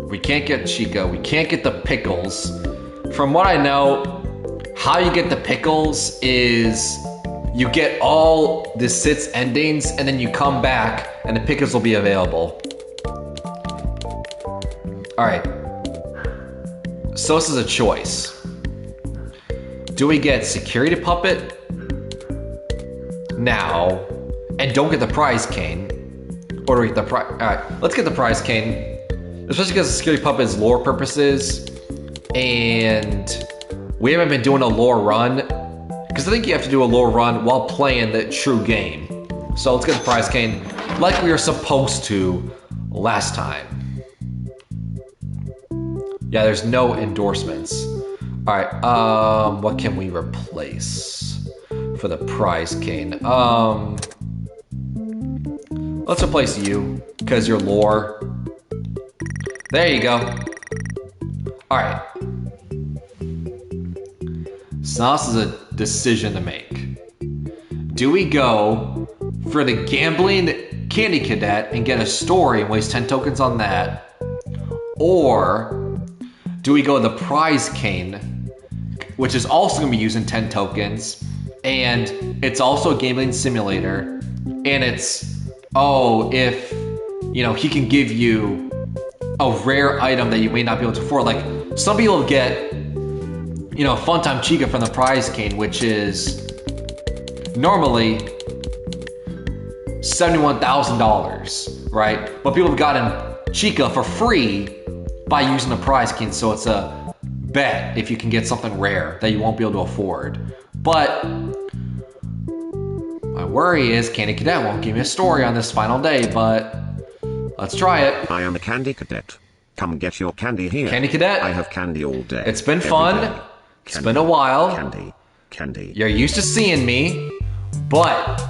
We can't get Chica. We can't get the pickles. From what I know, how you get the pickles is you get all the 6 endings and then you come back and the pickles will be available. Alright. So this is a choice. Do we get security puppet now and don't get the prize cane? Or do we get the prize? Alright, let's get the prize cane. Especially because the security puppet is lore purposes. And we haven't been doing a lore run. Because I think you have to do a lore run while playing the true game. So let's get the prize cane like we were supposed to last time. Yeah, there's no endorsements. Alright, what can we replace for the prize cane? Let's replace you, because you're lore. There you go. Alright. So now this is a decision to make. Do we go for the gambling Candy Cadet and get a story and waste 10 tokens on that? Or do we go the prize cane, which is also going to be using 10 tokens, and it's also a gambling simulator, and it's, oh, if, you know, he can give you a rare item that you may not be able to afford. Like, some people get, you know, Funtime Chica from the prize cane, which is normally $71,000, right? But people have gotten Chica for free by using the prize cane, so it's a bet if you can get something rare that you won't be able to afford. But my worry is Candy Cadet won't give me a story on this final day, but let's try it. I am a Candy Cadet. Come get your candy here. Candy Cadet. I have candy all day. It's been every fun. day. It's Candy, been a while. Candy, candy. You're used to seeing me, but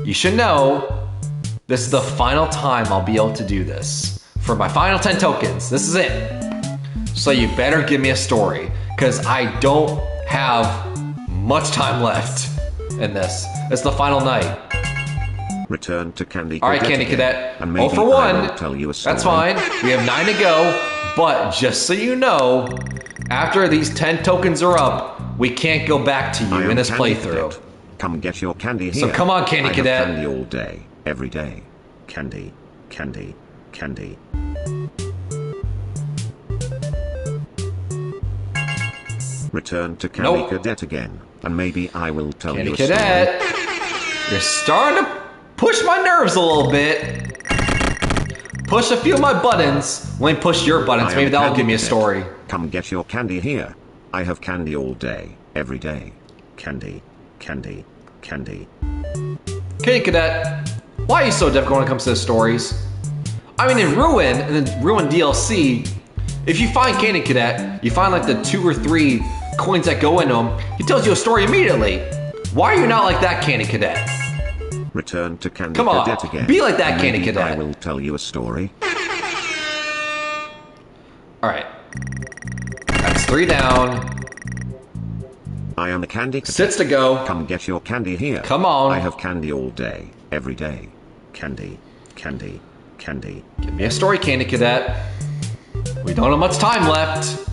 you should know this is the final time I'll be able to do this. For my final 10 tokens, this is it. So you better give me a story, because I don't have much time left in this. It's the final night. Return to Candy Cadet. All right, Candy again, Cadet. And maybe for I 1. will tell you a story. That's fine. We have 9 to go. But just so you know, after these 10 tokens are up, we can't go back to I you am in this Candy playthrough. Cadet. Come get your candy here. So come on, Candy I Cadet. have candy all day, every day. Candy, candy, candy. Return to Candy Nope. Cadet again, and maybe I will tell Candy you a Cadet, story. you're starting to push my nerves a little bit. Push a few of my buttons. Let me push your buttons. I am Maybe that'll Candy give me a Cadet. story. Come get your candy here. I have candy all day, every day. Candy, candy, candy. Candy Cadet, why are you so difficult when it comes to the stories? I mean, in Ruin DLC, if you find Candy Cadet, you find like the 2 or 3 coins that go into him, he tells you a story immediately. Why are you not like that, Candy Cadet? Return to Candy Come on, Cadet again. be like that, and Candy maybe Cadet. I will tell you a story. Alright. That's 3 down. I am a Candy Cadet. 6 to go. Come get your candy here. Come on. I have candy all day, every day. Candy, candy, candy. Give me a story, Candy Cadet. We don't have much time left.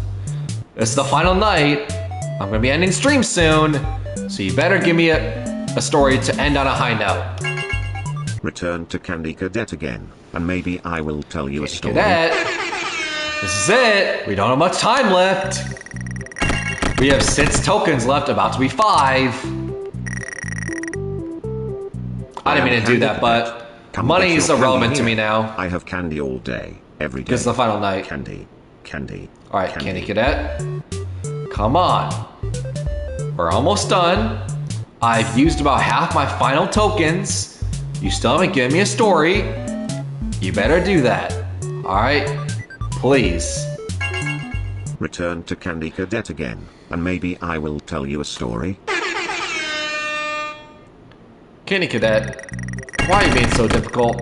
This is the final night. I'm gonna be ending stream soon, so you better give me a story to end on a high note. Return to Candy Cadet again, and maybe I will tell you a story. Cadet, this is it. We don't have much time left. We have 6 tokens left, about to be 5. I didn't mean to do that, but Come money get is your irrelevant candy to me here. now. I have candy all day, every day. This is the final night. Candy, candy. All right, Candy Cadet, come on. We're almost done. I've used about half my final tokens. You still haven't given me a story. You better do that. All right, please. Return to Candy Cadet again, and maybe I will tell you a story. Candy Cadet, why are you being so difficult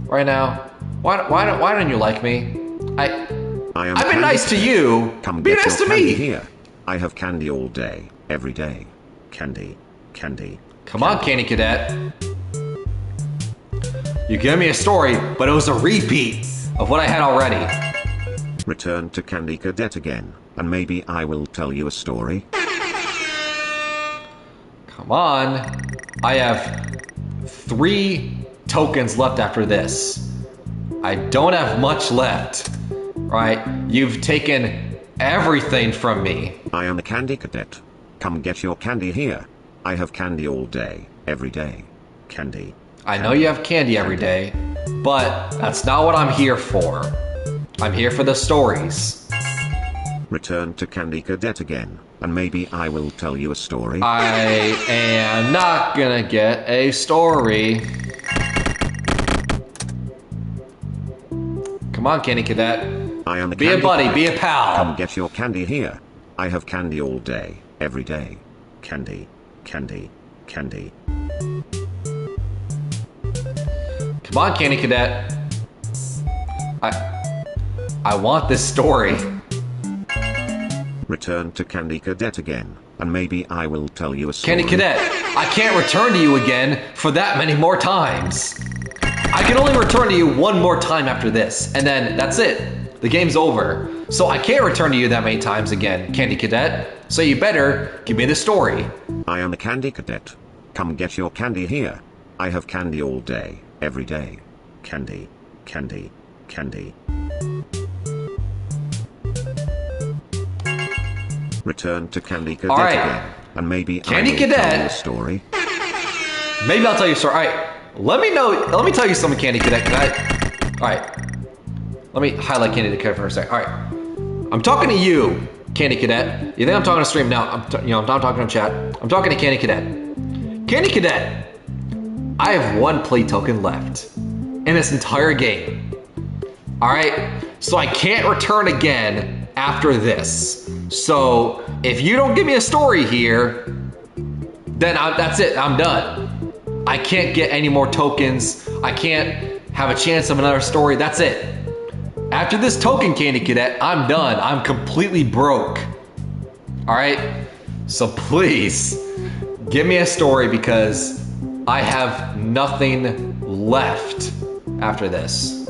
right now? Why don't you like me? I am I've been Candy nice to Cadet. you. Come Be get nice your to candy me. here. I have candy all day, every day. Candy, candy. Come on, Candy Cadet. You gave me a story, but it was a repeat of what I had already. Return to Candy Cadet again, and maybe I will tell you a story. Come on. I have 3 tokens left after this. I don't have much left. Right? You've taken everything from me. I am a Candy Cadet. Come get your candy here. I have candy all day, every day. Candy. I know you have candy every day, but that's not what I'm here for. I'm here for the stories. Return to Candy Cadet again, and maybe I will tell you a story. I am not gonna get a story. Come on, Candy Cadet. I am a Be a Candy buddy, Cadet. be a pal. Come get your candy here. I have candy all day, every day. Candy, candy, candy. Come on, Candy Cadet. I want this story. Return to Candy Cadet again, and maybe I will tell you a story. Candy Cadet, I can't return to you again for that many more times. I can only return to you one more time after this, and then that's it. The game's over. So I can't return to you that many times again, Candy Cadet. So you better give me the story. I am a Candy Cadet. Come get your candy here. I have candy all day, every day. Candy, candy, candy. Return to Candy Cadet All right. again, and maybe Candy I will Cadet. tell you a story. Maybe I'll tell you a story. All right, let me tell you something, Candy Cadet. All right, let me highlight Candy Cadet for a second. All right, I'm talking to you, Candy Cadet. You think I'm talking to stream? No, I'm not talking to chat. I'm talking to Candy Cadet. Candy Cadet, I have one play token left in this entire game. All right, so I can't return again after this. So if you don't give me a story here, then that's it. I'm done. I can't get any more tokens. I can't have a chance of another story. That's it. After this token, Candy Cadet, I'm done. I'm completely broke. All right? So please, give me a story because I have nothing left after this.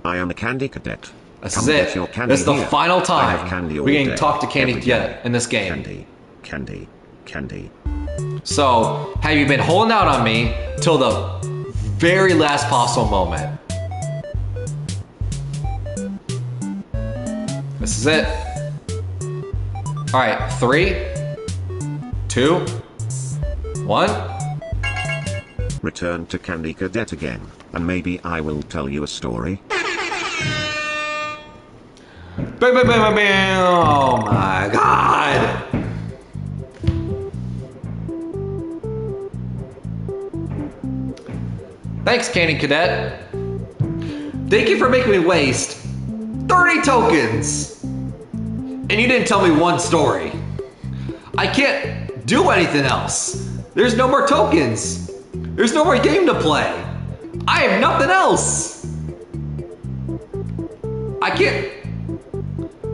I am a Candy Cadet. This Come is get it. your candy This is the here. final I have time candy all we can day, talk to Candy every Cadet day. in this game. Candy, candy, candy. So, have you been holding out on me till the very last possible moment? This is it. All right, 3, 2, 1. Return to Candy Cadet again, and maybe I will tell you a story. Bam, bam, bam, bam, bam. Oh my God. Thanks, Candy Cadet. Thank you for making me waste 30 tokens. And you didn't tell me one story. I can't do anything else. There's no more tokens. There's no more game to play. I have nothing else. I can't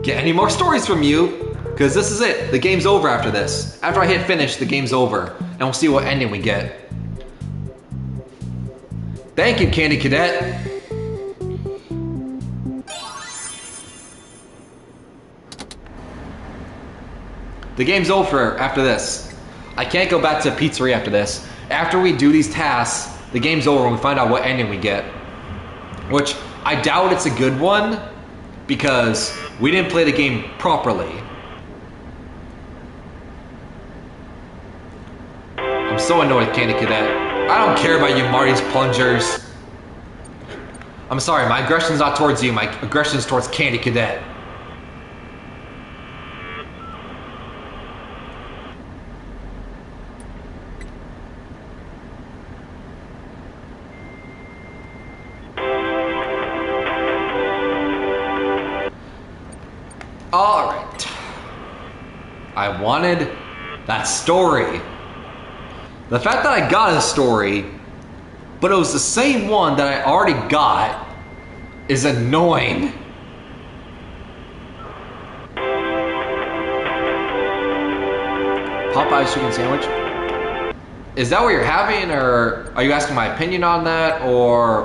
get any more stories from you because this is it. The game's over after this. After I hit finish, the game's over. And we'll see what ending we get. Thank you, Candy Cadet. The game's over after this. I can't go back to Pizzeria after this. After we do these tasks, the game's over and we find out what ending we get. Which I doubt it's a good one because we didn't play the game properly. I'm so annoyed, Candy Cadet. I don't care about you, Marty's plungers. I'm sorry, my aggression's not towards you, my aggression's towards Candy Cadet. Alright. I wanted that story. The fact that I got a story, but it was the same one that I already got, is annoying. Popeye's chicken sandwich? Is that what you're having, or are you asking my opinion on that, or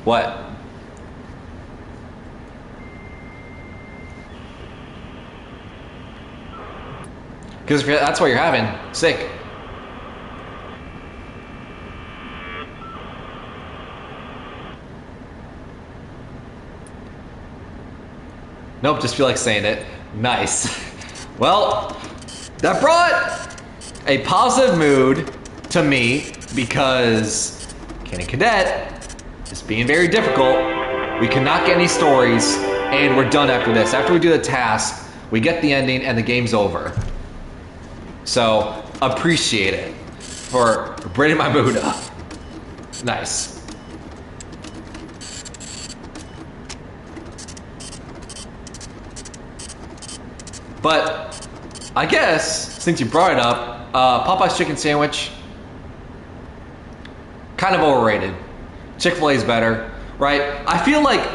what? Because that's what you're having. Sick. Nope, just feel like saying it. Nice. Well, that brought a positive mood to me because Candy Cadet is being very difficult. We cannot get any stories, and we're done after this. After we do the task, we get the ending, and the game's over. So, appreciate it for bringing my mood up. Nice. But I guess since you brought it up, Popeye's chicken sandwich, kind of overrated. Chick-fil-A's better, right? I feel like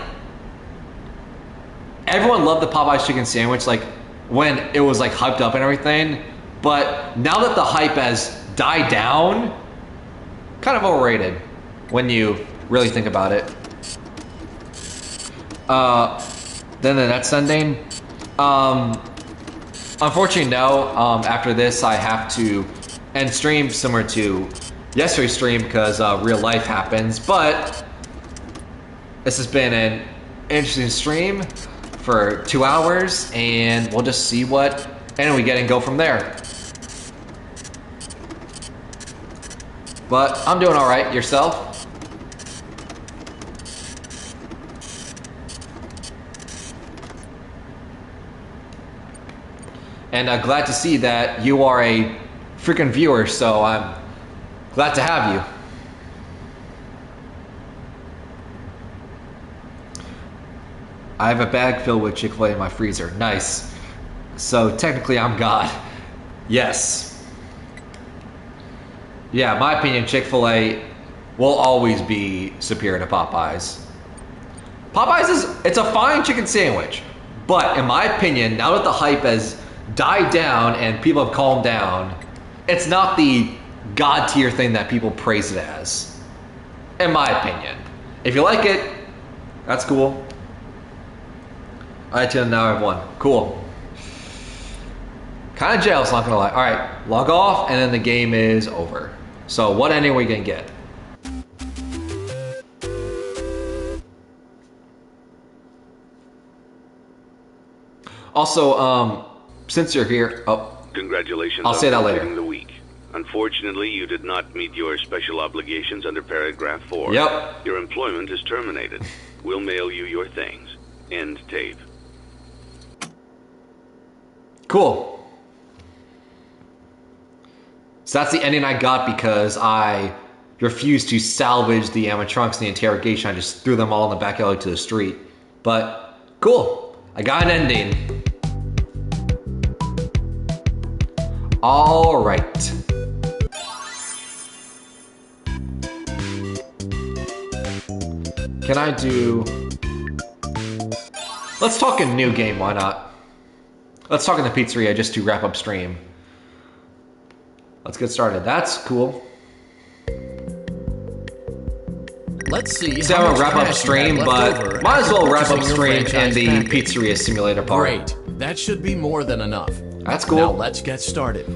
everyone loved the Popeye's chicken sandwich, like when it was like hyped up and everything. But now that the hype has died down, kind of overrated when you really think about it. Then the next ending. Unfortunately, no. After this, I have to end stream similar to yesterday's stream because real life happens. But this has been an interesting stream. for 2 hours, and we'll just see what ending we get and go from there. But I'm doing all right. Yourself? And glad to see that you are a freaking viewer, so I'm glad to have you. I have a bag filled with Chick-fil-A in my freezer. Nice. So technically I'm God. Yes. Yeah, in my opinion, Chick-fil-A will always be superior to Popeyes. Popeyes it's a fine chicken sandwich. But in my opinion, now that the hype has died down and people have calmed down, it's not the God tier thing that people praise it as. In my opinion. If you like it, that's cool. Alright, now I have one. Cool. Kind of jealous, not gonna lie. Alright, log off and then the game is over. So what ending are we gonna get? Also, since you're here, Congratulations I'll say that later. completing the week. Unfortunately, you did not meet your special obligations under paragraph 4. Yep. Your employment is terminated. We'll mail you your things. End tape. Cool. So that's the ending I got because I refused to salvage the animatronics in the interrogation. I just threw them all in the back alley to the street. But cool. I got an ending. All right. Can I do... Let's talk a new game, why not? Let's talk in the pizzeria just to wrap up stream. Let's get started. That's cool. Let's see. So I'm gonna wrap up stream, but might as well wrap up stream in the pizzeria simulator part. Great. That should be more than enough. That's cool. Now let's get started.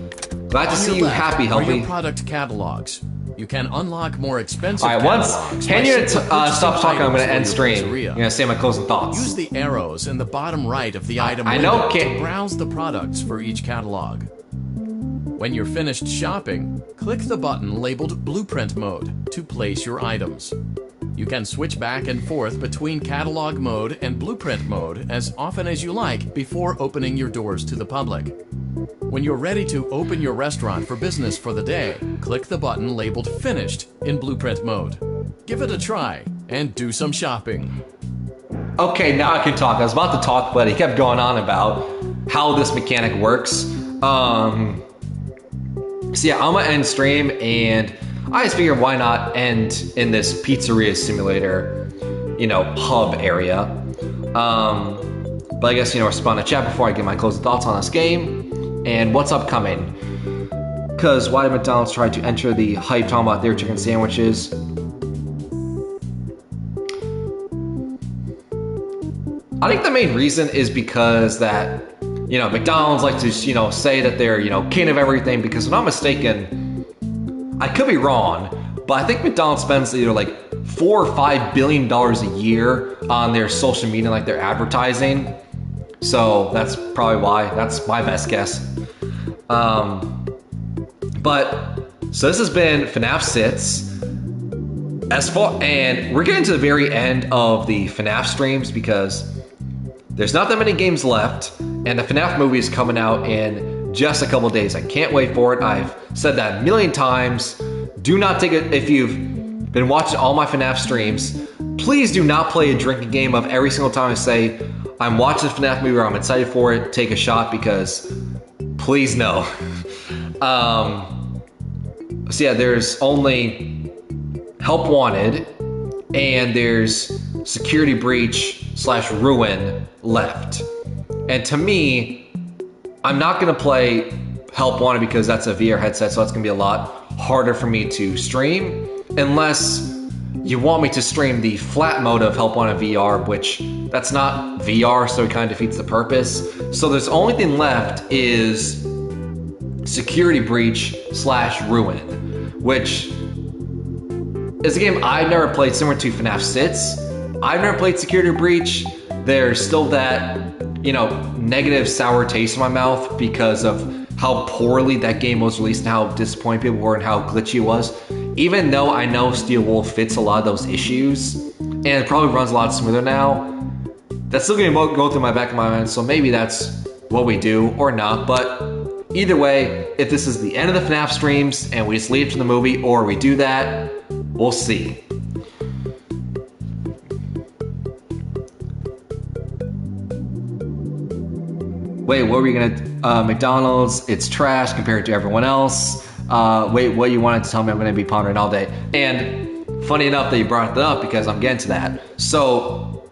Glad to see you happy, Are Helpy. your product catalogs. You can unlock more expensive Alright, once catalogs. can by you simply purchasing stop talking? I'm gonna items end for your stream. pizzeria. You're gonna say my closing thoughts. Use the arrows in the bottom right of the item I window know, to browse the products for each catalog. When you're finished shopping, click the button labeled Blueprint Mode to place your items. You can switch back and forth between Catalog Mode and Blueprint Mode as often as you like before opening your doors to the public. When you're ready to open your restaurant for business for the day, click the button labeled Finished in Blueprint Mode. Give it a try and do some shopping. Okay, now I can talk. I was about to talk, but he kept going on about how this mechanic works. So yeah, I'm gonna end stream, and I just figured why not end in this pizzeria simulator, hub area. But I guess, respond to chat before I get my closing thoughts on this game and what's upcoming. Because why did McDonald's try to enter the hype talking about their chicken sandwiches? I think the main reason is because that, McDonald's like to, say that they're, king of everything, because if I'm not mistaken, I could be wrong, but I think McDonald's spends either like $4 or $5 billion a year on their social media, like their advertising. So that's probably why. That's my best guess. So this has been FNAF Sits. And we're getting to the very end of the FNAF streams because there's not that many games left, and the FNAF movie is coming out in just a couple days. I can't wait for it. I've said that a million times. Do not take it if you've been watching all my FNAF streams. Please do not play a drinking game of every single time I say I'm watching the FNAF movie or I'm excited for it. Take a shot, because please no. So yeah, there's only Help Wanted and there's Security Breach / Ruin left. And to me, I'm not gonna play Help Wanted because that's a VR headset, so that's gonna be a lot harder for me to stream, unless you want me to stream the flat mode of Help Wanted VR, which that's not VR, so it kind of defeats the purpose. So there's only thing left is Security Breach / Ruin, which is a game I've never played, similar to FNAF Sits. I've never played Security Breach. there's still that, negative sour taste in my mouth because of how poorly that game was released and how disappointed people were and how glitchy it was. Even though I know Steel Wolf fits a lot of those issues and it probably runs a lot smoother now, that's still going to go through my back of my mind, so maybe that's what we do or not. But either way, if this is the end of the FNAF streams and we just lead to the movie or we do that, we'll see. Wait, what were you gonna, McDonald's, it's trash compared to everyone else. Wait, what you wanted to tell me I'm gonna be pondering all day. And funny enough that you brought that up because I'm getting to that. So,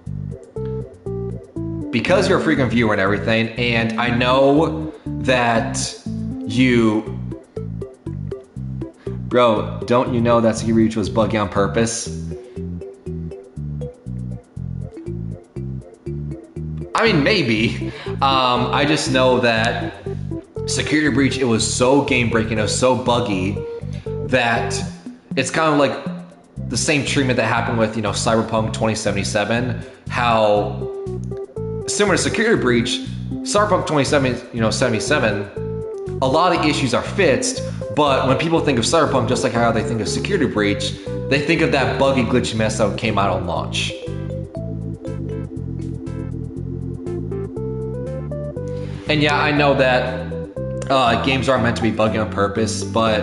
because you're a frequent viewer and everything, and I know that you... Bro, don't you know that Security Breach was buggy on purpose? I mean, maybe. I just know that Security Breach, it was so game-breaking, it was so buggy that it's kind of like the same treatment that happened with, Cyberpunk 2077, how similar to Security Breach, Cyberpunk 2077, a lot of issues are fixed, but when people think of Cyberpunk, just like how they think of Security Breach, they think of that buggy, glitchy mess that came out on launch. And yeah, I know that games aren't meant to be buggy on purpose, but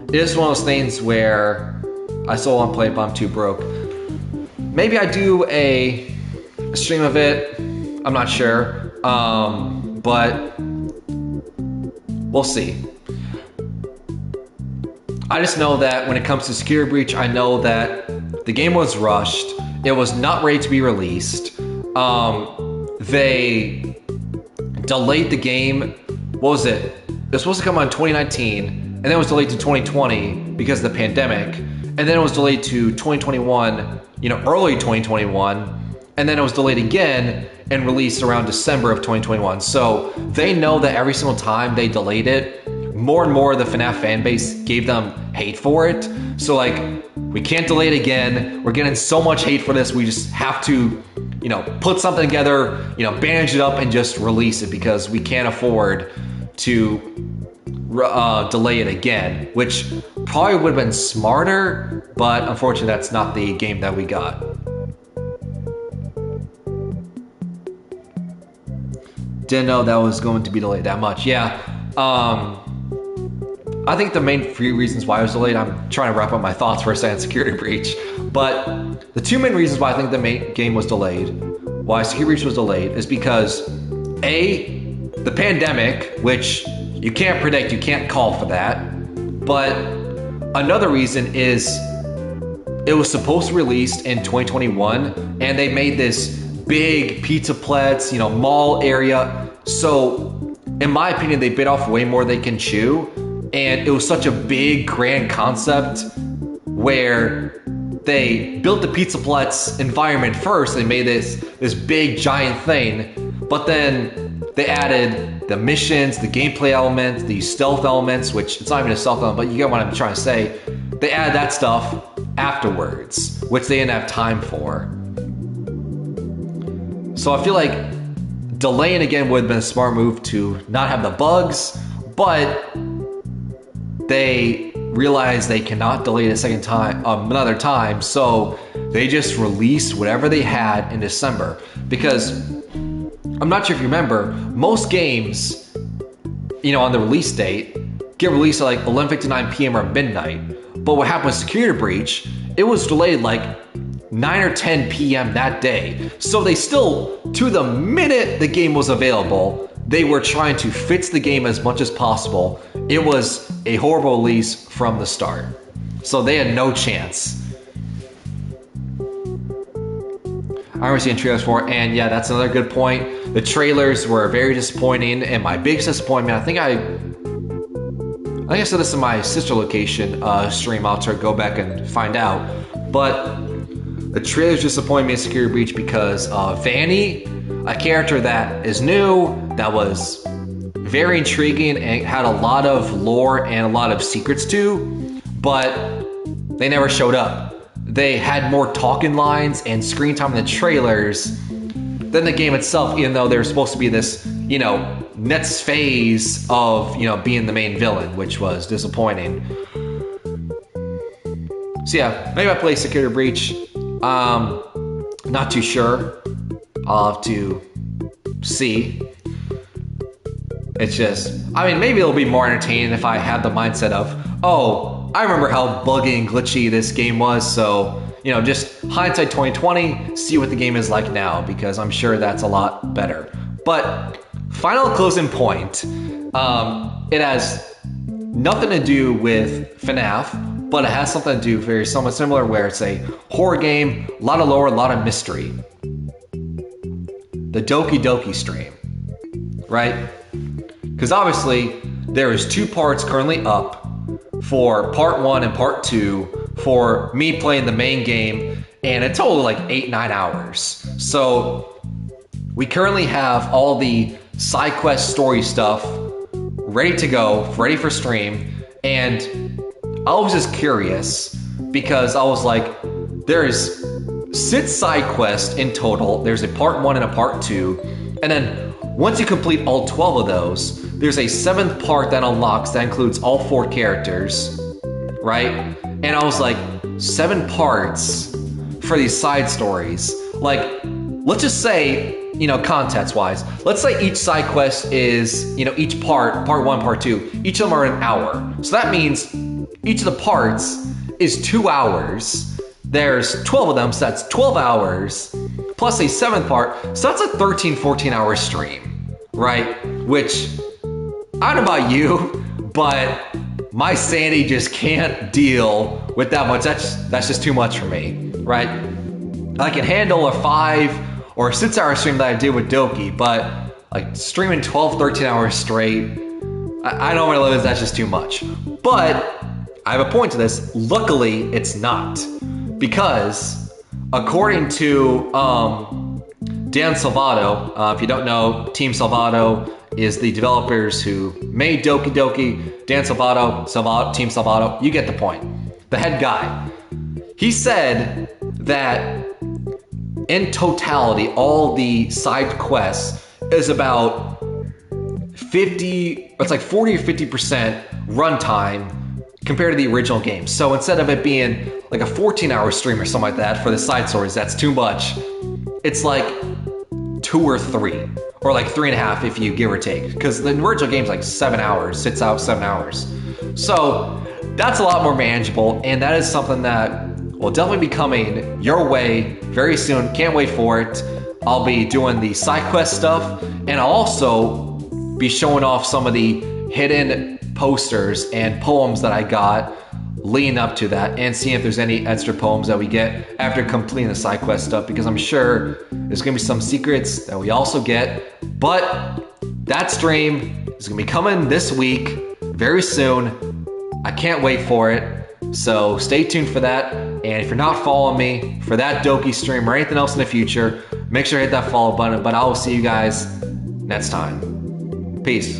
it is one of those things where I still want to play it, but I'm too broke. Maybe I do a stream of it. I'm not sure, but we'll see. I just know that when it comes to Security Breach, I know that the game was rushed. It was not ready to be released. They delayed the game. What was it? It was supposed to come out in 2019, and then it was delayed to 2020 because of the pandemic, and then it was delayed to 2021, early 2021, and then it was delayed again and released around December of 2021. So they know that every single time they delayed it, more and more the FNAF fan base gave them hate for it. So like, we can't delay it again. We're getting so much hate for this. We just have to, put something together, bandage it up and just release it because we can't afford to delay it again, which probably would have been smarter, but unfortunately that's not the game that we got. Didn't know that was going to be delayed that much. Yeah, I think the main few reasons why it was delayed, I'm trying to wrap up my thoughts for a second, Security Breach, but the two main reasons why I think the main game was delayed, why Security Breach was delayed, is because A, the pandemic, which you can't predict, you can't call for that, but another reason is it was supposed to be released in 2021, and they made this big Pizzaplex, mall area, so in my opinion, they bit off way more they can chew. And it was such a big, grand concept where they built the Pizzaplex environment first. They made this big, giant thing. But then they added the missions, the gameplay elements, the stealth elements, which it's not even a stealth element, but you get what I'm trying to say. They added that stuff afterwards, which they didn't have time for. So I feel like delaying again would have been a smart move to not have the bugs, but they realized they cannot delay it another time, so they just released whatever they had in December. Because I'm not sure if you remember, most games, on the release date, get released at like 11:59 p.m. or midnight. But what happened with Security Breach, it was delayed like 9 or 10 p.m. that day. So they still, to the minute the game was available, they were trying to fix the game as much as possible. It was a horrible release from the start. So they had no chance. I remember seeing trailers for it, and yeah, that's another good point. The trailers were very disappointing, and my biggest disappointment, I think I said this in my sister location stream. I'll try to go back and find out. But the trailers disappointed me in Security Breach because Vanny, a character that is new, that was very intriguing and had a lot of lore and a lot of secrets to, but they never showed up. They had more talking lines and screen time in the trailers then the game itself, even though there's supposed to be this, next phase of, being the main villain, which was disappointing. So yeah, maybe I play Security Breach. Not too sure. I'll have to see. It's just, maybe it'll be more entertaining if I have the mindset of, oh, I remember how buggy and glitchy this game was, so, just hindsight 2020, see what the game is like now, because I'm sure that's a lot better. But final closing point, it has nothing to do with FNAF, but it has something to do very somewhat similar, where it's a horror game, a lot of lore, a lot of mystery. The Doki Doki stream, right? Because obviously there is 2 parts currently up for part 1 and part 2 for me playing the main game, and a total of like 8-9 hours. So we currently have all the side quest story stuff ready to go, ready for stream, and I was just curious because I was like, there's 6 side quests in total. There's a part 1 and a part 2, and then once you complete all 12 of those, there's a 7th part that unlocks that includes all 4 characters, right? And I was like, 7 parts for these side stories. Like, let's just say, context-wise, let's say each side quest is, each part 1, part 2, each of them are an hour. So that means each of the parts is 2 hours. There's 12 of them, so that's 12 hours, plus a 7th part, so that's a 13-14 hour stream, right? Which, I don't know about you, but my sanity just can't deal with that much. That's just too much for me, right? I can handle a 5 or 6 hour stream that I did with Doki, but like streaming 12, 13 hours straight, I don't want to live with, that's just too much. But I have a point to this. Luckily, it's not. Because according to Dan Salvato, if you don't know, Team Salvato is the developers who made Doki Doki. Dan Salvato, Team Salvato, you get the point. The head guy. He said that in totality, all the side quests is about 40 or 50% runtime compared to the original game. So instead of it being like a 14-hour stream or something like that for the side stories, that's too much. It's like 2 or 3, or like 3.5 if you give or take. Because the original game's like 7 hours, sits out 7 hours. So that's a lot more manageable, and that is something that will definitely be coming your way very soon. Can't wait for it. I'll be doing the side quest stuff, and I'll also be showing off some of the hidden posters and poems that I got leading up to that, and seeing if there's any extra poems that we get after completing the side quest stuff, because I'm sure there's gonna be some secrets that we also get. But that stream is gonna be coming this week very soon. I can't wait for it, so stay tuned for that. And if you're not following me for that Doki stream or anything else in the future, make sure to hit that follow button. But I will see you guys next time. Peace.